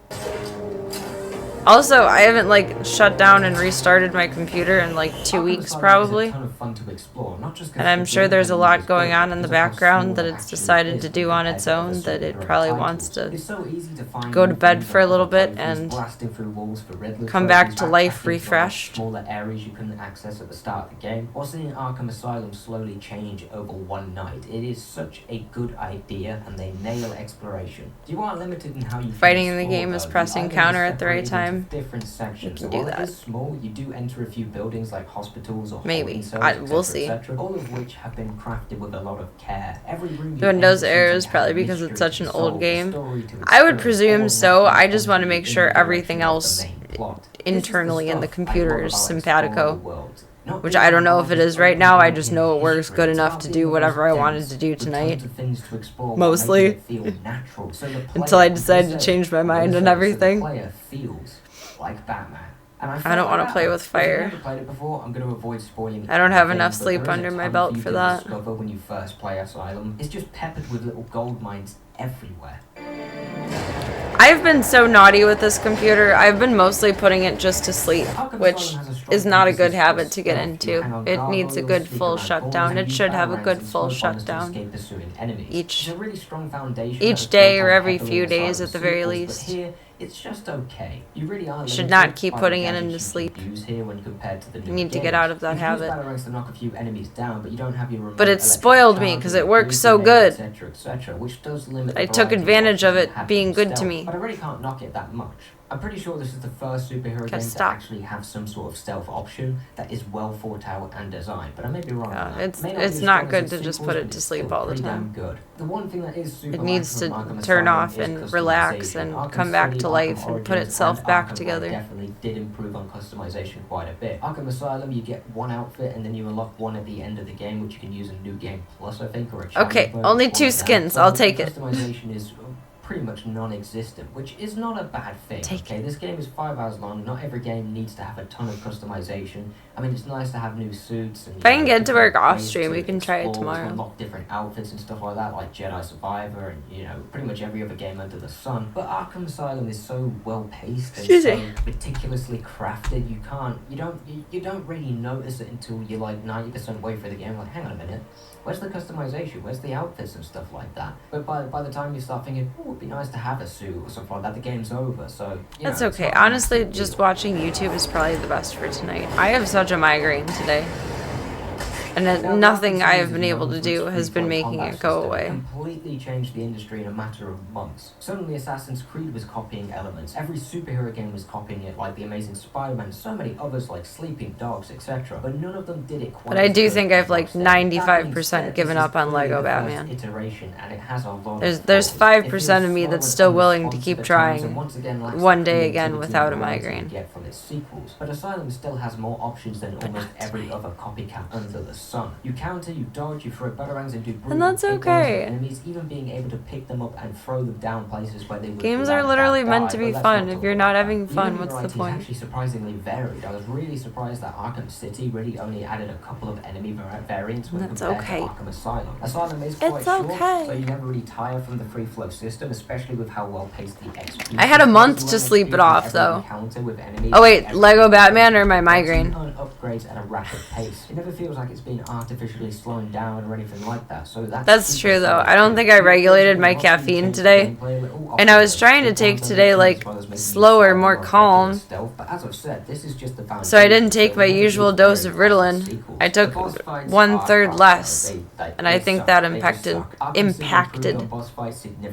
Speaker 1: Also, I haven't like shut down and restarted my computer in like 2
Speaker 9: Arkham
Speaker 1: weeks
Speaker 9: Asylum
Speaker 1: probably.
Speaker 9: is a ton of fun to explore, not just 'cause
Speaker 1: And I'm
Speaker 9: the
Speaker 1: sure
Speaker 9: game
Speaker 1: there's a
Speaker 9: and
Speaker 1: lot
Speaker 9: music is
Speaker 1: going
Speaker 9: good,
Speaker 1: on in the
Speaker 9: because of how
Speaker 1: background
Speaker 9: small
Speaker 1: that
Speaker 9: it
Speaker 1: it's
Speaker 9: actually
Speaker 1: decided
Speaker 9: is
Speaker 1: to do on
Speaker 9: compared
Speaker 1: its
Speaker 9: to other
Speaker 1: own that it
Speaker 9: superhero
Speaker 1: probably
Speaker 9: titles.
Speaker 1: wants to
Speaker 9: It's so easy to find
Speaker 1: go to
Speaker 9: new
Speaker 1: bed
Speaker 9: things
Speaker 1: for a
Speaker 9: on
Speaker 1: little
Speaker 9: other
Speaker 1: bit
Speaker 9: playthroughs,
Speaker 1: and
Speaker 9: blasting through walls for Riddler
Speaker 1: come
Speaker 9: trophies,
Speaker 1: back to life
Speaker 9: backtracking through
Speaker 1: refreshed.
Speaker 9: smaller areas you couldn't access at the start of the game, or seeing Arkham Asylum slowly change over one night. It is such a good idea, and they nail exploration. You are limited in how you can
Speaker 1: Fighting in the
Speaker 9: explore,
Speaker 1: game is
Speaker 9: though.
Speaker 1: pressing
Speaker 9: The
Speaker 1: counter
Speaker 9: island
Speaker 1: at the right
Speaker 9: is separated into
Speaker 1: time.
Speaker 9: different sections.
Speaker 1: You can
Speaker 9: So
Speaker 1: do
Speaker 9: while it
Speaker 1: that.
Speaker 9: is small, you do enter a few buildings like hospitals or
Speaker 1: Maybe.
Speaker 9: holding cells,
Speaker 1: We'll
Speaker 9: etc.,
Speaker 1: see.
Speaker 9: etc., all of which have been crafted with a lot of care. Every room you
Speaker 1: The Windows
Speaker 9: enter
Speaker 1: error
Speaker 9: seems
Speaker 1: is
Speaker 9: to have
Speaker 1: probably
Speaker 9: a
Speaker 1: because it's
Speaker 9: mystery
Speaker 1: such
Speaker 9: to
Speaker 1: an
Speaker 9: solve,
Speaker 1: old
Speaker 9: a
Speaker 1: game.
Speaker 9: story to
Speaker 1: I would
Speaker 9: experience,
Speaker 1: presume
Speaker 9: all
Speaker 1: so.
Speaker 9: naturally
Speaker 1: I just want to
Speaker 9: pointing
Speaker 1: make
Speaker 9: in
Speaker 1: sure
Speaker 9: the
Speaker 1: everything
Speaker 9: direction of the
Speaker 1: else
Speaker 9: main plot.
Speaker 1: internally in the
Speaker 9: This is the
Speaker 1: computer
Speaker 9: stuff I
Speaker 1: is
Speaker 9: love about
Speaker 1: simpatico.
Speaker 9: exploring the world. Not
Speaker 1: Which
Speaker 9: being
Speaker 1: I don't know if it
Speaker 9: involved
Speaker 1: is right now. I just
Speaker 9: in
Speaker 1: know it works
Speaker 9: history.
Speaker 1: good
Speaker 9: It's
Speaker 1: enough
Speaker 9: about
Speaker 1: to
Speaker 9: being
Speaker 1: do
Speaker 9: the
Speaker 1: whatever
Speaker 9: most
Speaker 1: I wanted
Speaker 9: dense,
Speaker 1: to do
Speaker 9: with
Speaker 1: tonight.
Speaker 9: tons of things to explore while
Speaker 1: Mostly.
Speaker 9: making it feel natural. So the
Speaker 1: Until I
Speaker 9: player-
Speaker 1: decided to
Speaker 9: so-
Speaker 1: change my mind
Speaker 9: so
Speaker 1: and
Speaker 9: the
Speaker 1: everything.
Speaker 9: player feels like Batman. And
Speaker 1: I don't wanna
Speaker 9: felt
Speaker 1: play
Speaker 9: like
Speaker 1: with
Speaker 9: that. If
Speaker 1: fire.
Speaker 9: you've never played it before, I'm going to avoid spoiling
Speaker 1: I don't have
Speaker 9: anything,
Speaker 1: enough
Speaker 9: but
Speaker 1: sleep
Speaker 9: there is a
Speaker 1: under my
Speaker 9: ton
Speaker 1: belt
Speaker 9: you
Speaker 1: for
Speaker 9: can
Speaker 1: that.
Speaker 9: discover when you first play Asylum. It's just peppered with little gold mines everywhere.
Speaker 1: I've been so naughty with this computer. I've been mostly putting it just to sleep,
Speaker 9: Arkham
Speaker 1: which
Speaker 9: Asylum has a strong
Speaker 1: is not a good
Speaker 9: emphasis on
Speaker 1: habit to get
Speaker 9: stealth. You
Speaker 1: into.
Speaker 9: hang on
Speaker 1: It needs a
Speaker 9: gargoyles,
Speaker 1: good
Speaker 9: sneak
Speaker 1: full
Speaker 9: around
Speaker 1: shutdown.
Speaker 9: corners,
Speaker 1: It
Speaker 9: and
Speaker 1: should
Speaker 9: use
Speaker 1: have a
Speaker 9: batarangs
Speaker 1: good
Speaker 9: and
Speaker 1: full
Speaker 9: smoke bombs to
Speaker 1: shutdown.
Speaker 9: escape pursuing enemies.
Speaker 1: Each-
Speaker 9: It's a really strong foundation
Speaker 1: each
Speaker 9: that was
Speaker 1: day
Speaker 9: built
Speaker 1: or
Speaker 9: on
Speaker 1: every
Speaker 9: heavily
Speaker 1: few
Speaker 9: in
Speaker 1: days
Speaker 9: Asylum
Speaker 1: at the very
Speaker 9: sequels,
Speaker 1: least.
Speaker 9: But here, it's just okay. You really are
Speaker 1: Should
Speaker 9: limited
Speaker 1: not keep
Speaker 9: by the
Speaker 1: putting it
Speaker 9: gadgets
Speaker 1: into
Speaker 9: you
Speaker 1: sleep.
Speaker 9: can use here when compared to the
Speaker 1: You
Speaker 9: newer
Speaker 1: need to get
Speaker 9: games.
Speaker 1: out of that
Speaker 9: You can use
Speaker 1: habit.
Speaker 9: batarangs to knock a few enemies down, but you don't have your remote
Speaker 1: But it
Speaker 9: electric
Speaker 1: spoiled me
Speaker 9: charge
Speaker 1: 'cause
Speaker 9: or
Speaker 1: it works
Speaker 9: blue
Speaker 1: so
Speaker 9: grenade,
Speaker 1: good.
Speaker 9: etc., etc., which does limit the
Speaker 1: I took
Speaker 9: variety
Speaker 1: advantage of
Speaker 9: options
Speaker 1: it
Speaker 9: you have
Speaker 1: being
Speaker 9: in
Speaker 1: good to
Speaker 9: stealth,
Speaker 1: me.
Speaker 9: But I really can't knock it that much. I'm pretty sure this is the first superhero
Speaker 1: Okay,
Speaker 9: game
Speaker 1: stop.
Speaker 9: to actually have some sort of stealth option that is well thought out and designed, but I may be wrong
Speaker 1: Yeah,
Speaker 9: on that.
Speaker 1: it's-
Speaker 9: May be
Speaker 1: it's
Speaker 9: as
Speaker 1: not
Speaker 9: strong as
Speaker 1: good
Speaker 9: its
Speaker 1: to just
Speaker 9: sequels,
Speaker 1: put it
Speaker 9: but
Speaker 1: to
Speaker 9: it's
Speaker 1: sleep
Speaker 9: still
Speaker 1: all the
Speaker 9: pretty damn
Speaker 1: time.
Speaker 9: good. The one thing that is super
Speaker 1: It needs
Speaker 9: lacking
Speaker 1: to
Speaker 9: from Arkham
Speaker 1: turn
Speaker 9: Asylum
Speaker 1: off
Speaker 9: is
Speaker 1: and relax
Speaker 9: customization.
Speaker 1: and
Speaker 9: Arkham
Speaker 1: come back
Speaker 9: City,
Speaker 1: to
Speaker 9: Arkham
Speaker 1: life and put
Speaker 9: Origins,
Speaker 1: itself
Speaker 9: and
Speaker 1: back
Speaker 9: Arkham Knight
Speaker 1: together.
Speaker 9: definitely did improve on customization quite a bit. Arkham Asylum, you get one outfit and then you unlock one at the end of the game, which you can use in New Game Plus, I think, or a challenge
Speaker 1: Okay,
Speaker 9: mode,
Speaker 1: only
Speaker 9: one
Speaker 1: 2
Speaker 9: of them.
Speaker 1: skins.
Speaker 9: So
Speaker 1: I'll
Speaker 9: the
Speaker 1: take it.
Speaker 9: Customization is pretty much non-existent, which is not a bad thing.
Speaker 1: Take
Speaker 9: Okay, this game is 5 hours long. Not every game needs to have a ton of customization. I mean, it's nice to have new suits and.
Speaker 1: If I can get to work
Speaker 9: different
Speaker 1: off
Speaker 9: ways
Speaker 1: stream,
Speaker 9: to
Speaker 1: we can try it
Speaker 9: explore, to
Speaker 1: tomorrow.
Speaker 9: unlock different outfits and stuff like that, like Jedi Survivor and pretty much every other game under the sun. But Arkham Asylum is so well paced and
Speaker 1: Excuse
Speaker 9: so
Speaker 1: me.
Speaker 9: meticulously crafted. You don't really notice it until you're like 90% way through the game. Like, hang on a minute. Where's the customization? Where's the outfits and stuff like that? But by the time you start thinking, oh, it'd be nice to have a suit or something like that. The game's over, so...
Speaker 1: That's
Speaker 9: know, it's
Speaker 1: okay.
Speaker 9: not a
Speaker 1: Honestly,
Speaker 9: massive
Speaker 1: just
Speaker 9: deal.
Speaker 1: watching YouTube is probably the best for tonight. I have such a migraine today. And nothing I have been able to do has been making it go away.
Speaker 9: Completely changed the industry in a matter of months. Suddenly Assassin's Creed was copying elements. Every superhero game was copying it, like The Amazing Spider-Man, so many others like Sleeping Dogs, etc. But none of them did it quite.
Speaker 1: But I do
Speaker 9: as
Speaker 1: think
Speaker 9: good
Speaker 1: I've
Speaker 9: as
Speaker 1: like
Speaker 9: Rocksteady. That being
Speaker 1: 95%
Speaker 9: said,
Speaker 1: given
Speaker 9: this
Speaker 1: up
Speaker 9: is
Speaker 1: on
Speaker 9: clearly
Speaker 1: Lego
Speaker 9: the first
Speaker 1: Batman.
Speaker 9: iteration, and it has a lot
Speaker 1: There's
Speaker 9: of
Speaker 1: 5% of me that's still willing to keep trying one day again without a migraine.
Speaker 9: Get from its sequels. But Asylum still has more options than almost every other copycat under the sun. You counter, you dodge, you throw batarangs and do
Speaker 1: And that's
Speaker 9: brutal takedowns
Speaker 1: okay.
Speaker 9: of enemies, even being able to pick them up and throw them down places where they would
Speaker 1: Games are
Speaker 9: without
Speaker 1: literally
Speaker 9: doubt
Speaker 1: meant
Speaker 9: die,
Speaker 1: to
Speaker 9: but
Speaker 1: be
Speaker 9: let's
Speaker 1: fun.
Speaker 9: not
Speaker 1: If
Speaker 9: talk
Speaker 1: you're
Speaker 9: about
Speaker 1: not
Speaker 9: that.
Speaker 1: having
Speaker 9: The
Speaker 1: fun,
Speaker 9: enemy
Speaker 1: what's the
Speaker 9: variety is
Speaker 1: point?
Speaker 9: actually surprisingly varied. I was really surprised that Arkham City really only added a couple of enemy variants when
Speaker 1: That's
Speaker 9: compared
Speaker 1: okay.
Speaker 9: to Arkham Asylum. Asylum is quite
Speaker 1: It's
Speaker 9: short,
Speaker 1: okay.
Speaker 9: so you never really tire from the free flow system, especially with how well paced the XP.
Speaker 1: I had a month to sleep it off, though. Oh wait, Lego Batman or my migraine?
Speaker 9: Upgrades at a rapid pace. It never feels like it's being artificially slowing down or anything like that. So
Speaker 1: That's true though. I don't think I regulated my caffeine today. And I was trying to take today like slower, more calm.
Speaker 9: But as I've said, this is just the
Speaker 1: So I didn't take my usual dose of Ritalin. I took 1/3 less. And I think that impacted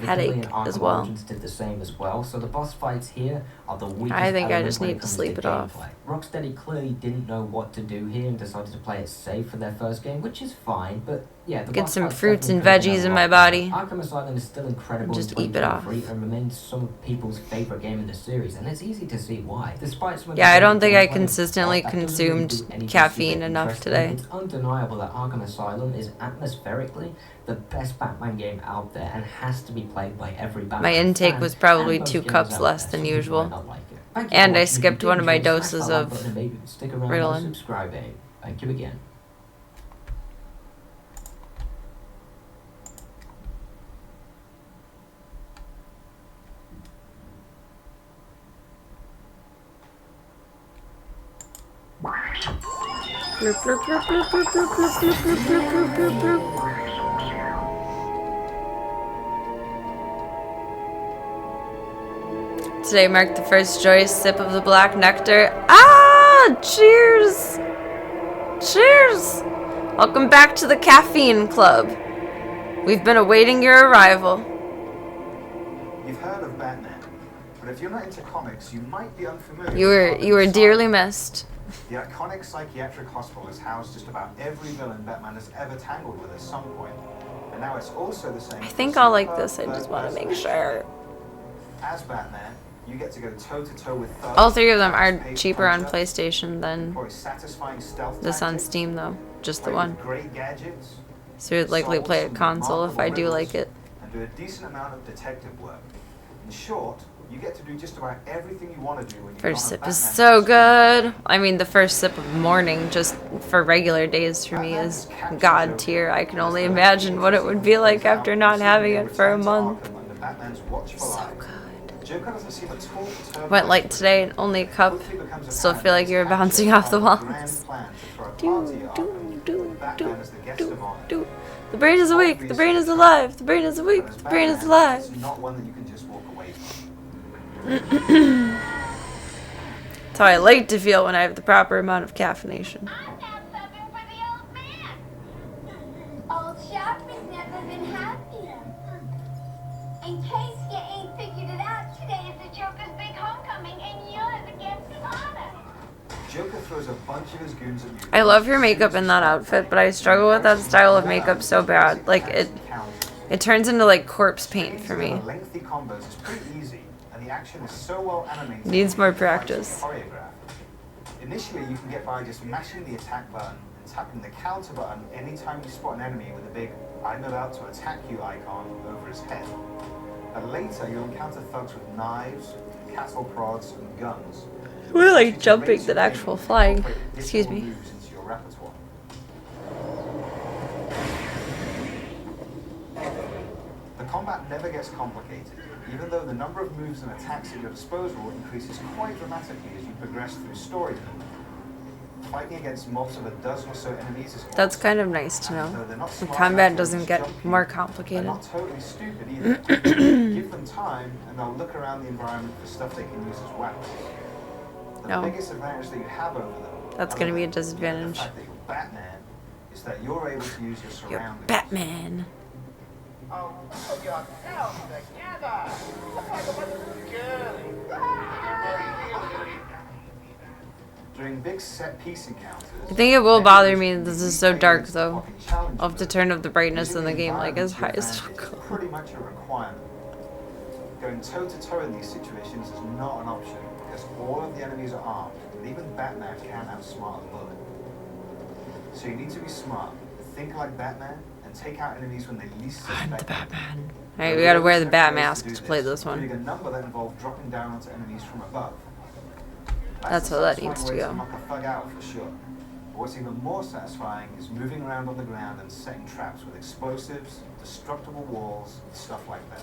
Speaker 1: headache as well.
Speaker 9: Did the same as well. So the boss fights here are the weakest
Speaker 1: I think I
Speaker 9: element
Speaker 1: just
Speaker 9: when it
Speaker 1: need to
Speaker 9: comes
Speaker 1: sleep it off.
Speaker 9: gameplay. Rocksteady clearly didn't know what to do here and decided to play it safe for their first game, which is fine, but yeah, the
Speaker 1: Get
Speaker 9: boss
Speaker 1: some
Speaker 9: fights
Speaker 1: fruits and
Speaker 9: definitely could've
Speaker 1: veggies
Speaker 9: been
Speaker 1: in my
Speaker 9: a lot
Speaker 1: body.
Speaker 9: better. Arkham Asylum is still incredible
Speaker 1: Just
Speaker 9: in
Speaker 1: eat it off.
Speaker 9: 2023 and remains some of people's favorite game in the series, and it's easy to see why. Despite some of the
Speaker 1: Yeah, I don't think I
Speaker 9: gameplay,
Speaker 1: consistently
Speaker 9: that doesn't
Speaker 1: consumed
Speaker 9: really do anything to
Speaker 1: caffeine
Speaker 9: keep it
Speaker 1: enough
Speaker 9: interesting.
Speaker 1: today.
Speaker 9: It's undeniable that Arkham Asylum is atmospherically the best Batman game out there and has to be played by every Batman
Speaker 1: My intake
Speaker 9: fan
Speaker 1: was probably
Speaker 9: and most
Speaker 1: 2
Speaker 9: gamers
Speaker 1: cups
Speaker 9: out
Speaker 1: less
Speaker 9: there.
Speaker 1: than
Speaker 9: Some people
Speaker 1: usual.
Speaker 9: might not like it. Thank you
Speaker 1: And
Speaker 9: for
Speaker 1: I
Speaker 9: watching. If you
Speaker 1: skipped
Speaker 9: did
Speaker 1: one of my
Speaker 9: enjoy, smash
Speaker 1: doses
Speaker 9: that like
Speaker 1: of
Speaker 9: button and maybe stick around by
Speaker 1: Ritalin.
Speaker 9: subscribing. Thank you again.
Speaker 1: Today marked the first joyous sip of the black nectar. Ah! Cheers! Cheers! Welcome back to the Caffeine Club. We've been awaiting your arrival.
Speaker 10: You've heard of Batman, but if you're not into comics, you might be unfamiliar.
Speaker 1: You were dearly missed.
Speaker 10: The iconic psychiatric hospital has housed just about every villain Batman has ever tangled with at some point. And now it's also the same.
Speaker 1: I think I'll like this. I just want to make sure.
Speaker 10: As Batman, you get to go toe-to-toe with thugs.
Speaker 1: All 3 of them are cheaper on PlayStation than
Speaker 10: for a satisfying stealth
Speaker 1: this on
Speaker 10: tactic,
Speaker 1: Steam, though. Just the
Speaker 10: play
Speaker 1: one.
Speaker 10: with great gadgets,
Speaker 1: So you'd likely play a console if I do like it.
Speaker 10: and do a decent amount of detective work. In short, you get to do just about everything you want to do when you
Speaker 1: First sip is so good. I mean, the first sip of morning, just for regular days for me, is god tier. I can only imagine what it would be like after not having it for a month. So good. Went light today and only a cup. Still feel like you were bouncing off the walls. Do. The brain is awake. The brain is alive. The brain is awake. The brain is alive.
Speaker 10: It's not one that you can just walk away from.
Speaker 1: That's how I like to feel when I have the proper amount of caffeination.
Speaker 11: Old Sharpie's never been happier. In case you ain't figured it out, today is the Joker's big homecoming, and you're the guest of honor.
Speaker 10: Joker throws a bunch of his goons at you.
Speaker 1: I love your makeup in that outfit, but I struggle with that style of makeup so bad. Like, it turns into, like, corpse paint for me.
Speaker 10: Lengthy combos is pretty easy, and the action is so well animated.
Speaker 1: Needs more practice.
Speaker 10: Choreographed. Initially, you can get by just mashing the attack button and tapping the counter button anytime you spot an enemy with a big "I'm about to attack you" icon over his head. And later, you'll encounter thugs with knives, cattle prods, and guns.
Speaker 1: We're like jumping than actual flying. Excuse me.
Speaker 10: Moves into your repertoire. The combat never gets complicated, even though the number of moves and attacks at your disposal increases quite dramatically as you progress through story mode. Fighting against mobs of a dozen or so enemies is
Speaker 1: That's kind of nice to know.
Speaker 10: though they're not
Speaker 1: The
Speaker 10: smart
Speaker 1: combat
Speaker 10: enough to
Speaker 1: doesn't get
Speaker 10: jump you,
Speaker 1: more
Speaker 10: they're
Speaker 1: complicated.
Speaker 10: not totally stupid either. Give give them time, and they'll look around the environment for stuff they can use as weapons. The
Speaker 1: No.
Speaker 10: biggest advantage that you have over them,
Speaker 1: That's gonna be a
Speaker 10: other than
Speaker 1: disadvantage.
Speaker 10: the fact that you're Batman, is that you're able to use your surroundings.
Speaker 1: Batman.
Speaker 8: Oh, yourself together. Look like a bunch of girlies.
Speaker 10: During big set piece encounters,
Speaker 1: I think it will bother me that this is so dark, though. I'll have to turn up the brightness in the game, like, as high as it'll go.
Speaker 10: pretty much a requirement. Going toe-to-toe in these situations is not an option, because all of the enemies are armed, and even Batman can outsmart a bullet. So you need to be smart, think like Batman, and take out enemies when they least suspect.
Speaker 1: I'm the Batman. Alright, we gotta wear the bat mask to play this one.
Speaker 10: Including a number that involve dropping down onto enemies from above.
Speaker 1: That's how that needs to go.
Speaker 10: Knock a thug out for sure. But what's even more satisfying is moving around on the ground and setting traps with explosives, destructible walls, and stuff like that.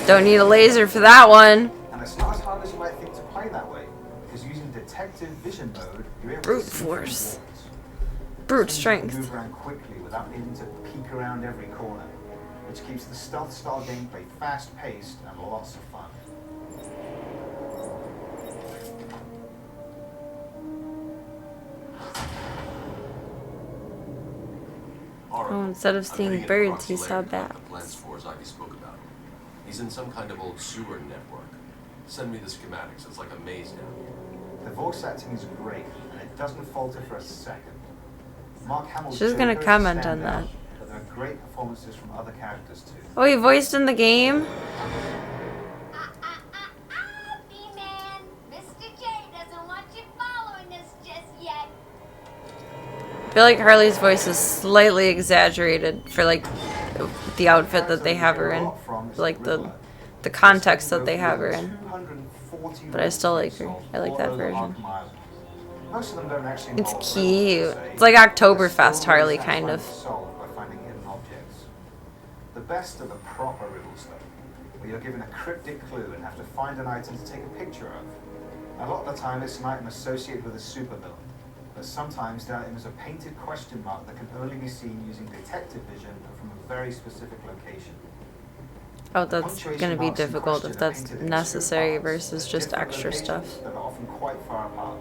Speaker 1: Don't need a laser for that one.
Speaker 10: And it's not as hard as you might think to play that way, because using detective vision mode, you're able
Speaker 1: Brute
Speaker 10: to see
Speaker 1: force.
Speaker 10: through walls.
Speaker 1: Brute
Speaker 10: So you can
Speaker 1: strength.
Speaker 10: move around quickly without needing to peek around every corner, which keeps the stealth-style gameplay fast-paced and lots of fun.
Speaker 1: Oh, instead of seeing birds, he saw bats.
Speaker 7: Lens for Zaki spoke about. He's in some kind of old sewer network. Send me the schematics. It's like a maze now.
Speaker 10: The voice acting is great, and it doesn't falter for a second. Mark Hamill's
Speaker 1: She's gonna
Speaker 10: Joker is
Speaker 1: comment on
Speaker 10: standout,
Speaker 1: that.
Speaker 10: but there are great performances from other characters too.
Speaker 1: Oh, he voiced in the game?
Speaker 11: B-Man, Mr. J doesn't want you following us just yet.
Speaker 1: I feel like Harley's voice is slightly exaggerated for, like, the outfit that they have her in. Like, the context that they have her in. But I still like her. I like that version.
Speaker 10: Most of them don't actually
Speaker 1: It's
Speaker 10: involve
Speaker 1: cute.
Speaker 10: riddles, per se.
Speaker 1: It's like Oktoberfest
Speaker 10: They're still
Speaker 1: Harley,
Speaker 10: really
Speaker 1: kind of.
Speaker 10: satisfying to solve by finding hidden objects. The best are the proper riddles, though, where you're given a cryptic clue and have to find an item to take a picture of. A lot of the time, it's an item associated with a supervillain, but sometimes the item is a painted question mark that can only be seen using detective vision from a very specific location.
Speaker 1: Oh, that's gonna be difficult if that's necessary versus just extra stuff.
Speaker 10: That are often quite far apart.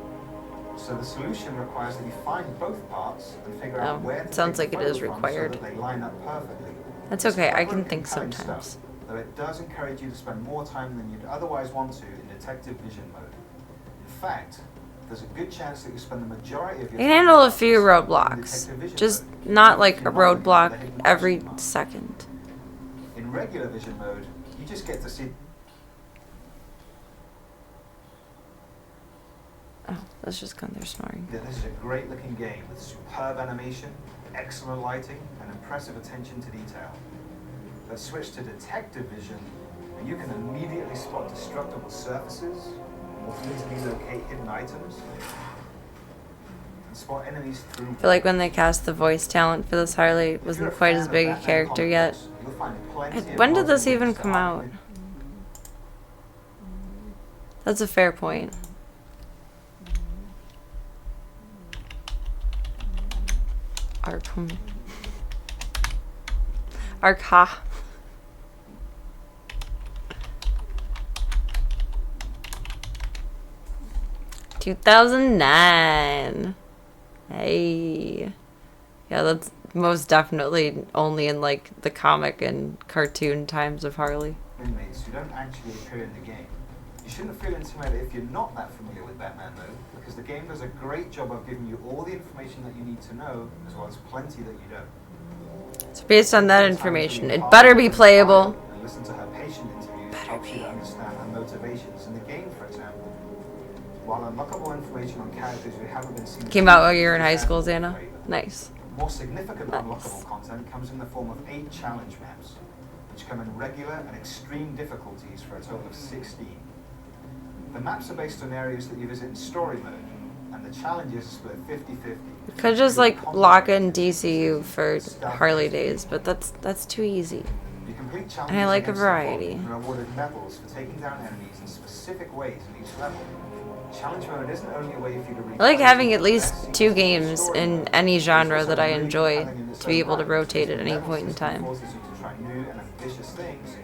Speaker 10: So the solution requires that you find both parts and figure out
Speaker 1: Oh,
Speaker 10: where
Speaker 1: it
Speaker 10: to
Speaker 1: sounds
Speaker 10: take
Speaker 1: like it
Speaker 10: the
Speaker 1: is
Speaker 10: photo from
Speaker 1: required.
Speaker 10: so that they line up perfectly.
Speaker 1: That's
Speaker 10: It's
Speaker 1: okay, I
Speaker 10: clever
Speaker 1: can
Speaker 10: and
Speaker 1: think
Speaker 10: compelling
Speaker 1: sometimes.
Speaker 10: stuff, though it does encourage you to spend more time than you'd otherwise want to in detective vision mode. In fact, there's a good chance that you spend the majority of your
Speaker 1: I can
Speaker 10: time
Speaker 1: handle a
Speaker 10: in
Speaker 1: few
Speaker 10: detective
Speaker 1: roadblocks,
Speaker 10: vision
Speaker 1: just
Speaker 10: mode,
Speaker 1: not
Speaker 10: even
Speaker 1: like
Speaker 10: if
Speaker 1: a
Speaker 10: you're not looking for the
Speaker 1: roadblock
Speaker 10: hidden
Speaker 1: every
Speaker 10: question mark.
Speaker 1: second.
Speaker 10: In regular vision mode, you just get to see.
Speaker 1: Oh, that's just Gunther snoring.
Speaker 10: Yeah, this is a great looking game with superb animation, excellent lighting, and impressive attention to detail. Let's switch to detective vision, and you can immediately spot destructible surfaces, more easily locate hidden items, and spot enemies through.
Speaker 1: I feel like when they cast the voice talent for this Harley, it wasn't quite as big a character yet. When did this even come out? That's a fair point. Arkham. Arkha. $2009. Hey. Yeah, that's most definitely only in like the comic and cartoon times of Harley.
Speaker 10: Inmates who don't actually appear in the game. You shouldn't feel intimidated if you're not that familiar with Batman though, because the game does a great job of giving you all the information that you need to know, as well as plenty that you don't.
Speaker 1: So based on that information, it better be playable.
Speaker 10: And listen to her patient interviews helps you to understand her motivations in the game, for example. While unlockable information on characters who haven't been seen
Speaker 1: Came out while you were in high school, Xana. Nice.
Speaker 10: More significant
Speaker 1: Nice.
Speaker 10: unlockable content comes in the form of 8 challenge maps, which come in regular and extreme difficulties for a total of 16. The maps are based on areas that you visit in story mode, and the challenges are split 50-50.
Speaker 1: You could just like lock in DCU for Harley days, but that's too easy.
Speaker 10: You complete challenges
Speaker 1: And I like a
Speaker 10: against the clock
Speaker 1: variety.
Speaker 10: and are awarded medals for taking down enemies in specific ways in each level. Challenge mode isn't only a way for you to
Speaker 1: I like
Speaker 10: replay
Speaker 1: having
Speaker 10: the
Speaker 1: at least
Speaker 10: best
Speaker 1: 2
Speaker 10: scenes
Speaker 1: games
Speaker 10: from the
Speaker 1: in
Speaker 10: story.
Speaker 1: any genre
Speaker 10: It's
Speaker 1: that I
Speaker 10: also really
Speaker 1: enjoy
Speaker 10: compelling in its
Speaker 1: to be
Speaker 10: own
Speaker 1: able to
Speaker 10: right.
Speaker 1: rotate at any
Speaker 10: Level
Speaker 1: point in
Speaker 10: system
Speaker 1: time.
Speaker 10: forces you to try new and ambitious things,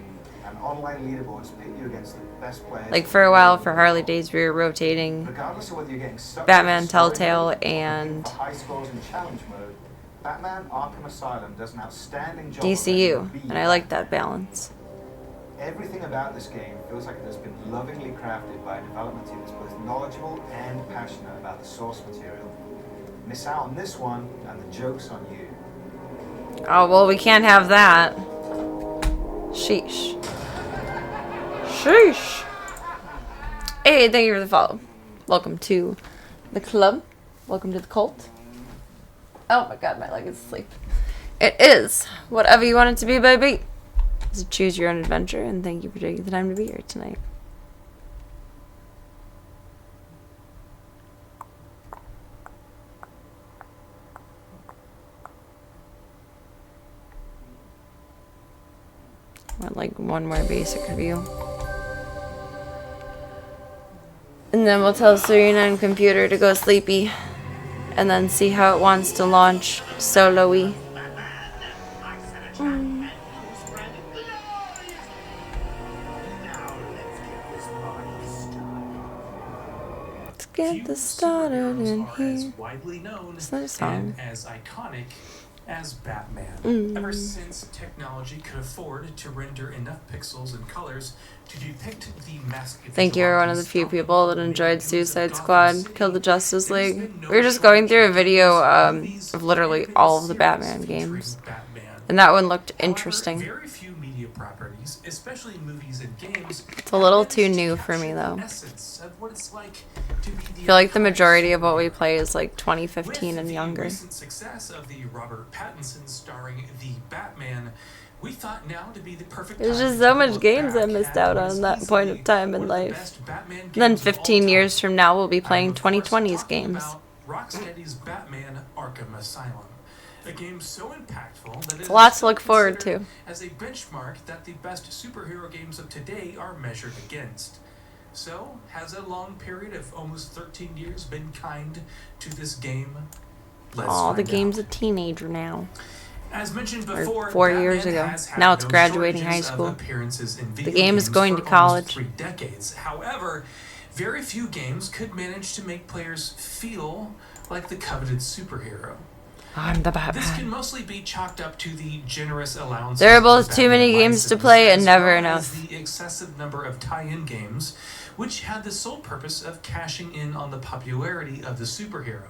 Speaker 10: and online leaderboards pit you against the best players.
Speaker 1: Like for a while for Harley Days we were rotating
Speaker 10: Regardless of whether you're getting stuck
Speaker 1: Batman
Speaker 10: with the story
Speaker 1: Telltale
Speaker 10: mode or
Speaker 1: and
Speaker 10: for high scores in challenge mode, Batman Arkham Asylum does an outstanding job of
Speaker 1: DCU,
Speaker 10: letting you be
Speaker 1: and I like that balance.
Speaker 10: Everything about this game feels like it has been lovingly crafted by a development team that's both knowledgeable and passionate about the source material. Miss out on this one, and the joke's on you.
Speaker 1: Oh, well, we can't have that. Sheesh. Sheesh. Hey, thank you for the follow. Welcome to the club. Welcome to the cult. Oh my god, my leg is asleep. It is whatever you want it to be, baby. So choose your own adventure, and thank you for taking the time to be here tonight. I'd like one more basic review. And then we'll tell Serena and computer to go sleepy. And then see how it wants to launch solo-y. Let's get this started in here.
Speaker 12: Widely known
Speaker 1: It's not a song.
Speaker 12: and as iconic as Batman. Ever
Speaker 1: Mm.
Speaker 12: since technology could afford to render enough pixels and colors to depict the masculine.
Speaker 1: Thank you, you're one of the few people that enjoyed Suicide Squad, Kill the Justice League. We were just going through a video of literally all of the Batman games. And that one looked interesting.
Speaker 12: Very few media properties, especially movies and games,
Speaker 1: It's a little too new for me though.
Speaker 12: essence of what it's like to be
Speaker 1: I feel like the majority of what we play is like 2015 and younger.
Speaker 12: recent success of the Robert Pattinson starring the Batman, we thought now to be the perfect
Speaker 1: There's
Speaker 12: time
Speaker 1: just
Speaker 12: to
Speaker 1: so much
Speaker 12: look
Speaker 1: games I
Speaker 12: back
Speaker 1: missed
Speaker 12: at
Speaker 1: out
Speaker 12: what is
Speaker 1: on that point of time in
Speaker 12: one of the
Speaker 1: life.
Speaker 12: best Batman
Speaker 1: And then
Speaker 12: games of all
Speaker 1: 15
Speaker 12: time.
Speaker 1: years from now we'll be playing
Speaker 12: I'm, of course,
Speaker 1: 2020's
Speaker 12: talking
Speaker 1: games.
Speaker 12: about Rocksteady's Batman Arkham Asylum. A game so impactful that it
Speaker 1: It's
Speaker 12: is
Speaker 1: a lot to
Speaker 12: still
Speaker 1: look forward
Speaker 12: considered
Speaker 1: to.
Speaker 12: as a benchmark that the best superhero games of today are measured against. So, has a long period of almost 13 years been kind to this game? Let's
Speaker 1: Aw, the
Speaker 12: find
Speaker 1: game's
Speaker 12: out.
Speaker 1: a teenager now.
Speaker 12: As mentioned
Speaker 1: Or
Speaker 12: before,
Speaker 1: 4
Speaker 12: Batman
Speaker 1: years ago.
Speaker 12: has had
Speaker 1: Now it's
Speaker 12: no
Speaker 1: graduating
Speaker 12: shortages
Speaker 1: high
Speaker 12: of
Speaker 1: school.
Speaker 12: appearances in
Speaker 1: The
Speaker 12: video
Speaker 1: game is
Speaker 12: games
Speaker 1: going
Speaker 12: for
Speaker 1: to college.
Speaker 12: almost 3 decades. However, very few games could manage to make players feel like the coveted superhero.
Speaker 1: I'm the
Speaker 12: This can
Speaker 1: Batman.
Speaker 12: mostly be chalked up to the generous allowances.
Speaker 1: There are both
Speaker 12: of
Speaker 1: too many
Speaker 12: Batman
Speaker 1: games to
Speaker 12: licenses,
Speaker 1: play and
Speaker 12: as
Speaker 1: never
Speaker 12: well as
Speaker 1: enough.
Speaker 12: the excessive number of tie-in games, which had the sole purpose of cashing in on the popularity of the superhero.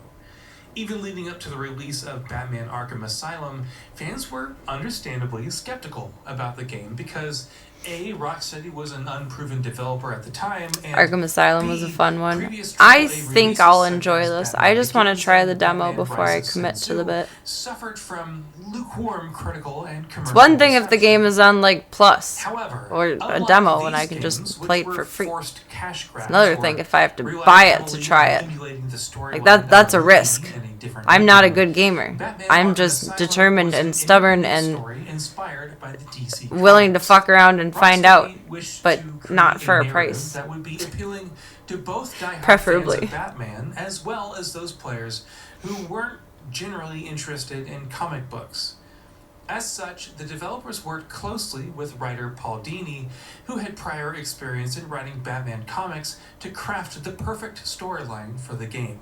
Speaker 12: Even leading up to the release of Batman Arkham Asylum, fans were understandably skeptical about the game because A, Rocksteady was an unproven developer at the time, and
Speaker 1: Arkham Asylum was a
Speaker 12: B,
Speaker 1: fun one.
Speaker 12: previous
Speaker 1: I
Speaker 12: AAA
Speaker 1: think I'll
Speaker 12: releases
Speaker 1: enjoy
Speaker 12: such as
Speaker 1: this.
Speaker 12: Batman
Speaker 1: I just want to
Speaker 12: Begins
Speaker 1: try the
Speaker 12: and
Speaker 1: demo
Speaker 12: Batman
Speaker 1: before I
Speaker 12: Rises
Speaker 1: commit to the
Speaker 12: Sin
Speaker 1: bit.
Speaker 12: suffered from lukewarm critical and commercial
Speaker 1: It's one thing if the
Speaker 12: reception.
Speaker 1: game is on like Plus
Speaker 12: However,
Speaker 1: or a
Speaker 12: unlike
Speaker 1: demo and
Speaker 12: these
Speaker 1: I can
Speaker 12: games,
Speaker 1: just
Speaker 12: which
Speaker 1: play it
Speaker 12: were
Speaker 1: for free.
Speaker 12: forced cash grabs
Speaker 1: It's another
Speaker 12: or
Speaker 1: thing if I have to
Speaker 12: relied
Speaker 1: buy it to
Speaker 12: heavily
Speaker 1: try
Speaker 12: on
Speaker 1: it.
Speaker 12: emulating the storyline
Speaker 1: Like that's a
Speaker 12: of
Speaker 1: risk.
Speaker 12: in a different
Speaker 1: I'm not a
Speaker 12: medium.
Speaker 1: good gamer.
Speaker 12: Batman
Speaker 1: I'm
Speaker 12: Arkham
Speaker 1: just
Speaker 12: Asylum
Speaker 1: determined
Speaker 12: was an
Speaker 1: and stubborn
Speaker 12: independent
Speaker 1: and
Speaker 12: story inspired by the DC
Speaker 1: willing to
Speaker 12: comics.
Speaker 1: fuck around and find out,
Speaker 12: Rocksteady wished
Speaker 1: but
Speaker 12: to
Speaker 1: not
Speaker 12: create
Speaker 1: for a
Speaker 12: narrative
Speaker 1: price.
Speaker 12: that would be appealing to both diehard
Speaker 1: Preferably.
Speaker 12: fans of Batman as well as those players who weren't generally interested in comic books. As such, the developers worked closely with writer Paul Dini, who had prior experience in writing Batman comics, to craft the perfect storyline for the game.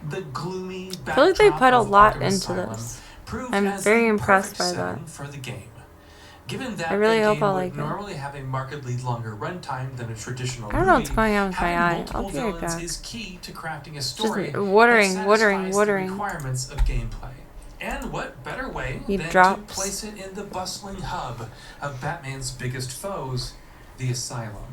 Speaker 12: The gloomy
Speaker 1: I feel like they
Speaker 12: backdrop
Speaker 1: put a
Speaker 12: of
Speaker 1: lot
Speaker 12: Arkham
Speaker 1: into
Speaker 12: Asylum
Speaker 1: this.
Speaker 12: proved
Speaker 1: I'm
Speaker 12: as
Speaker 1: very
Speaker 12: the
Speaker 1: impressed
Speaker 12: perfect
Speaker 1: by that.
Speaker 12: setting for the game. Given that
Speaker 1: I really
Speaker 12: a
Speaker 1: hope
Speaker 12: game
Speaker 1: I'll
Speaker 12: would
Speaker 1: like it.
Speaker 12: normally have a markedly longer runtime than a traditional
Speaker 1: I don't know what's
Speaker 12: movie,
Speaker 1: going on with my
Speaker 12: having
Speaker 1: eye.
Speaker 12: multiple
Speaker 1: I'll be right
Speaker 12: villains
Speaker 1: back.
Speaker 12: is key to crafting a
Speaker 1: Just
Speaker 12: story
Speaker 1: watering,
Speaker 12: that
Speaker 1: watering,
Speaker 12: satisfies
Speaker 1: watering.
Speaker 12: the requirements of gameplay. And what better way
Speaker 1: He
Speaker 12: than
Speaker 1: drops.
Speaker 12: to place it in the bustling hub of Batman's biggest foes, the Asylum.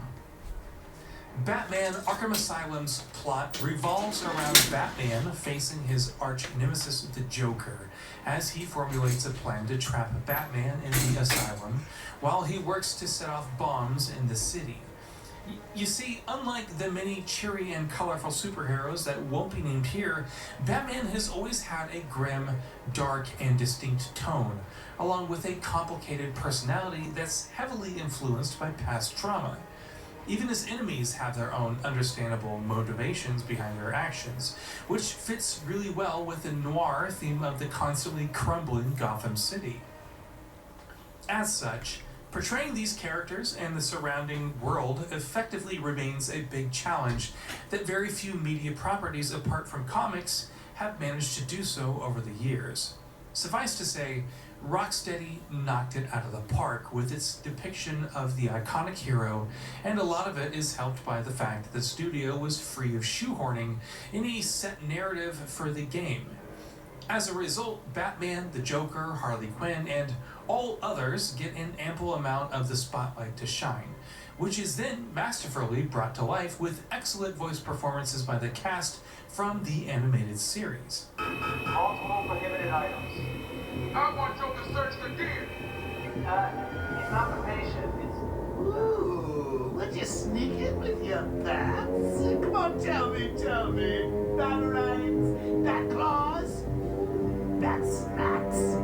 Speaker 12: Batman Arkham Asylum's plot revolves around Batman facing his arch nemesis, the Joker, as he formulates a plan to trap Batman in the Asylum while he works to set off bombs in the city. You see, unlike the many cheery and colorful superheroes that won't be named here, Batman has always had a grim, dark, and distinct tone, along with a complicated personality that's heavily influenced by past trauma. Even his enemies have their own understandable motivations behind their actions, which fits really well with the noir theme of the constantly crumbling Gotham City. As such, portraying these characters and the surrounding world effectively remains a big challenge that very few media properties apart from comics have managed to do so over the years. Suffice to say, Rocksteady knocked it out of the park with its depiction of the iconic hero, and a lot of it is helped by the fact that the studio was free of shoehorning any set narrative for the game. As a result, Batman, the Joker, Harley Quinn, and all others get an ample amount of the spotlight to shine, which is then masterfully brought to life with excellent voice performances by the cast from the animated series.
Speaker 8: Multiple prohibited items. I want you to search the deer. It's not the patient. It's...
Speaker 13: Ooh, would you sneak in with your bats? Come on, tell me. Bat rights, bat claws, bat smacks.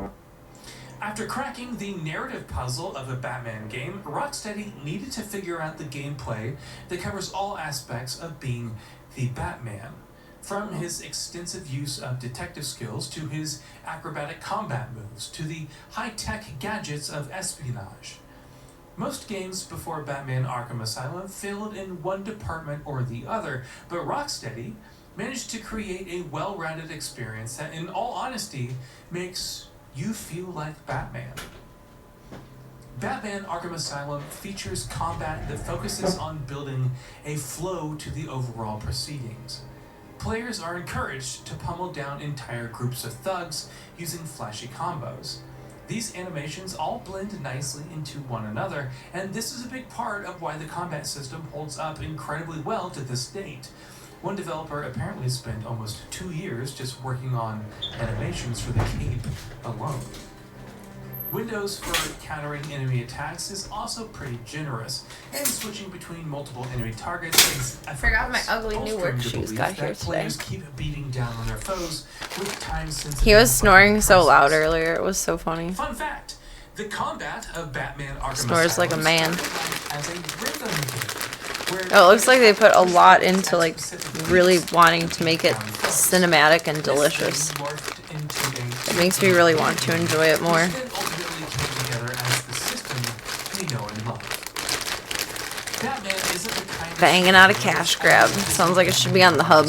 Speaker 12: After cracking the narrative puzzle of a Batman game, Rocksteady needed to figure out the gameplay that covers all aspects of being the Batman. From his extensive use of detective skills, to his acrobatic combat moves, to the high-tech gadgets of espionage. Most games before Batman Arkham Asylum failed in one department or the other, but Rocksteady managed to create a well-rounded experience that, in all honesty, makes you feel like Batman. Batman Arkham Asylum features combat that focuses on building a flow to the overall proceedings. Players are encouraged to pummel down entire groups of thugs using flashy combos. These animations all blend nicely into one another, and this is a big part of why the combat system holds up incredibly well to this date. One developer apparently spent almost 2 years just working on animations for the cape alone. Windows for countering enemy attacks is also pretty generous, and switching between multiple enemy targets is
Speaker 1: I forgot my ugly new work shoes got here today.
Speaker 12: Players keep beating down on their foes with time-sensitive.
Speaker 1: He was snoring so loud earlier. It was so funny.
Speaker 12: Fun fact: the combat of Batman Arkham
Speaker 1: Snores like a man.
Speaker 12: as a rhythm game.
Speaker 1: Oh, it looks like they put a lot into like really wanting to make it cinematic and delicious. It makes me really want to enjoy it more. Banging out a cash grab. Sounds like it should be on the hub.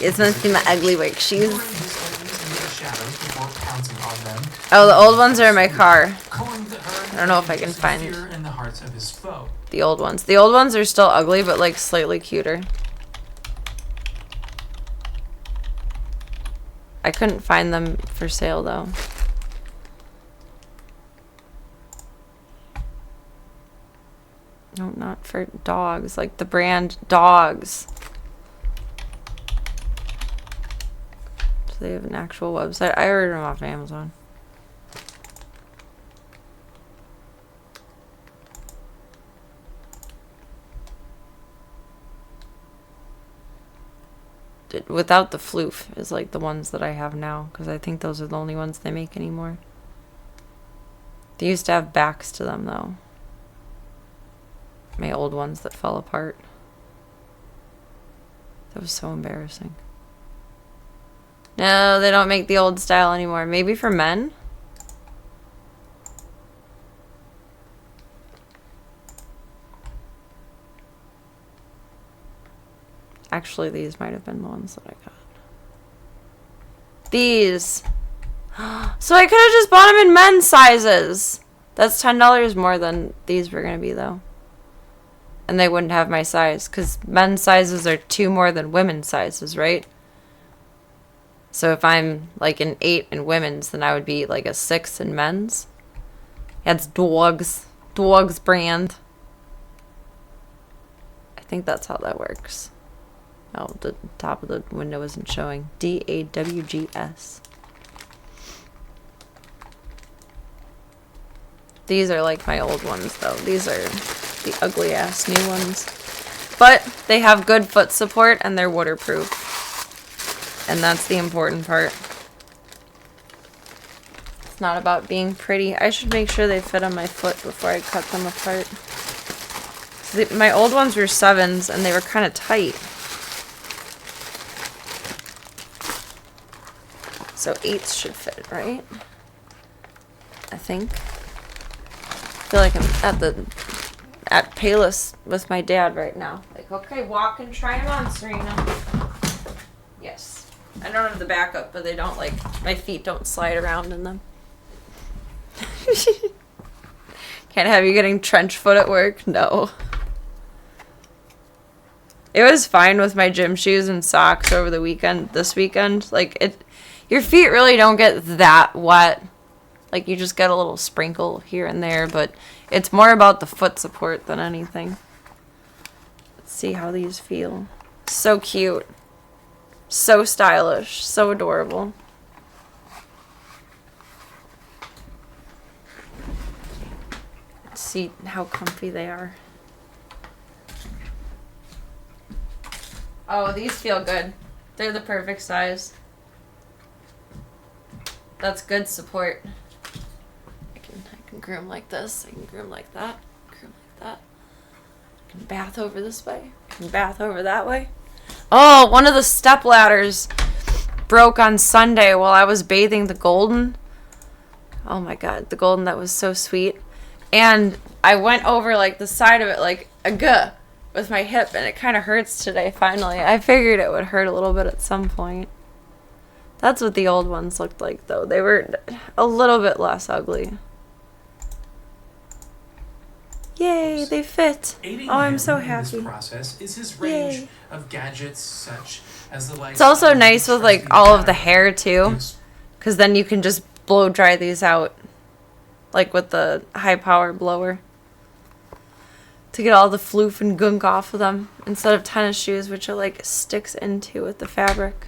Speaker 1: It's must be my ugly work shoes. Oh, the old ones are in my car. I don't know if I can find the old ones. The old ones are still ugly, but like slightly cuter. I couldn't find them for sale though. No, not for dogs. Like the brand Dogs. So they have an actual website. I ordered them off Amazon. Without the floof is like the ones that I have now, because I think those are the only ones they make anymore. They used to have backs to them though. My old ones that fell apart. That was so embarrassing. No, they don't make the old style anymore. Maybe for men? Actually, these might have been the ones that I got. These. So I could have just bought them in men's sizes. That's $10 more than these were going to be, though. And they wouldn't have my size, because men's sizes are 2 more than women's sizes, right? So if I'm like an 8 in women's, then I would be like a 6 in men's. That's Dogs. Dogs brand. I think that's how that works. Oh, the top of the window isn't showing. DAWGS. These are like my old ones, though. These are the ugly ass new ones. But they have good foot support and they're waterproof. And that's the important part. It's not about being pretty. I should make sure they fit on my foot before I cut them apart. So my old ones were 7s and they were kind of tight. So 8s should fit, right? I think. I feel like I'm at Payless with my dad right now. Like, okay, walk and try them on, Serena. Yes. I don't have the backup, but they don't, like, my feet don't slide around in them. Can't have you getting trench foot at work? No. It was fine with my gym shoes and socks over the weekend, this weekend. Like, your feet really don't get that wet. Like, you just get a little sprinkle here and there, but it's more about the foot support than anything. Let's see how these feel. So cute. So stylish. So adorable. Let's see how comfy they are. Oh, these feel good. They're the perfect size. That's good support. I can groom like this. I can groom like that. Groom like that. I can bath over this way. I can bath over that way. Oh, one of the step ladders broke on Sunday while I was bathing the golden. Oh my god, the golden that was so sweet. And I went over like the side of it like a guh with my hip, and it kind of hurts today finally. I figured it would hurt a little bit at some point. That's what the old ones looked like though. They were a little bit less ugly. Yay, they fit. Oh, I'm so happy.
Speaker 12: This process is his range of gadgets such as the
Speaker 1: It's also nice with like all of the hair too, because then you can just blow dry these out, like with the high power blower, to get all the floof and gunk off of them instead of tennis shoes, which it like sticks into with the fabric.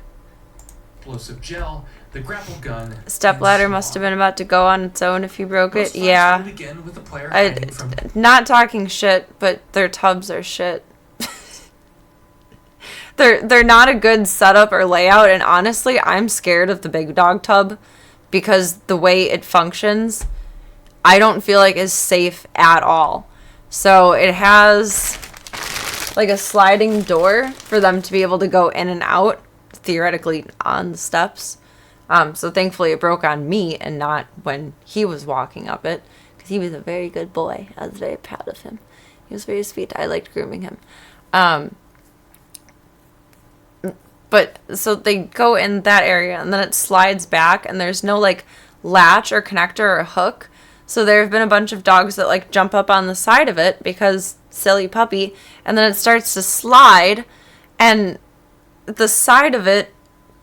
Speaker 12: Explosive gel, the grapple gun.
Speaker 1: Step ladder must have been about to go on its own if you broke it. Yeah. Not talking shit, but their tubs are shit. They're not a good setup or layout, and honestly, I'm scared of the big dog tub because the way it functions, I don't feel like is safe at all. So it has like a sliding door for them to be able to go in and out, theoretically on the steps. So thankfully it broke on me and not when he was walking up it, because he was a very good boy. I was very proud of him. He was very sweet. I liked grooming him. But so they go in that area and then it slides back and there's no like latch or connector or hook. So there have been a bunch of dogs that like jump up on the side of it because silly puppy, and then it starts to slide and the side of it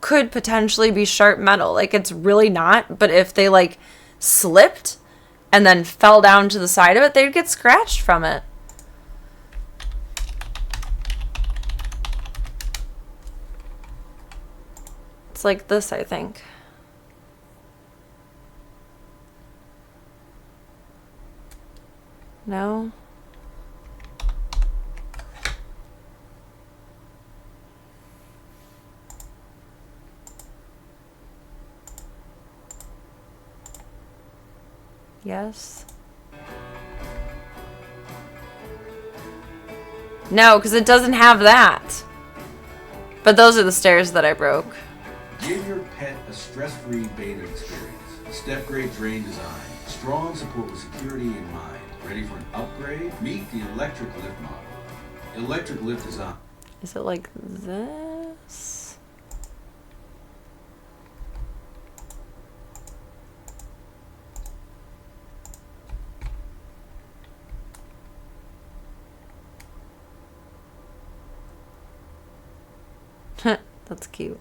Speaker 1: could potentially be sharp metal. Like, it's really not, but if they like slipped and then fell down to the side of it, they'd get scratched from it. It's like this, I think. No? Yes. No, because it doesn't have that. But those are the stairs that I broke.
Speaker 14: Give your pet a stress-free bathing experience. Step-grade drain design. Strong support with security in mind. Ready for an upgrade? Meet the electric lift model. Electric lift design.
Speaker 1: Is it like this? That's cute.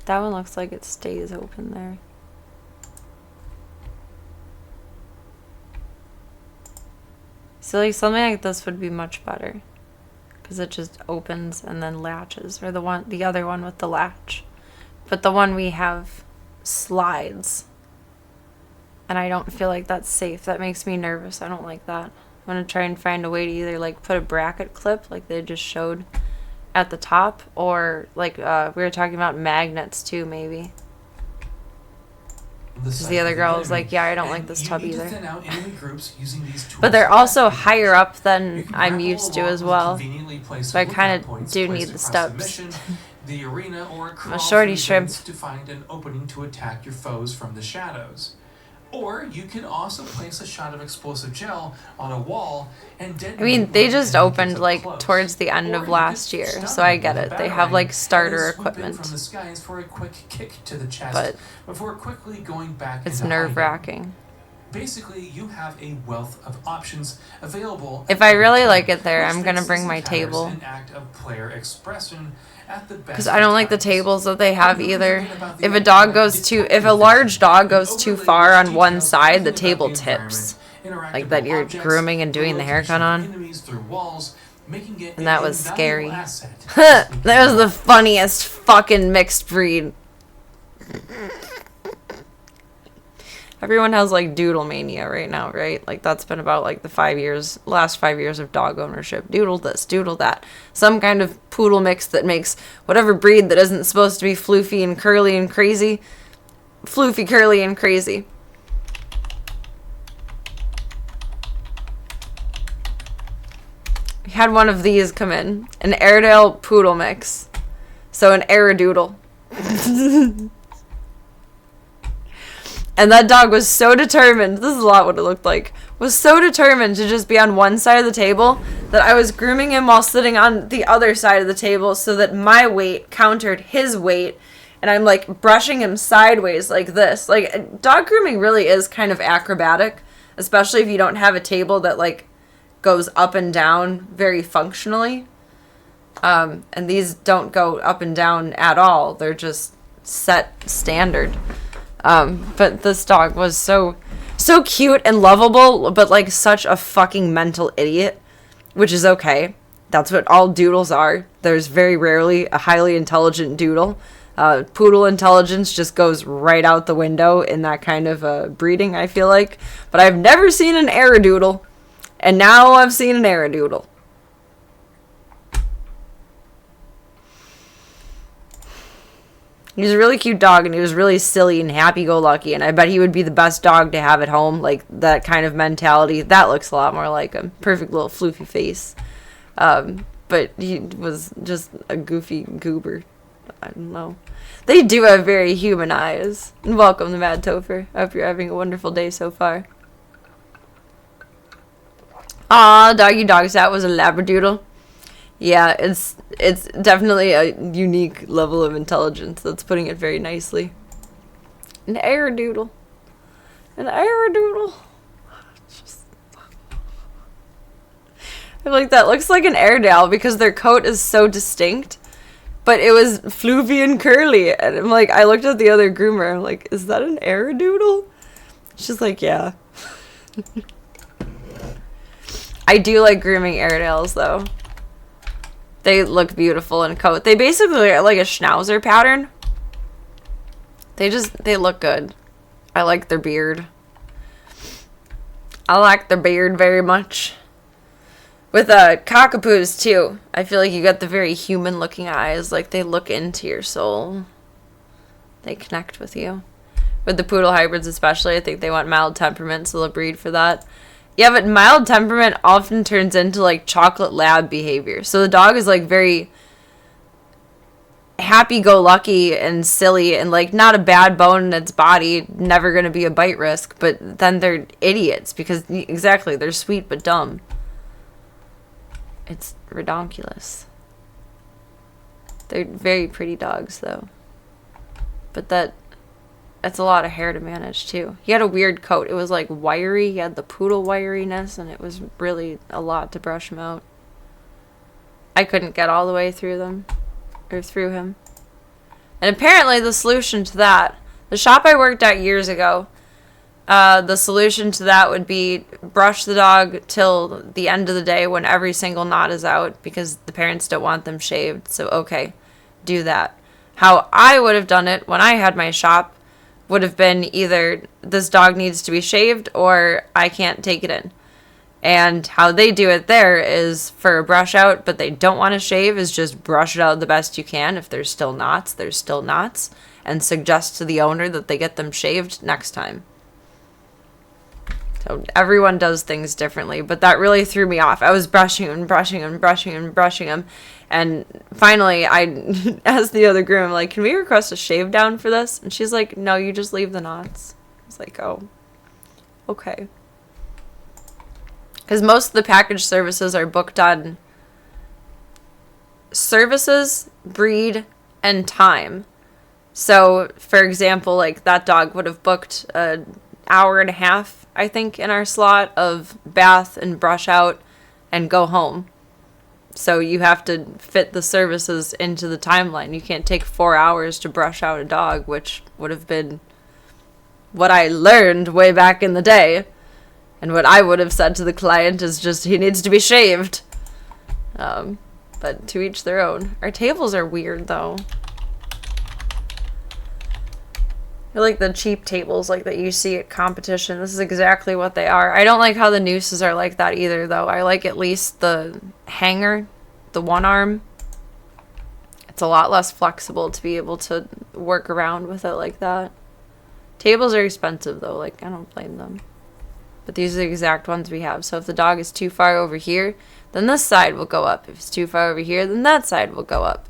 Speaker 1: That one looks like it stays open there. So like something like this would be much better, because it just opens and then latches, or the other one with the latch. But the one we have slides, and I don't feel like that's safe. That makes me nervous. I don't like that. I'm going to try and find a way to either, like, put a bracket clip, like they just showed at the top, or, like, we were talking about magnets, too, maybe. Because the other girl was like, yeah, I don't like this tub either. But they're also higher up than I'm used to as well. So I kind of do need the steps.
Speaker 12: The arena or
Speaker 1: I'm a shorty shrimp.
Speaker 12: to find an opening to attack your foes from the shadows. Or you can also place a shot of explosive gel on a wall and detonate.
Speaker 1: I mean, they just opened like towards the end of last year, so I get it. They have like starter equipment.
Speaker 12: From the skies for a quick kick to the chest
Speaker 1: but
Speaker 12: before quickly going back
Speaker 1: it's
Speaker 12: into
Speaker 1: nerve-wracking.
Speaker 12: Basically, you have a wealth of options available.
Speaker 1: If I really like it there, I'm gonna bring my table.
Speaker 12: An act of player expression.
Speaker 1: Because I don't like the tables that they have either. If a large dog goes too far on one side, the table tips. Like that you're grooming and doing the haircut on. And that was scary. That was the funniest fucking mixed breed. Everyone has like doodle mania right now, right? Like that's been about like the last 5 years of dog ownership. Doodle this, doodle that. Some kind of poodle mix that makes whatever breed that isn't supposed to be floofy and curly and crazy, floofy, curly, and crazy. We had one of these come in, an Airedale poodle mix. So an Airadoodle. And that dog was so determined, this is a lot what it looked like, was so determined to just be on one side of the table that I was grooming him while sitting on the other side of the table so that my weight countered his weight. And I'm like brushing him sideways like this. Like dog grooming really is kind of acrobatic, especially if you don't have a table that like goes up and down very functionally. And these don't go up and down at all. They're just set standard. But this dog was so cute and lovable, but like such a fucking mental idiot, which is okay. That's what all doodles are. There's very rarely a highly intelligent doodle. Poodle intelligence just goes right out the window in that kind of breeding, I feel like. But I've never seen an Airadoodle, and now I've seen an Airadoodle. He was a really cute dog, and he was really silly and happy-go-lucky, and I bet he would be the best dog to have at home, like, that kind of mentality. That looks a lot more like him. Perfect little floofy face. But he was just a goofy goober. I don't know. They do have very human eyes. And welcome to Mad Topher. I hope you're having a wonderful day so far. Aw, Doggy Dogsat was a Labradoodle. Yeah, it's definitely a unique level of intelligence. That's putting it very nicely. An Airadoodle. An Airadoodle. I'm like, that looks like an Airedale because their coat is so distinct. But it was floofy and curly. And I'm like, I looked at the other groomer. I'm like, is that an Airadoodle? She's like, yeah. I do like grooming Airedales, though. They look beautiful in coat. They basically are like a Schnauzer pattern. They look good. I like their beard. I like their beard very much. With cockapoos too. I feel like you got the very human looking eyes. Like they look into your soul. They connect with you. With the poodle hybrids especially, I think they want mild temperament, so they'll breed for that. Yeah, but mild temperament often turns into, like, chocolate lab behavior. So the dog is, like, very happy-go-lucky and silly and, like, not a bad bone in its body, never going to be a bite risk. But then they're idiots because, exactly, they're sweet but dumb. It's redonkulous. They're very pretty dogs, though. But that's a lot of hair to manage, too. He had a weird coat. It was, like, wiry. He had the poodle wiriness, and it was really a lot to brush him out. I couldn't get all the way through them. Or through him. And apparently the solution to that... The shop I worked at years ago, the solution to that would be brush the dog till the end of the day when every single knot is out, because the parents don't want them shaved. So, okay, do that. How I would have done it when I had my shop would have been either this dog needs to be shaved or I can't take it in. And how they do it there is for a brush out, but they don't want to shave, is just brush it out the best you can. If there's still knots, there's still knots. And suggest to the owner that they get them shaved next time. So everyone does things differently, but that really threw me off. I was brushing and brushing and brushing and brushing them. And finally, I asked the other groom, like, can we request a shave down for this? And she's like, no, you just leave the knots. I was like, oh, okay. Because most of the package services are booked on services, breed, and time. So, for example, like that dog would have booked an hour and a half, I think, in our slot of bath and brush out and go home. So you have to fit the services into the timeline. You can't take 4 hours to brush out a dog, which would have been what I learned way back in the day. And what I would have said to the client is just, he needs to be shaved. But to each their own. Our tables are weird, though. They're like the cheap tables like that you see at competition. This is exactly what they are. I don't like how the nooses are like that either, though. I like at least the hanger, the one arm. It's a lot less flexible to be able to work around with it like that. Tables are expensive, though. Like, I don't blame them. But these are the exact ones we have. So if the dog is too far over here, then this side will go up. If it's too far over here, then that side will go up.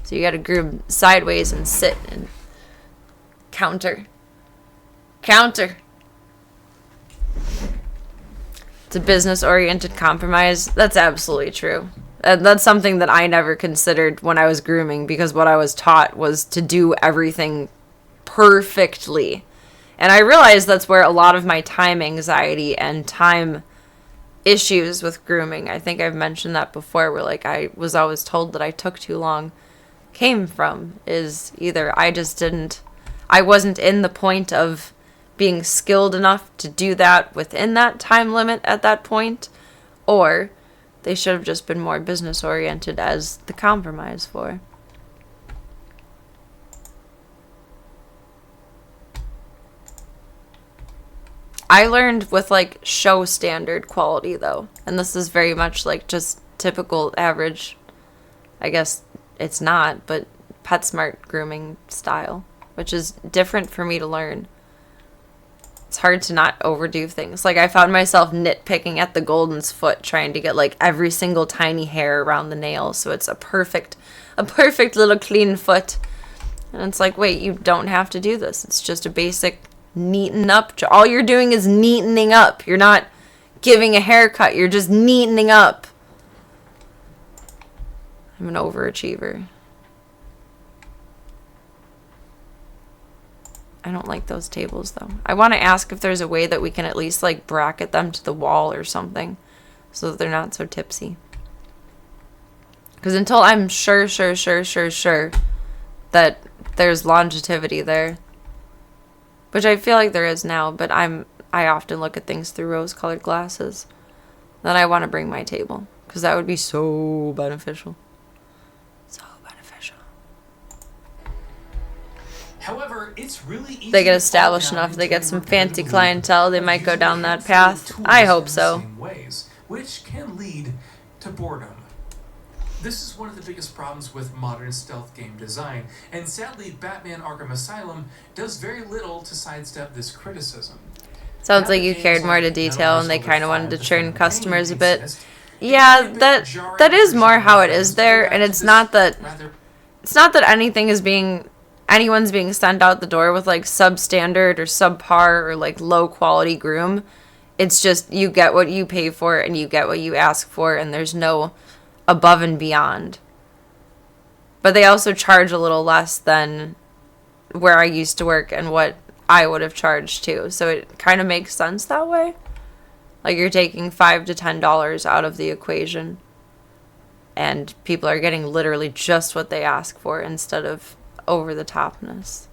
Speaker 1: So you got to groom sideways and sit and counter. Counter. It's a business-oriented compromise. That's absolutely true. And that's something that I never considered when I was grooming, because what I was taught was to do everything perfectly. And I realized that's where a lot of my time anxiety and time issues with grooming, I think I've mentioned that before, where like I was always told that I took too long, came from, is either I wasn't in the point of being skilled enough to do that within that time limit at that point, or they should have just been more business oriented as the compromise for. I learned with like show standard quality though, and this is very much like just typical average, I guess it's not, but PetSmart grooming style, which is different for me to learn. It's hard to not overdo things. Like I found myself nitpicking at the Golden's foot, trying to get like every single tiny hair around the nail so it's a perfect little clean foot. And it's like, wait, you don't have to do this. It's just a basic neaten up. All you're doing is neatening up. You're not giving a haircut. You're just neatening up. I'm an overachiever. I don't like those tables though. I want to ask if there's a way that we can at least like bracket them to the wall or something so that they're not so tipsy. Because until I'm sure that there's longevity there, which I feel like there is now, but I often look at things through rose-colored glasses. Then I want to bring my table, because that would be so beneficial. So beneficial.
Speaker 12: However, it's really easy
Speaker 1: They get
Speaker 12: to
Speaker 1: established
Speaker 12: fall down
Speaker 1: enough, they
Speaker 12: into
Speaker 1: get some
Speaker 12: a
Speaker 1: fancy
Speaker 12: repetitive
Speaker 1: clientele, they
Speaker 12: loop
Speaker 1: might go
Speaker 12: of
Speaker 1: down
Speaker 12: using
Speaker 1: that
Speaker 12: the
Speaker 1: path.
Speaker 12: tools
Speaker 1: I
Speaker 12: in
Speaker 1: hope
Speaker 12: the
Speaker 1: so.
Speaker 12: same ways, which can lead to boredom. This is one of the biggest problems with modern stealth game design, and sadly, Batman Arkham Asylum does very little to sidestep this criticism.
Speaker 1: Sounds like you cared more to detail and they kind of wanted to churn customers a bit. Yeah, that is more how it is there, and it's not that anyone's being sent out the door with like substandard or subpar or like low quality groom. It's just you get what you pay for and you get what you ask for, and there's no above and beyond. But they also charge a little less than where I used to work and what I would have charged too. So it kind of makes sense that way. Like you're taking $5 to $10 out of the equation, and people are getting literally just what they ask for instead of over the topness.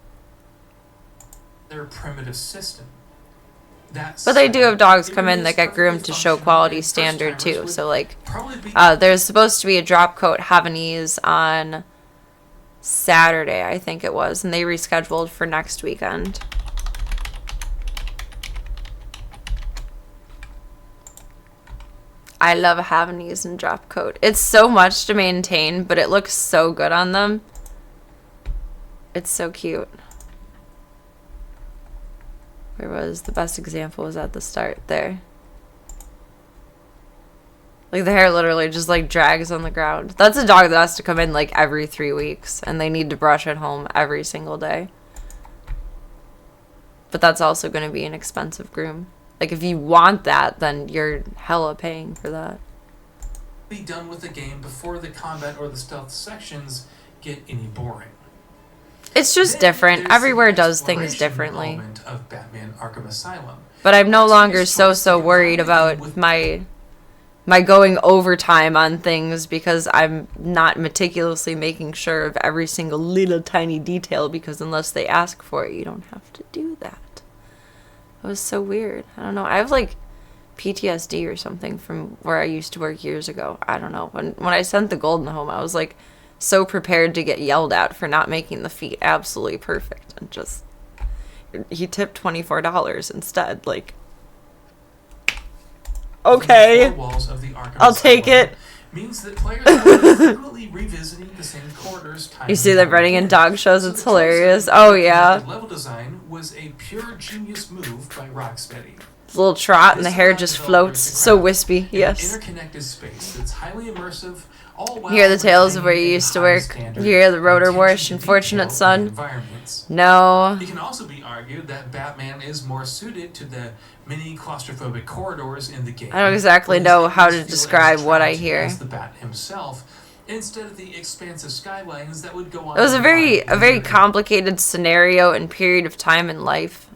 Speaker 12: Their primitive system.
Speaker 1: But they do have dogs come in that get groomed to show quality standard too. So like, there's supposed to be a drop coat Havanese on Saturday, I think it was, and they rescheduled for next weekend. I love having these in drop coat. It's so much to maintain, but it looks so good on them. It's so cute. Where was the best example was at the start there. Like the hair literally just like drags on the ground. That's a dog that has to come in like every 3 weeks and they need to brush it home every single day. But that's also going to be an expensive groom. Like if you want that, then you're hella paying for that.
Speaker 12: Be done with the game before the combat or the stealth sections get any boring.
Speaker 1: It's just different. Everywhere does things differently.
Speaker 12: Element of Batman Arkham Asylum.
Speaker 1: But I'm no longer so worried about my going overtime on things because I'm not meticulously making sure of every single little tiny detail, because unless they ask for it, you don't have to do that. It was so weird. I don't know. I have like PTSD or something from where I used to work years ago. I don't know. When I sent the Golden home, I was like so prepared to get yelled at for not making the feet absolutely perfect, and just he tipped $24 instead. Like, okay, I'll take it.
Speaker 12: Means that players are frequently revisiting the same corridors.
Speaker 1: You see them running in dog shows. It's hilarious. Oh yeah.
Speaker 12: Level design was a pure genius move by Rocksteady.
Speaker 1: Little trot and the hair just floats. So wispy. Yes.
Speaker 12: Interconnected space that's highly immersive.
Speaker 1: You hear the tales of where you used to work. You hear the rotor wash, Unfortunate Son. No.
Speaker 12: It can also be argued that Batman is more suited to the many claustrophobic corridors in the game.
Speaker 1: I don't exactly know how to describe what I hear.
Speaker 12: As the Bat himself, instead of the expansive skylines that would go on.
Speaker 1: It was a very complicated scenario and period of time in life.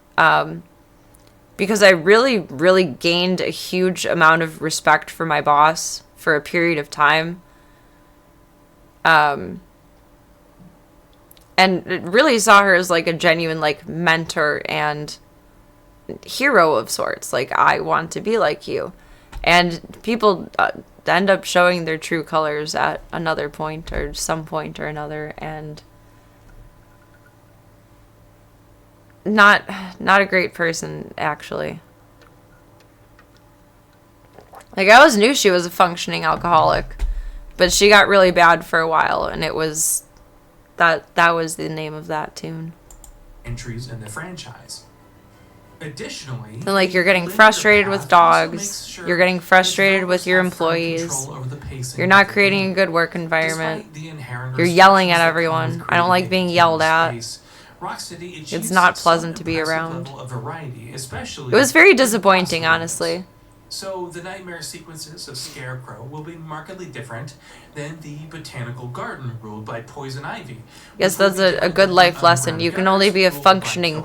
Speaker 1: Because I really gained a huge amount of respect for my boss for a period of time. And really saw her as like a genuine like mentor and hero of sorts. Like, I want to be like you. And people end up showing their true colors at another point or some point or another, and not a great person, actually. Like, I always knew she was a functioning alcoholic, but she got really bad for a while, and it was that was the name of that tune.
Speaker 12: Entries in the franchise. Additionally,
Speaker 1: and like, you're getting frustrated with dogs, you're getting frustrated with your employees, you're not creating a good work environment, you're yelling at everyone. I don't like being yelled at. It's not pleasant to be around. It was very disappointing, honestly.
Speaker 12: So the nightmare sequences of Scarecrow will be markedly different than the botanical garden ruled by Poison Ivy.
Speaker 1: Yes, that's a good life lesson. You can only be a functioning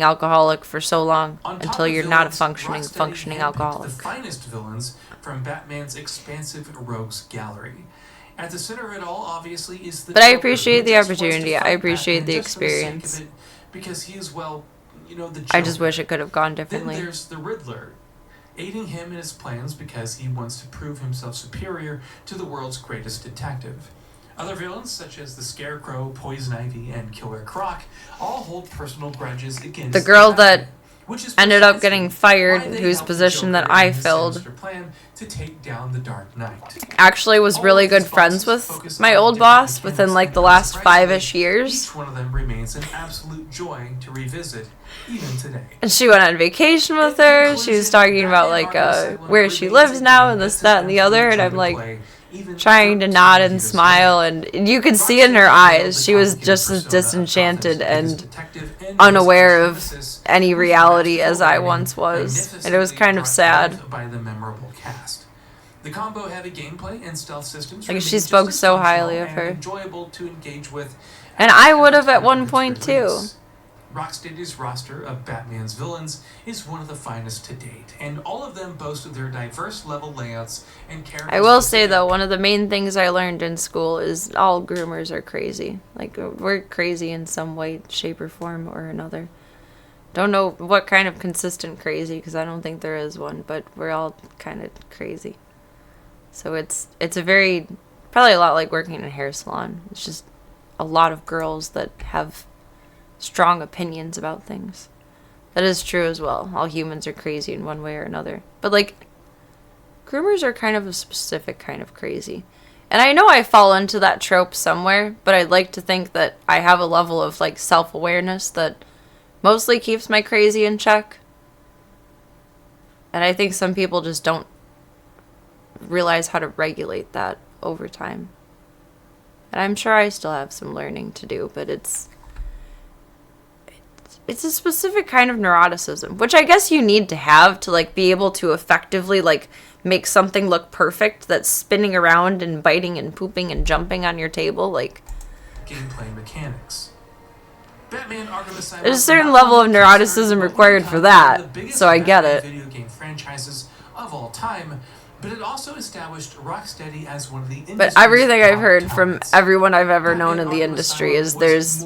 Speaker 1: alcoholic for so long until you're not a functioning alcoholic.
Speaker 12: The finest villains from Batman's expansive rogues gallery. At the center of it all, obviously, is the.
Speaker 1: But I appreciate the opportunity. I appreciate the experience.
Speaker 12: Because he is, well, you know, the Joker.
Speaker 1: I just wish it could have gone differently.
Speaker 12: Then there's the Riddler, aiding him in his plans because he wants to prove himself superior to the world's greatest detective. Other villains, such as the Scarecrow, Poison Ivy, and Killer Croc, all hold personal grudges against
Speaker 1: the girl that ended up getting fired, whose position that I filled,
Speaker 12: to take down the Dark Knight.
Speaker 1: Actually was really good friends with my old boss within like the last 5-ish years.
Speaker 12: Each one of them remains an absolute joy to revisit even today.
Speaker 1: And she went on vacation with her. She was talking about like where she lives now and this, that, and the other, and I'm like trying to nod and smile, and you could see in her eyes she was just as disenchanted and unaware of any reality as I once was, and it was kind of sad.
Speaker 12: By the memorable cast. The combo-heavy gameplay and stealth systems
Speaker 1: like, she spoke so highly of her,
Speaker 12: enjoyable to engage with,
Speaker 1: and I would have at one point too.
Speaker 12: Rocksteady's roster of Batman's villains is one of the finest to date, and all of them boast of their diverse level layouts and characters.
Speaker 1: I will say, though, one of the main things I learned in school is all groomers are crazy. Like, we're crazy in some way, shape, or form or another. Don't know what kind of consistent crazy, because I don't think there is one, but we're all kind of crazy. So it's a very, probably a lot like working in a hair salon. It's just a lot of girls that have strong opinions about things. That is true as well. All humans are crazy in one way or another. But like, Groomers are kind of a specific kind of crazy. And I know I fall into that trope somewhere, but I'd like to think that I have a level of, like, self-awareness that mostly keeps my crazy in check. And I think some people just don't realize how to regulate that over time. And I'm sure I still have some learning to do, but it's a specific kind of neuroticism, which I guess you need to have to, like, be able to effectively, like, make something look perfect that's spinning around and biting and pooping and jumping on your table. Like,
Speaker 12: gameplay mechanics. Batman Arkham Asylum.
Speaker 1: There's a certain level of neuroticism required for that, so I get it.
Speaker 12: Video game franchises of all time, but it also established Rocksteady as one of the industry's
Speaker 1: But everything I've heard
Speaker 12: top
Speaker 1: from
Speaker 12: talents.
Speaker 1: everyone I've ever known in the industry is there's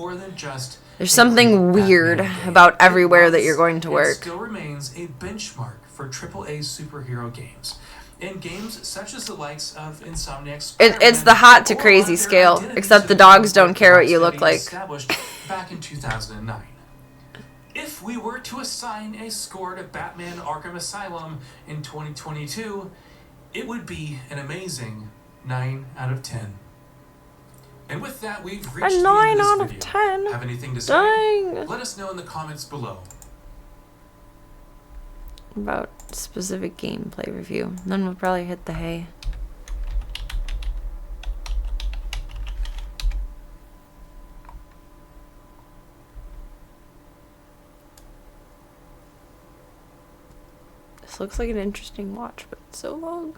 Speaker 1: something weird about everywhere that you're going to
Speaker 12: It
Speaker 1: work.
Speaker 12: still remains a benchmark for AAA superhero games. In games such as the likes of Insomniac's
Speaker 1: It's the hot to crazy scale, except the dogs don't care what you look like.
Speaker 12: established back in 2009. If we were to assign a score to Batman Arkham Asylum in 2022, it would be an amazing 9 out of 10. And with that, we've reached
Speaker 1: A
Speaker 12: the
Speaker 1: 9
Speaker 12: end of
Speaker 1: out
Speaker 12: this
Speaker 1: of
Speaker 12: video.
Speaker 1: 10?
Speaker 12: Have anything to say?
Speaker 1: Dang.
Speaker 12: Let us know in the comments below.
Speaker 1: About specific gameplay review. Then we'll probably hit the hay. This looks like an interesting watch, but it's so long.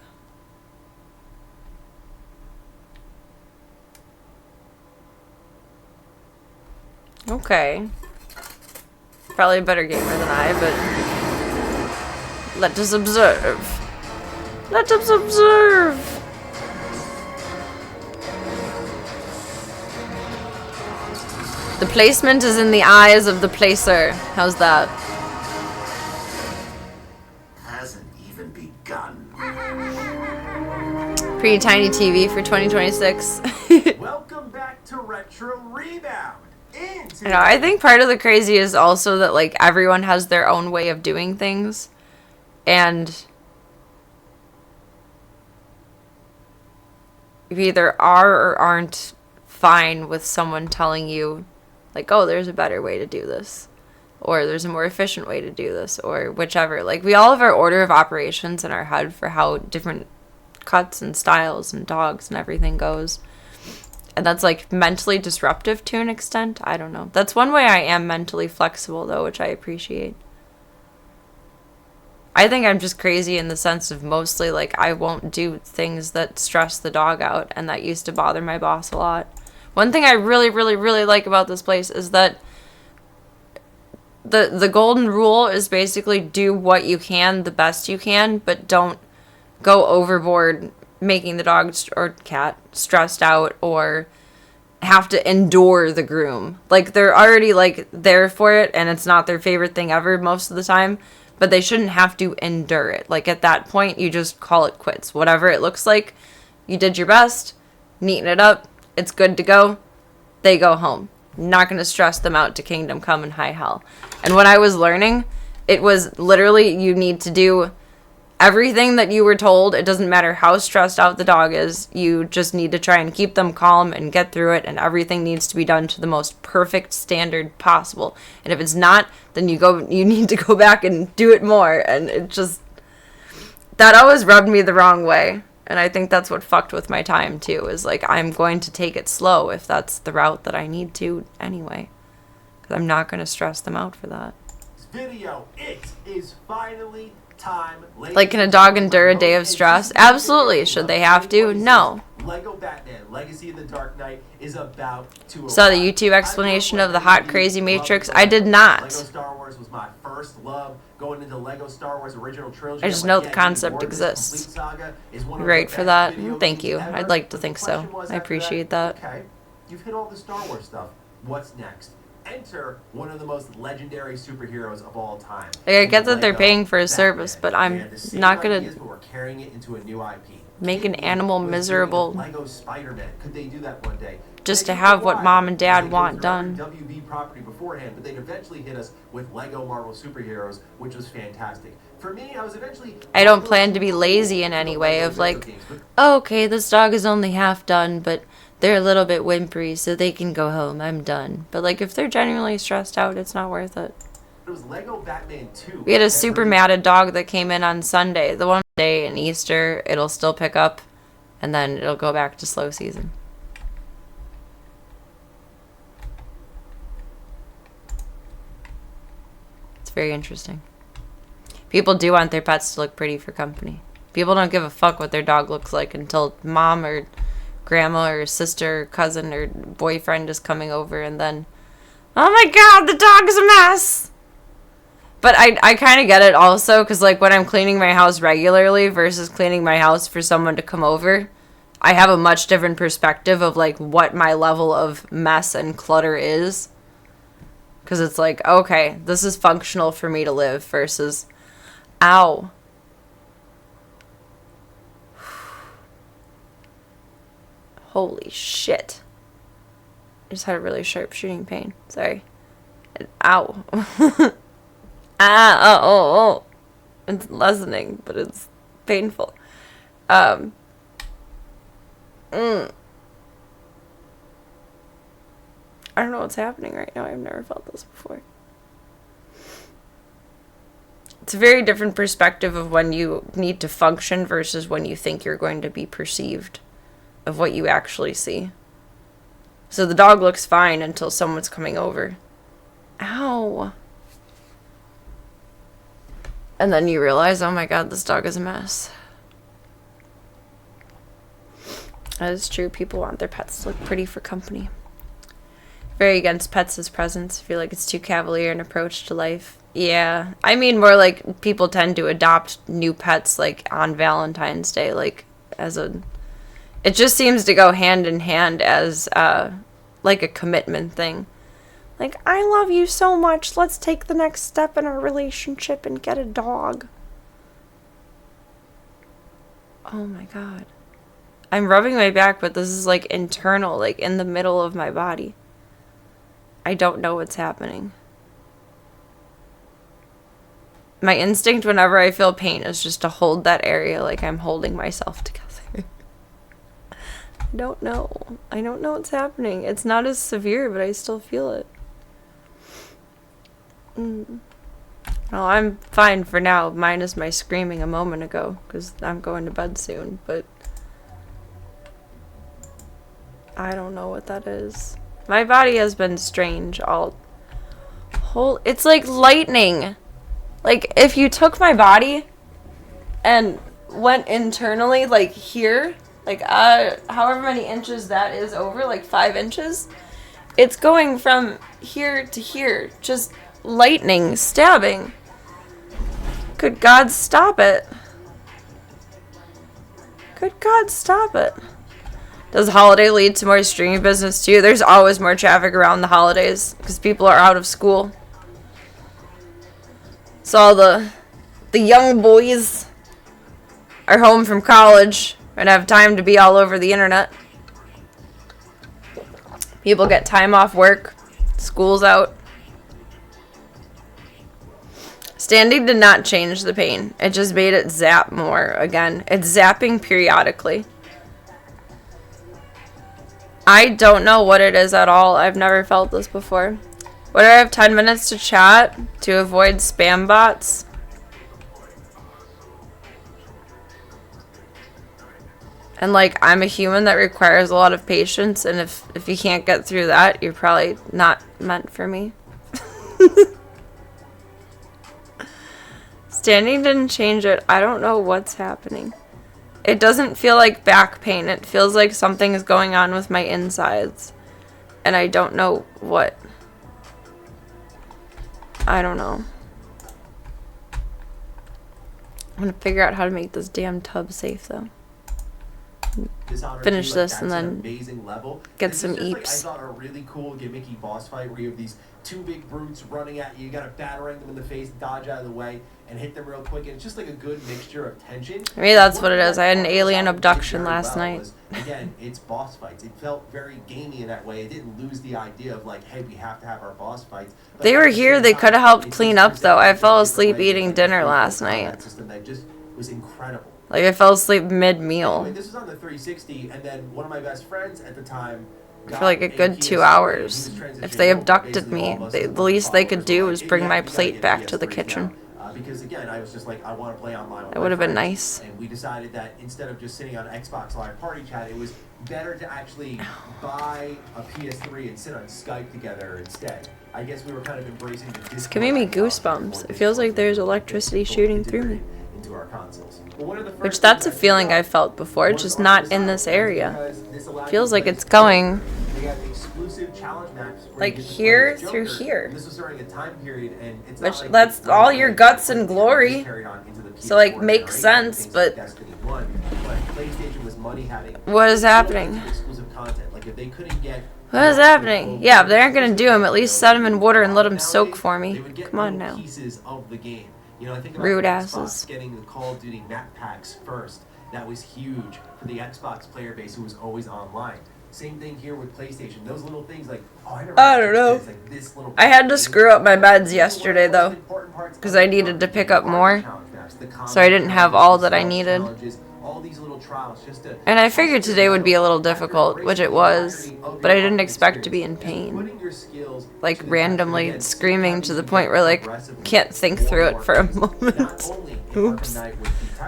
Speaker 1: Okay. Probably a better gamer than I, but let us observe. Let us observe. The placement is in the eyes of the placer. How's that?
Speaker 13: Hasn't even begun.
Speaker 1: Pretty tiny TV for 2026.
Speaker 3: Welcome back to Retro Rebound.
Speaker 1: You know, I think part of the crazy is also that, like, everyone has their own way of doing things. And you either are or aren't fine with someone telling you, like, oh, there's a better way to do this. Or there's a more efficient way to do this. Or whichever. Like, we all have our order of operations in our head for how different cuts and styles and dogs and everything goes. And that's, like, mentally disruptive to an extent. I don't know. That's one way I am mentally flexible, though, which I appreciate. I think I'm just crazy in the sense of mostly, like, I won't do things that stress the dog out, and that used to bother my boss a lot. One thing I really, really, really like about this place is that the golden rule is basically do what you can the best you can, but don't go overboard making the dog or cat stressed out or have to endure the groom. Like, they're already, like, there for it, and it's not their favorite thing ever most of the time, but they shouldn't have to endure it. Like, at that point, you just call it quits. Whatever it looks like, you did your best, neaten it up, it's good to go, they go home. Not going to stress them out to kingdom come and high hell. And when I was learning, it was literally you need to do everything that you were told. It doesn't matter how stressed out the dog is. You just need to try and keep them calm and get through it, and everything needs to be done to the most perfect standard possible. And if it's not, then you need to go back and do it more. And it just, that always rubbed me the wrong way. And I think that's what fucked with my time too, is like, I'm going to take it slow if that's the route that I need to anyway. Because I'm not going to stress them out for that.
Speaker 3: Video, it is finally time.
Speaker 1: Like, can a dog endure a day of stress? Absolutely. Should they have to? No.
Speaker 3: Lego Batman Legacy of the Dark Knight is about to
Speaker 1: Saw the YouTube explanation of the hot crazy Matrix. I did not.
Speaker 3: Lego Star Wars was my first love. Going into Lego Star Wars original trilogy.
Speaker 1: I just know the concept exists. You're right for that. Thank you. I'd like to think so. I appreciate that.
Speaker 3: Okay, you've hit all the Star Wars stuff. What's next? Enter one of the most legendary superheroes of all time.
Speaker 1: Like, I get that they're paying for a service, but I'm not gonna
Speaker 3: We're carrying it into a new IP.
Speaker 1: make an animal miserable.
Speaker 3: Lego Spider-Man. Could they do that one day?
Speaker 1: just to have what mom and dad want done.
Speaker 15: WB property beforehand, but they'd eventually hit us with Lego Marvel Superheroes, which was fantastic. For me, I was eventually...
Speaker 1: I don't plan to be lazy in any way of like, oh, okay, this dog is only half done, but they're a little bit whimpery, so they can go home. I'm done. But like, if they're genuinely stressed out, it's not worth it.
Speaker 15: It was Lego Batman 2.
Speaker 1: We had a super matted dog that came in on Sunday. The one day in Easter, it'll still pick up, and then it'll go back to slow season. It's very interesting. People do want their pets to look pretty for company. People don't give a fuck what their dog looks like until mom or grandma or sister or cousin or boyfriend is coming over, and then, oh my god, the dog is a mess. But I kind of get it also, because like when I'm cleaning my house regularly versus cleaning my house for someone to come over, I have a much different perspective of like what my level of mess and clutter is. Because it's like, okay, this is functional for me to live versus, ow. Holy shit. I just had a really sharp shooting pain. Sorry. Ow. Oh. It's lessening, but it's painful. I don't know what's happening right now. I've never felt this before. It's a very different perspective of when you need to function versus when you think you're going to be perceived of what you actually see. So the dog looks fine until someone's coming over. Ow. And then you realize, oh my god, this dog is a mess. That is true. People want their pets to look pretty for company. Very against pets as presents. I feel like it's too cavalier an approach to life. Yeah. I mean more like people tend to adopt new pets like on Valentine's Day, like as a... It just seems to go hand in hand as like a commitment thing. Like, I love you so much. Let's take the next step in our relationship and get a dog. Oh my god. I'm rubbing my back, but this is like internal, like in the middle of my body. I don't know what's happening. My instinct whenever I feel pain is just to hold that area like I'm holding myself together. I don't know. I don't know what's happening. It's not as severe, but I still feel it. Well, I'm fine for now, minus my screaming a moment ago, because I'm going to bed soon, but I don't know what that is. My body has been strange it's like lightning. Like, if you took my body and went internally, like here, like however many inches that is over, like 5 inches, it's going from here to here, just lightning, stabbing. Good God, stop it. Good God, stop it. Does holiday lead to more streaming business too? There's always more traffic around the holidays because people are out of school. So all the young boys are home from college and have time to be all over the internet. People get time off work. School's out. Standing did not change the pain. It just made it zap more again. It's zapping periodically. I don't know what it is at all. I've never felt this before. Would I have 10 minutes to chat to avoid spam bots? And like, I'm a human that requires a lot of patience, and if you can't get through that, you're probably not meant for me. Standing didn't change it. I don't know what's happening. It doesn't feel like back pain. It feels like something is going on with my insides. And I don't know what. I don't know. I'm gonna figure out how to make this damn tub safe, though.
Speaker 15: Dishonored
Speaker 1: finish
Speaker 15: 2,
Speaker 1: this
Speaker 15: that's
Speaker 1: and
Speaker 15: an
Speaker 1: then
Speaker 15: amazing level.
Speaker 1: get
Speaker 15: This
Speaker 1: some
Speaker 15: is just,
Speaker 1: eeps.
Speaker 15: I thought a really cool gimmicky boss fight where you have these two big brutes running at you. You gotta batarang them in the face, dodge out of the way, and hit them real quick. And it's just like a good mixture of tension.
Speaker 1: Maybe that's what it is. I had an alien abduction last night.
Speaker 15: Again, it's boss fights. It felt very gamey in that way. It didn't lose the idea of like, hey, we have to have our boss fights. But
Speaker 1: They
Speaker 15: at
Speaker 1: were
Speaker 15: the
Speaker 1: here.
Speaker 15: same
Speaker 1: They
Speaker 15: time,
Speaker 1: could have helped
Speaker 15: it's
Speaker 1: clean
Speaker 15: just
Speaker 1: up though. I
Speaker 15: presented
Speaker 1: fell
Speaker 15: in a
Speaker 1: asleep
Speaker 15: way
Speaker 1: eating
Speaker 15: that
Speaker 1: dinner
Speaker 15: the
Speaker 1: last
Speaker 15: combat
Speaker 1: night.
Speaker 15: system that just was incredible.
Speaker 1: Like I fell asleep mid-meal
Speaker 15: Anyway, this was on the 360, and then one of my best friends at the time
Speaker 1: for like a good 2 hours. If they abducted me, the least they could do was bring my plate back to the kitchen.
Speaker 15: Because again, I was just like, I want to play online with
Speaker 1: That
Speaker 15: my
Speaker 1: would have been
Speaker 15: friends.
Speaker 1: nice.
Speaker 15: And we decided that instead of just sitting on Xbox Live Party Chat, it was better to actually buy a PS3 and sit on Skype together instead. I guess we were kind of embracing the
Speaker 1: It's giving me goosebumps. It feels like there's electricity shooting through me.
Speaker 15: into our consoles. Well, one of the first
Speaker 1: Which that's a
Speaker 15: things I
Speaker 1: feeling I felt before, just not in this area. Feels like it's going
Speaker 15: They got exclusive challenge maps where
Speaker 1: like
Speaker 15: you get to
Speaker 1: here
Speaker 15: play as
Speaker 1: through
Speaker 15: Joker.
Speaker 1: here.
Speaker 15: And this was during a time period, and it's
Speaker 1: Which
Speaker 15: not like
Speaker 1: that's
Speaker 15: it's
Speaker 1: all
Speaker 15: not
Speaker 1: your
Speaker 15: like
Speaker 1: guts and
Speaker 15: it's
Speaker 1: glory.
Speaker 15: carried on into the
Speaker 1: So like
Speaker 15: PS4
Speaker 1: makes
Speaker 15: generation,
Speaker 1: sense,
Speaker 15: things
Speaker 1: but
Speaker 15: like Destiny 1, but PlayStation was money having
Speaker 1: what is happening?
Speaker 15: exclusive content. Like if they couldn't get
Speaker 1: What is happening? Yeah, if they aren't gonna do them, at least set them in water and let them soak for me. Come on now.
Speaker 15: pieces of the game. You know, I think about
Speaker 1: Rude
Speaker 15: Xbox
Speaker 1: asses.
Speaker 15: getting the Call of Duty map packs first. That was huge for the Xbox player base who was always online. Same thing here with PlayStation. Those little things like, oh, I never
Speaker 1: I don't know.
Speaker 15: it's like this little
Speaker 1: I had to screw up my beds yesterday though, because I needed to pick up more, so I didn't have all that I needed.
Speaker 15: all these little trials just to
Speaker 1: And I figured today would be a little difficult, which it was, but I didn't expect to be in pain. Like randomly screaming to the point where like can't think through it for a moment. Oops.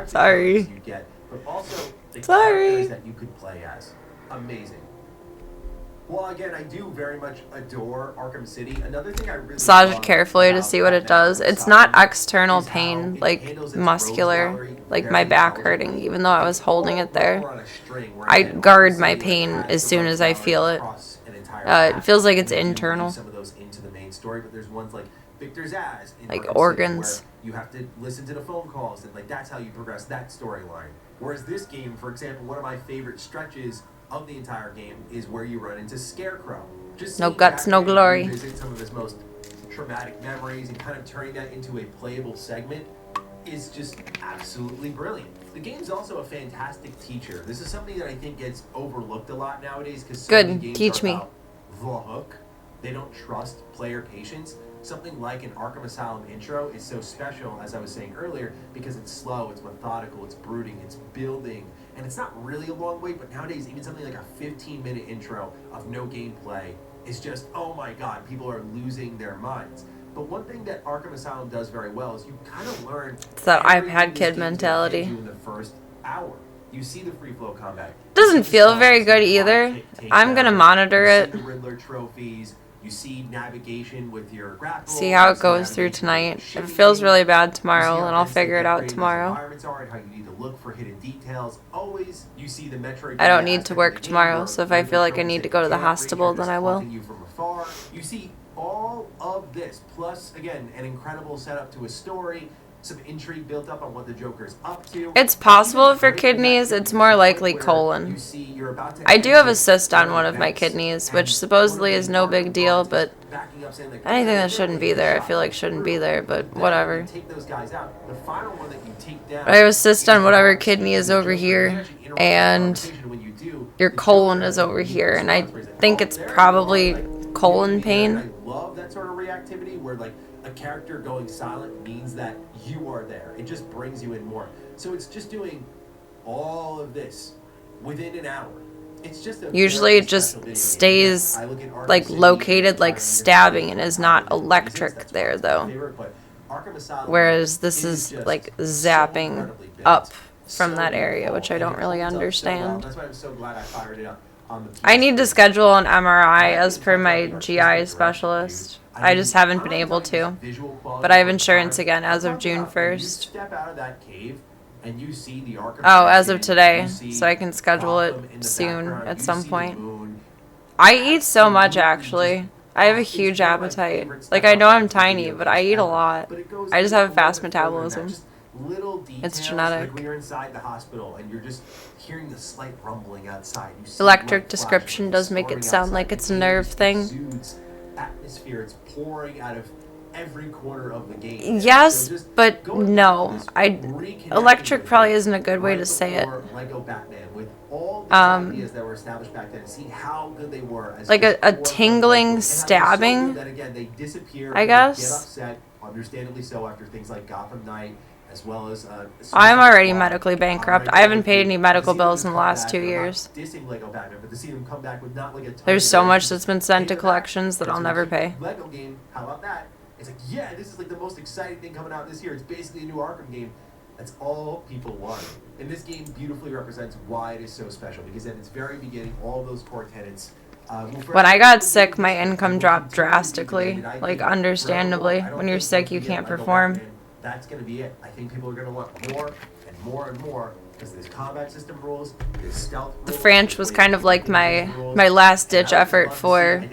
Speaker 1: Sorry.
Speaker 15: but also the
Speaker 1: Sorry.
Speaker 15: characters that you could play as. Amazing. Well, again, I do very much adore Arkham City. Another thing I really
Speaker 1: Massage it
Speaker 15: love
Speaker 1: carefully to
Speaker 15: about
Speaker 1: see what it
Speaker 15: Batman
Speaker 1: does.
Speaker 15: Arkham
Speaker 1: It's not
Speaker 15: Asylum
Speaker 1: external
Speaker 15: is how
Speaker 1: pain,
Speaker 15: it
Speaker 1: like
Speaker 15: handles its
Speaker 1: muscular,
Speaker 15: rogues gallery
Speaker 1: like
Speaker 15: very
Speaker 1: my back
Speaker 15: intelligently.
Speaker 1: hurting, even though I was holding it there.
Speaker 15: We're on a string where,
Speaker 1: I
Speaker 15: again,
Speaker 1: guard
Speaker 15: Arkham
Speaker 1: my
Speaker 15: City
Speaker 1: pain
Speaker 15: has
Speaker 1: as
Speaker 15: the
Speaker 1: soon
Speaker 15: rogues
Speaker 1: as I
Speaker 15: gallery
Speaker 1: feel it.
Speaker 15: across an entire
Speaker 1: It feels like
Speaker 15: map.
Speaker 1: it's
Speaker 15: You can do
Speaker 1: internal.
Speaker 15: some of those into the main story, but there's ones like Victor's As in
Speaker 1: Like
Speaker 15: Arkham City
Speaker 1: organs.
Speaker 15: where you have to listen to the phone calls, and like that's how you progress that storyline. Whereas this game, for example, one of my favorite stretches of the entire game is where you run into Scarecrow. Just
Speaker 1: No
Speaker 15: seeing
Speaker 1: guts, no
Speaker 15: Batman
Speaker 1: glory.
Speaker 15: revisit some of his most traumatic memories and kind of turning that into a playable segment is just absolutely brilliant. The game's also a fantastic teacher. This is something that I think gets overlooked a lot nowadays because so
Speaker 1: Good,
Speaker 15: many games
Speaker 1: teach
Speaker 15: are
Speaker 1: me.
Speaker 15: about the hook. They don't trust player patience. Something like an Arkham Asylum intro is so special, as I was saying earlier, because it's slow, it's methodical, it's brooding, it's building, and it's not really a long wait, but nowadays even something like a 15-minute intro of no gameplay is just, oh my god, people are losing their minds. But one thing that Arkham Asylum does very well is you kind of learn
Speaker 1: It's that
Speaker 15: everything
Speaker 1: iPad
Speaker 15: this
Speaker 1: kid
Speaker 15: game's gonna
Speaker 1: mentality.
Speaker 15: give you in the first hour. You see the free flow combat.
Speaker 1: Doesn't feel very good either. I'm gonna monitor it.
Speaker 15: The Riddler trophies. You see navigation with your grapple.
Speaker 1: See how
Speaker 15: you
Speaker 1: it
Speaker 15: see
Speaker 1: goes through
Speaker 15: navigation
Speaker 1: tonight.
Speaker 15: with
Speaker 1: If
Speaker 15: your
Speaker 1: it feels
Speaker 15: shifting.
Speaker 1: really bad
Speaker 15: You see
Speaker 1: tomorrow,
Speaker 15: how
Speaker 1: then I'll
Speaker 15: dense
Speaker 1: figure it
Speaker 15: the
Speaker 1: out
Speaker 15: upgraded
Speaker 1: tomorrow.
Speaker 15: environments are and how you need to look for hidden details. Always, you see the Metroid.
Speaker 1: I don't need to work tomorrow, so if I feel like I need to go to the hospital, then I will.
Speaker 15: You from afar. You see all of this, plus again an incredible setup to a story, some intrigue built up on what the Joker's up to.
Speaker 1: It's possible for kidneys, it's more likely colon. I do have a cyst on one of my kidneys, which supposedly is no big deal, but anything that shouldn't be there, I feel like shouldn't be there, but whatever.
Speaker 15: Take those guys out. The final one that you take down.
Speaker 1: I have a cyst on whatever kidney is over here, and your colon is over here, and I think it's probably colon pain.
Speaker 15: I love that sort of reactivity where like a character going silent means that you are there. It just brings you in more. So it's just doing all of this within an hour. It's just a
Speaker 1: Usually
Speaker 15: very
Speaker 1: it just
Speaker 15: special video game.
Speaker 1: stays
Speaker 15: I look at Arkham
Speaker 1: like
Speaker 15: City,
Speaker 1: located like
Speaker 15: Batman,
Speaker 1: stabbing and is not electric
Speaker 15: that's
Speaker 1: there
Speaker 15: my
Speaker 1: though.
Speaker 15: favorite, but Arkham Asylum
Speaker 1: Whereas this
Speaker 15: is
Speaker 1: is
Speaker 15: just
Speaker 1: like
Speaker 15: so
Speaker 1: zapping
Speaker 15: incredibly built.
Speaker 1: up from
Speaker 15: So
Speaker 1: that area,
Speaker 15: involved,
Speaker 1: which I
Speaker 15: and
Speaker 1: don't
Speaker 15: it
Speaker 1: really
Speaker 15: holds up so well.
Speaker 1: understand.
Speaker 15: That's why I'm so glad I fired it up on the
Speaker 1: I need to schedule an MRI as per my GI specialist. I just haven't been able to. But I have insurance again as of June 1st.
Speaker 15: Step out of that cave and you see the Arkham
Speaker 1: Oh, as of
Speaker 15: Mansion,
Speaker 1: today,
Speaker 15: you see
Speaker 1: so I can schedule it
Speaker 15: Gotham in the
Speaker 1: soon
Speaker 15: background,
Speaker 1: at
Speaker 15: you
Speaker 1: some
Speaker 15: see the
Speaker 1: point.
Speaker 15: moon.
Speaker 1: I eat so much actually. I have a huge appetite. Like I know I'm tiny, but I eat a lot. I just have a fast metabolism.
Speaker 15: little details.
Speaker 1: It's genetic.
Speaker 15: Like when you're inside the hospital and you're just hearing the slight rumbling outside. You see
Speaker 1: Electric
Speaker 15: light
Speaker 1: description
Speaker 15: flashing,
Speaker 1: does make it
Speaker 15: storming
Speaker 1: sound
Speaker 15: outside.
Speaker 1: like it's
Speaker 15: The
Speaker 1: a
Speaker 15: game
Speaker 1: nerve
Speaker 15: just
Speaker 1: thing.
Speaker 15: exudes atmosphere. It's pouring out of every corner of the game.
Speaker 1: Yes,
Speaker 15: So just
Speaker 1: but
Speaker 15: going
Speaker 1: no.
Speaker 15: back to this,
Speaker 1: I
Speaker 15: reconnecting
Speaker 1: electric
Speaker 15: with
Speaker 1: probably
Speaker 15: it
Speaker 1: isn't a good way
Speaker 15: right
Speaker 1: to say it.
Speaker 15: before Lego Batman, with all these ideas that were established back then, see how good they were. As
Speaker 1: Like a
Speaker 15: forefront
Speaker 1: tingling
Speaker 15: and how they're so
Speaker 1: stabbing,
Speaker 15: good that again they disappear.
Speaker 1: I
Speaker 15: and
Speaker 1: guess.
Speaker 15: Get upset, understandably so, after things like Gotham Knight, as well as.
Speaker 1: I'm
Speaker 15: Suicide
Speaker 1: already
Speaker 15: Squad,
Speaker 1: medically bankrupt.
Speaker 15: Right
Speaker 1: I haven't
Speaker 15: there
Speaker 1: paid
Speaker 15: with
Speaker 1: any
Speaker 15: you.
Speaker 1: medical
Speaker 15: To see them
Speaker 1: bills in the
Speaker 15: come
Speaker 1: last
Speaker 15: back,
Speaker 1: 2
Speaker 15: they're not
Speaker 1: years.
Speaker 15: Dissing Lego Batman, but to see them come back with not like a ton
Speaker 1: There's
Speaker 15: of
Speaker 1: so
Speaker 15: it,
Speaker 1: much
Speaker 15: just
Speaker 1: that's been sent to
Speaker 15: pay them back.
Speaker 1: collections that
Speaker 15: And
Speaker 1: I'll
Speaker 15: so
Speaker 1: never
Speaker 15: it's a
Speaker 1: pay.
Speaker 15: Lego game, how about that? It's like, yeah, this is like the most exciting thing coming out this year. It's basically a new Arkham game. That's all people want. And this game beautifully represents why it is so special, because at its very beginning, all of those core tenets.
Speaker 1: When I got sick, my income dropped drastically. Like, understandably. When you're sick, you can't perform.
Speaker 15: That's going to be it. I think people are going to want more and more and more, because there's combat system rules, there's stealth rules.
Speaker 1: The Franch was kind of like my last ditch effort for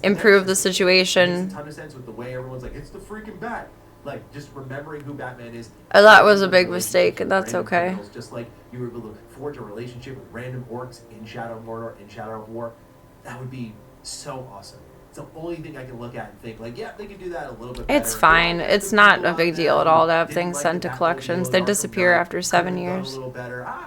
Speaker 1: improve the situation.
Speaker 15: Makes a ton of sense with the way everyone's like, it's the freaking Bat. Like, just remembering who Batman is.
Speaker 1: That was a big mistake, and that's okay.
Speaker 15: Just like you were able to forge a relationship with random orcs in Shadow of Mordor, in Shadow of War. That would be so awesome. It's the only thing I can look at and think, like, yeah, they could do that a little bit better.
Speaker 1: It's fine. It's not a big deal at all to have things sent to collections. They disappear after 7 years.
Speaker 15: I'm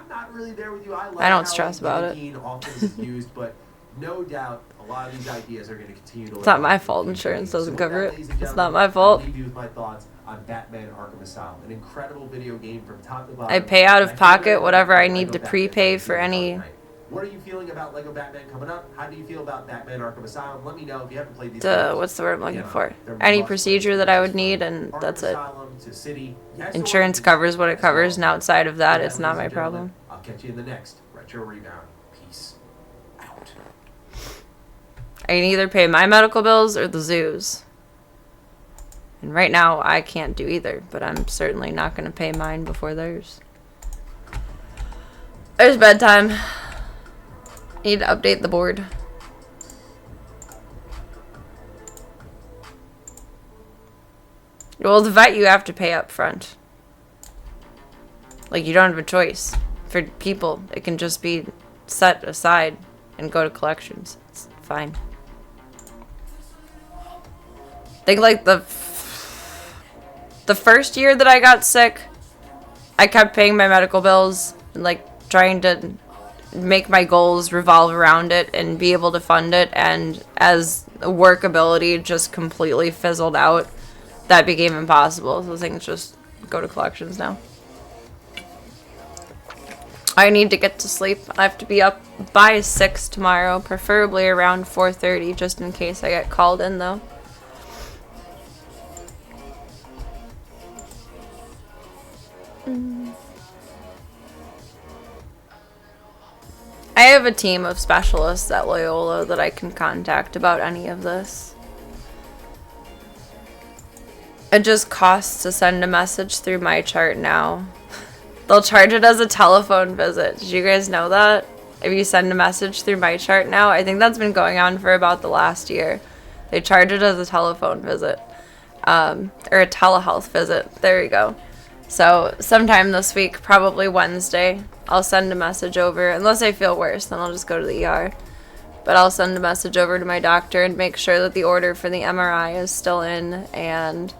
Speaker 15: not really there with you.
Speaker 1: I don't stress about it.
Speaker 15: Often is used, but no doubt a lot of these ideas are going to continue to.
Speaker 1: It's not my fault. Insurance doesn't cover it. It's not my fault.
Speaker 15: I'll leave you with my thoughts on Batman: Arkham Asylum, an incredible video game from top to bottom.
Speaker 1: I pay out of pocket whatever I need to prepay for any.
Speaker 15: What are you feeling about Lego Batman coming up? How do you feel about Batman: Arkham Asylum? Let me know if you haven't played these games.
Speaker 1: What's the word I'm looking
Speaker 15: You know,
Speaker 1: for?
Speaker 15: they're
Speaker 1: Any
Speaker 15: must-play
Speaker 1: procedure that I would need, and
Speaker 15: Arkham
Speaker 1: that's it.
Speaker 15: Asylum to City. Yes,
Speaker 1: Insurance
Speaker 15: or-
Speaker 1: covers what it covers, and outside of that,
Speaker 15: With
Speaker 1: it's not my
Speaker 15: ladies and gentlemen,
Speaker 1: problem.
Speaker 15: I'll catch you in the next Retro Rebound. Peace out.
Speaker 1: I can either pay my medical bills or the zoo's. And right now, I can't do either, but I'm certainly not going to pay mine before theirs. There's bedtime. Need to update the board. Well, the vet you have to pay up front. Like, you don't have a choice. For people, it can just be set aside and go to collections. It's fine. I think, like, the first year that I got sick, I kept paying my medical bills and, like, trying to make my goals revolve around it and be able to fund it. And as workability just completely fizzled out, that became impossible. So things just go to collections now. I need to get to sleep. I have to be up by 6 tomorrow, preferably around 4:30, just in case I get called in, though. I have a team of specialists at Loyola that I can contact about any of this. It just costs to send a message through my chart now. They'll charge it as a telephone visit. Did you guys know that? If you send a message through my chart now, I think that's been going on for about the last year. They charge it as a telephone visit. Or a telehealth visit. There you go. So sometime this week, probably Wednesday, I'll send a message over. Unless I feel worse, then I'll just go to the ER. But I'll send a message over to my doctor and make sure that the order for the MRI is still in. And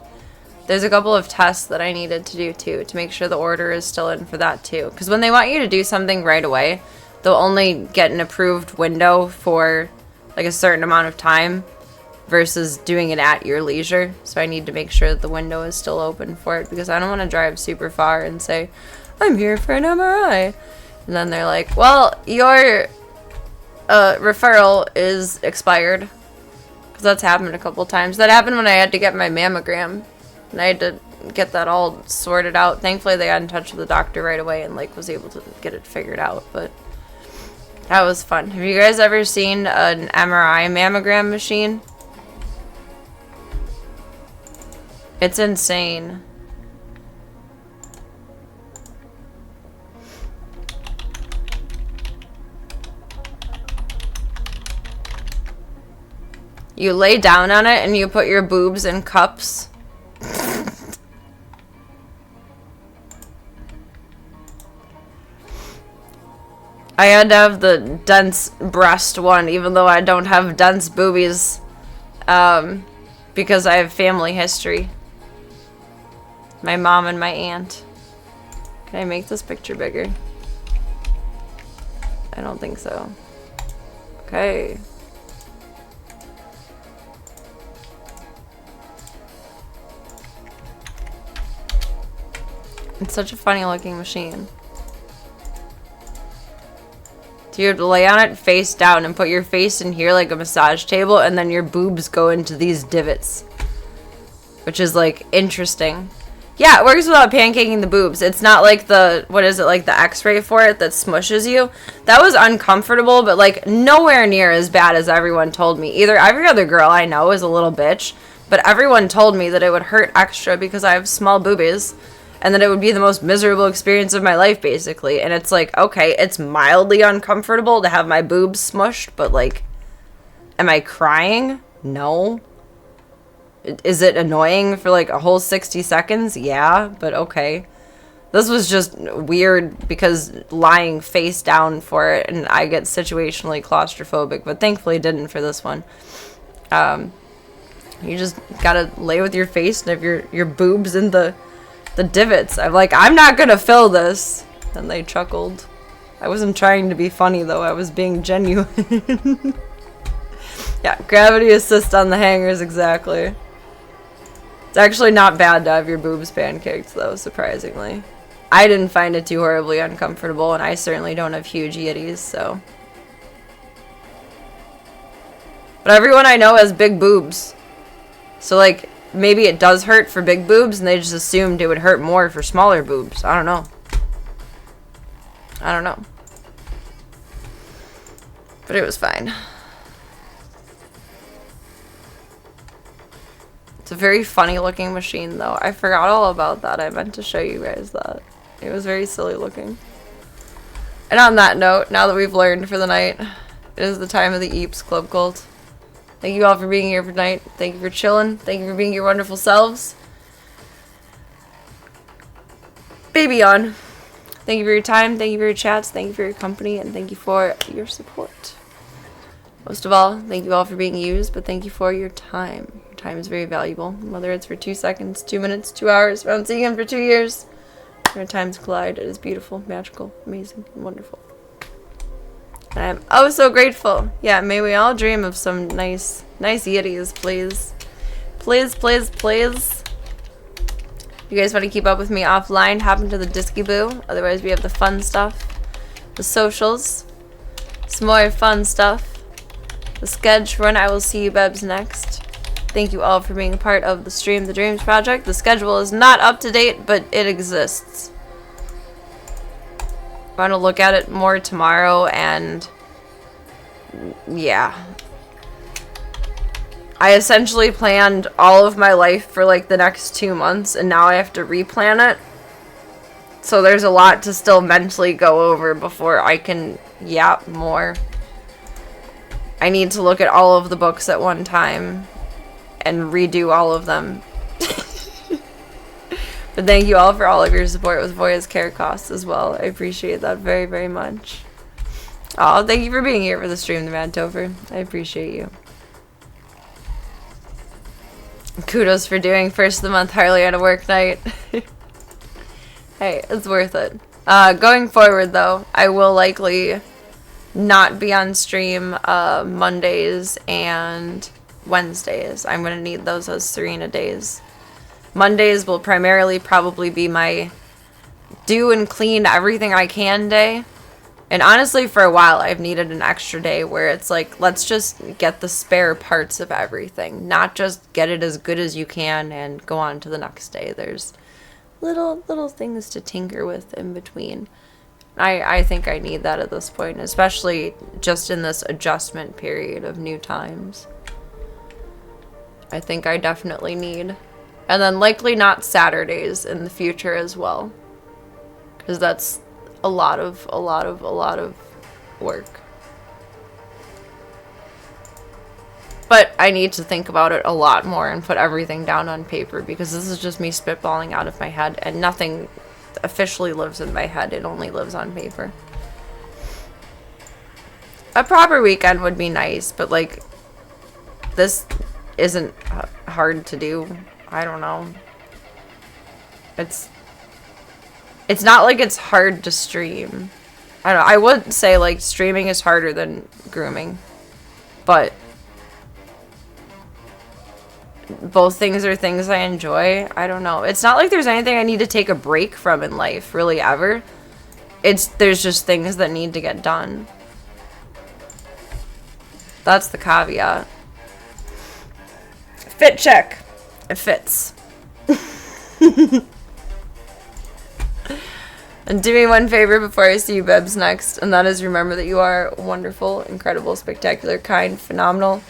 Speaker 1: there's a couple of tests that I needed to do too, to make sure the order is still in for that too. Because when they want you to do something right away, they'll only get an approved window for like a certain amount of time versus doing it at your leisure. So I need to make sure that the window is still open for it, because I don't want to drive super far and say, I'm here for an MRI. And then they're like, well, your referral is expired. Because that's happened a couple times. That happened when I had to get my mammogram. And I had to get that all sorted out. Thankfully, they got in touch with the doctor right away and like was able to get it figured out. But that was fun. Have you guys ever seen an MRI mammogram machine? It's insane. You lay down on it and you put your boobs in cups. I had to have the dense breast one, even though I don't have dense boobies, because I have family history. My mom and my aunt. Can I make this picture bigger? I don't think so. Okay. It's such a funny looking machine. So you have to lay on it face down and put your face in here like a massage table, and then your boobs go into these divots. Which is like interesting. Yeah, it works without pancaking the boobs. It's not like the, what is it, like the x-ray for it that smushes you. That was uncomfortable, but like nowhere near as bad as everyone told me. Either every other girl I know is a little bitch, but everyone told me that it would hurt extra because I have small boobies. And that it would be the most miserable experience of my life, basically. And it's like, okay, it's mildly uncomfortable to have my boobs smushed, but like, am I crying? No. Is it annoying for like a whole 60 seconds? Yeah, but okay. This was just weird because lying face down for it, and I get situationally claustrophobic, but thankfully didn't for this one. You just gotta lay with your face and have your boobs in the divots. I'm like, I'm not gonna fill this. And they chuckled. I wasn't trying to be funny though, I was being genuine. Yeah, gravity assist on the hangers, exactly. It's actually not bad to have your boobs pancaked though, surprisingly. I didn't find it too horribly uncomfortable, and I certainly don't have huge yitties, so. But everyone I know has big boobs. So like, maybe it does hurt for big boobs, and they just assumed it would hurt more for smaller boobs. I don't know. I don't know. But it was fine. It's a very funny looking machine though. I forgot all about that. I meant to show you guys that. It was very silly looking. And on that note, now that we've learned for the night, it is the time of the Eeps Club Cult. Thank you all for being here for tonight. Thank you for chilling. Thank you for being your wonderful selves. Baby on. Thank you for your time. Thank you for your chats. Thank you for your company. And thank you for your support. Most of all, thank you all for being used, but thank you for your time. Your time is very valuable. Whether it's for 2 seconds, 2 minutes, 2 hours, if I don't see you for 2 years. Our times collide. It is beautiful, magical, amazing, and wonderful. And I'm oh so grateful. Yeah, may we all dream of some nice yitties, please. Please, please, please. You guys want to keep up with me offline, hop into the Disky Boo. Otherwise, we have the fun stuff. The socials. Some more fun stuff. The sketch when I will see you Bebs next. Thank you all for being a part of the Stream the Dreams project. The schedule is not up to date, but it exists. I'm going to look at it more tomorrow, and yeah. I essentially planned all of my life for like the next 2 months, and now I have to replan it. So there's a lot to still mentally go over before I can yap more. I need to look at all of the books at one time and redo all of them. But thank you all for all of your support with Voya's care costs as well. I appreciate that very, very much. Oh, thank you for being here for the stream, the Mad Topher. I appreciate you. Kudos for doing first of the month Harley on a work night. Hey, it's worth it. Going forward though, I will likely not be on stream Mondays and Wednesdays. I'm going to need those as Serena days. Mondays will primarily probably be my do and clean everything I can day. And honestly, for a while, I've needed an extra day where it's like, let's just get the spare parts of everything. Not just get it as good as you can and go on to the next day. There's little things to tinker with in between. I think I need that at this point, especially just in this adjustment period of new times. I think I definitely need. And then likely not Saturdays in the future as well. Because that's a lot of work. But I need to think about it a lot more and put everything down on paper, because this is just me spitballing out of my head, and nothing officially lives in my head. It only lives on paper. A proper weekend would be nice, but like this isn't hard to do. I don't know. It's not like it's hard to stream. I don't know. I would say like streaming is harder than grooming, but both things are things I enjoy. I don't know. It's not like there's anything I need to take a break from in life, really, ever. There's just things that need to get done. That's the caveat. Fit check. It fits. And do me one favor before I see you, Bebs, next, and that is remember that you are wonderful, incredible, spectacular, kind, phenomenal,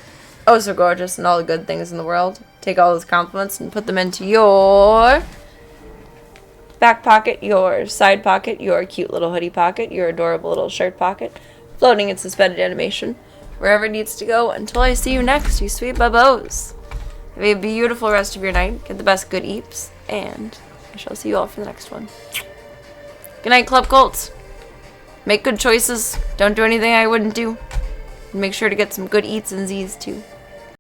Speaker 1: oh so gorgeous, and all the good things in the world. Take all those compliments and put them into your back pocket, your side pocket, your cute little hoodie pocket, your adorable little shirt pocket, floating in suspended animation, wherever it needs to go. Until I see you next, you sweet babos. Have a beautiful rest of your night. Get the best good eats, and I shall see you all for the next one. Good night, Club Colts. Make good choices. Don't do anything I wouldn't do. And make sure to get some good eats and Z's too.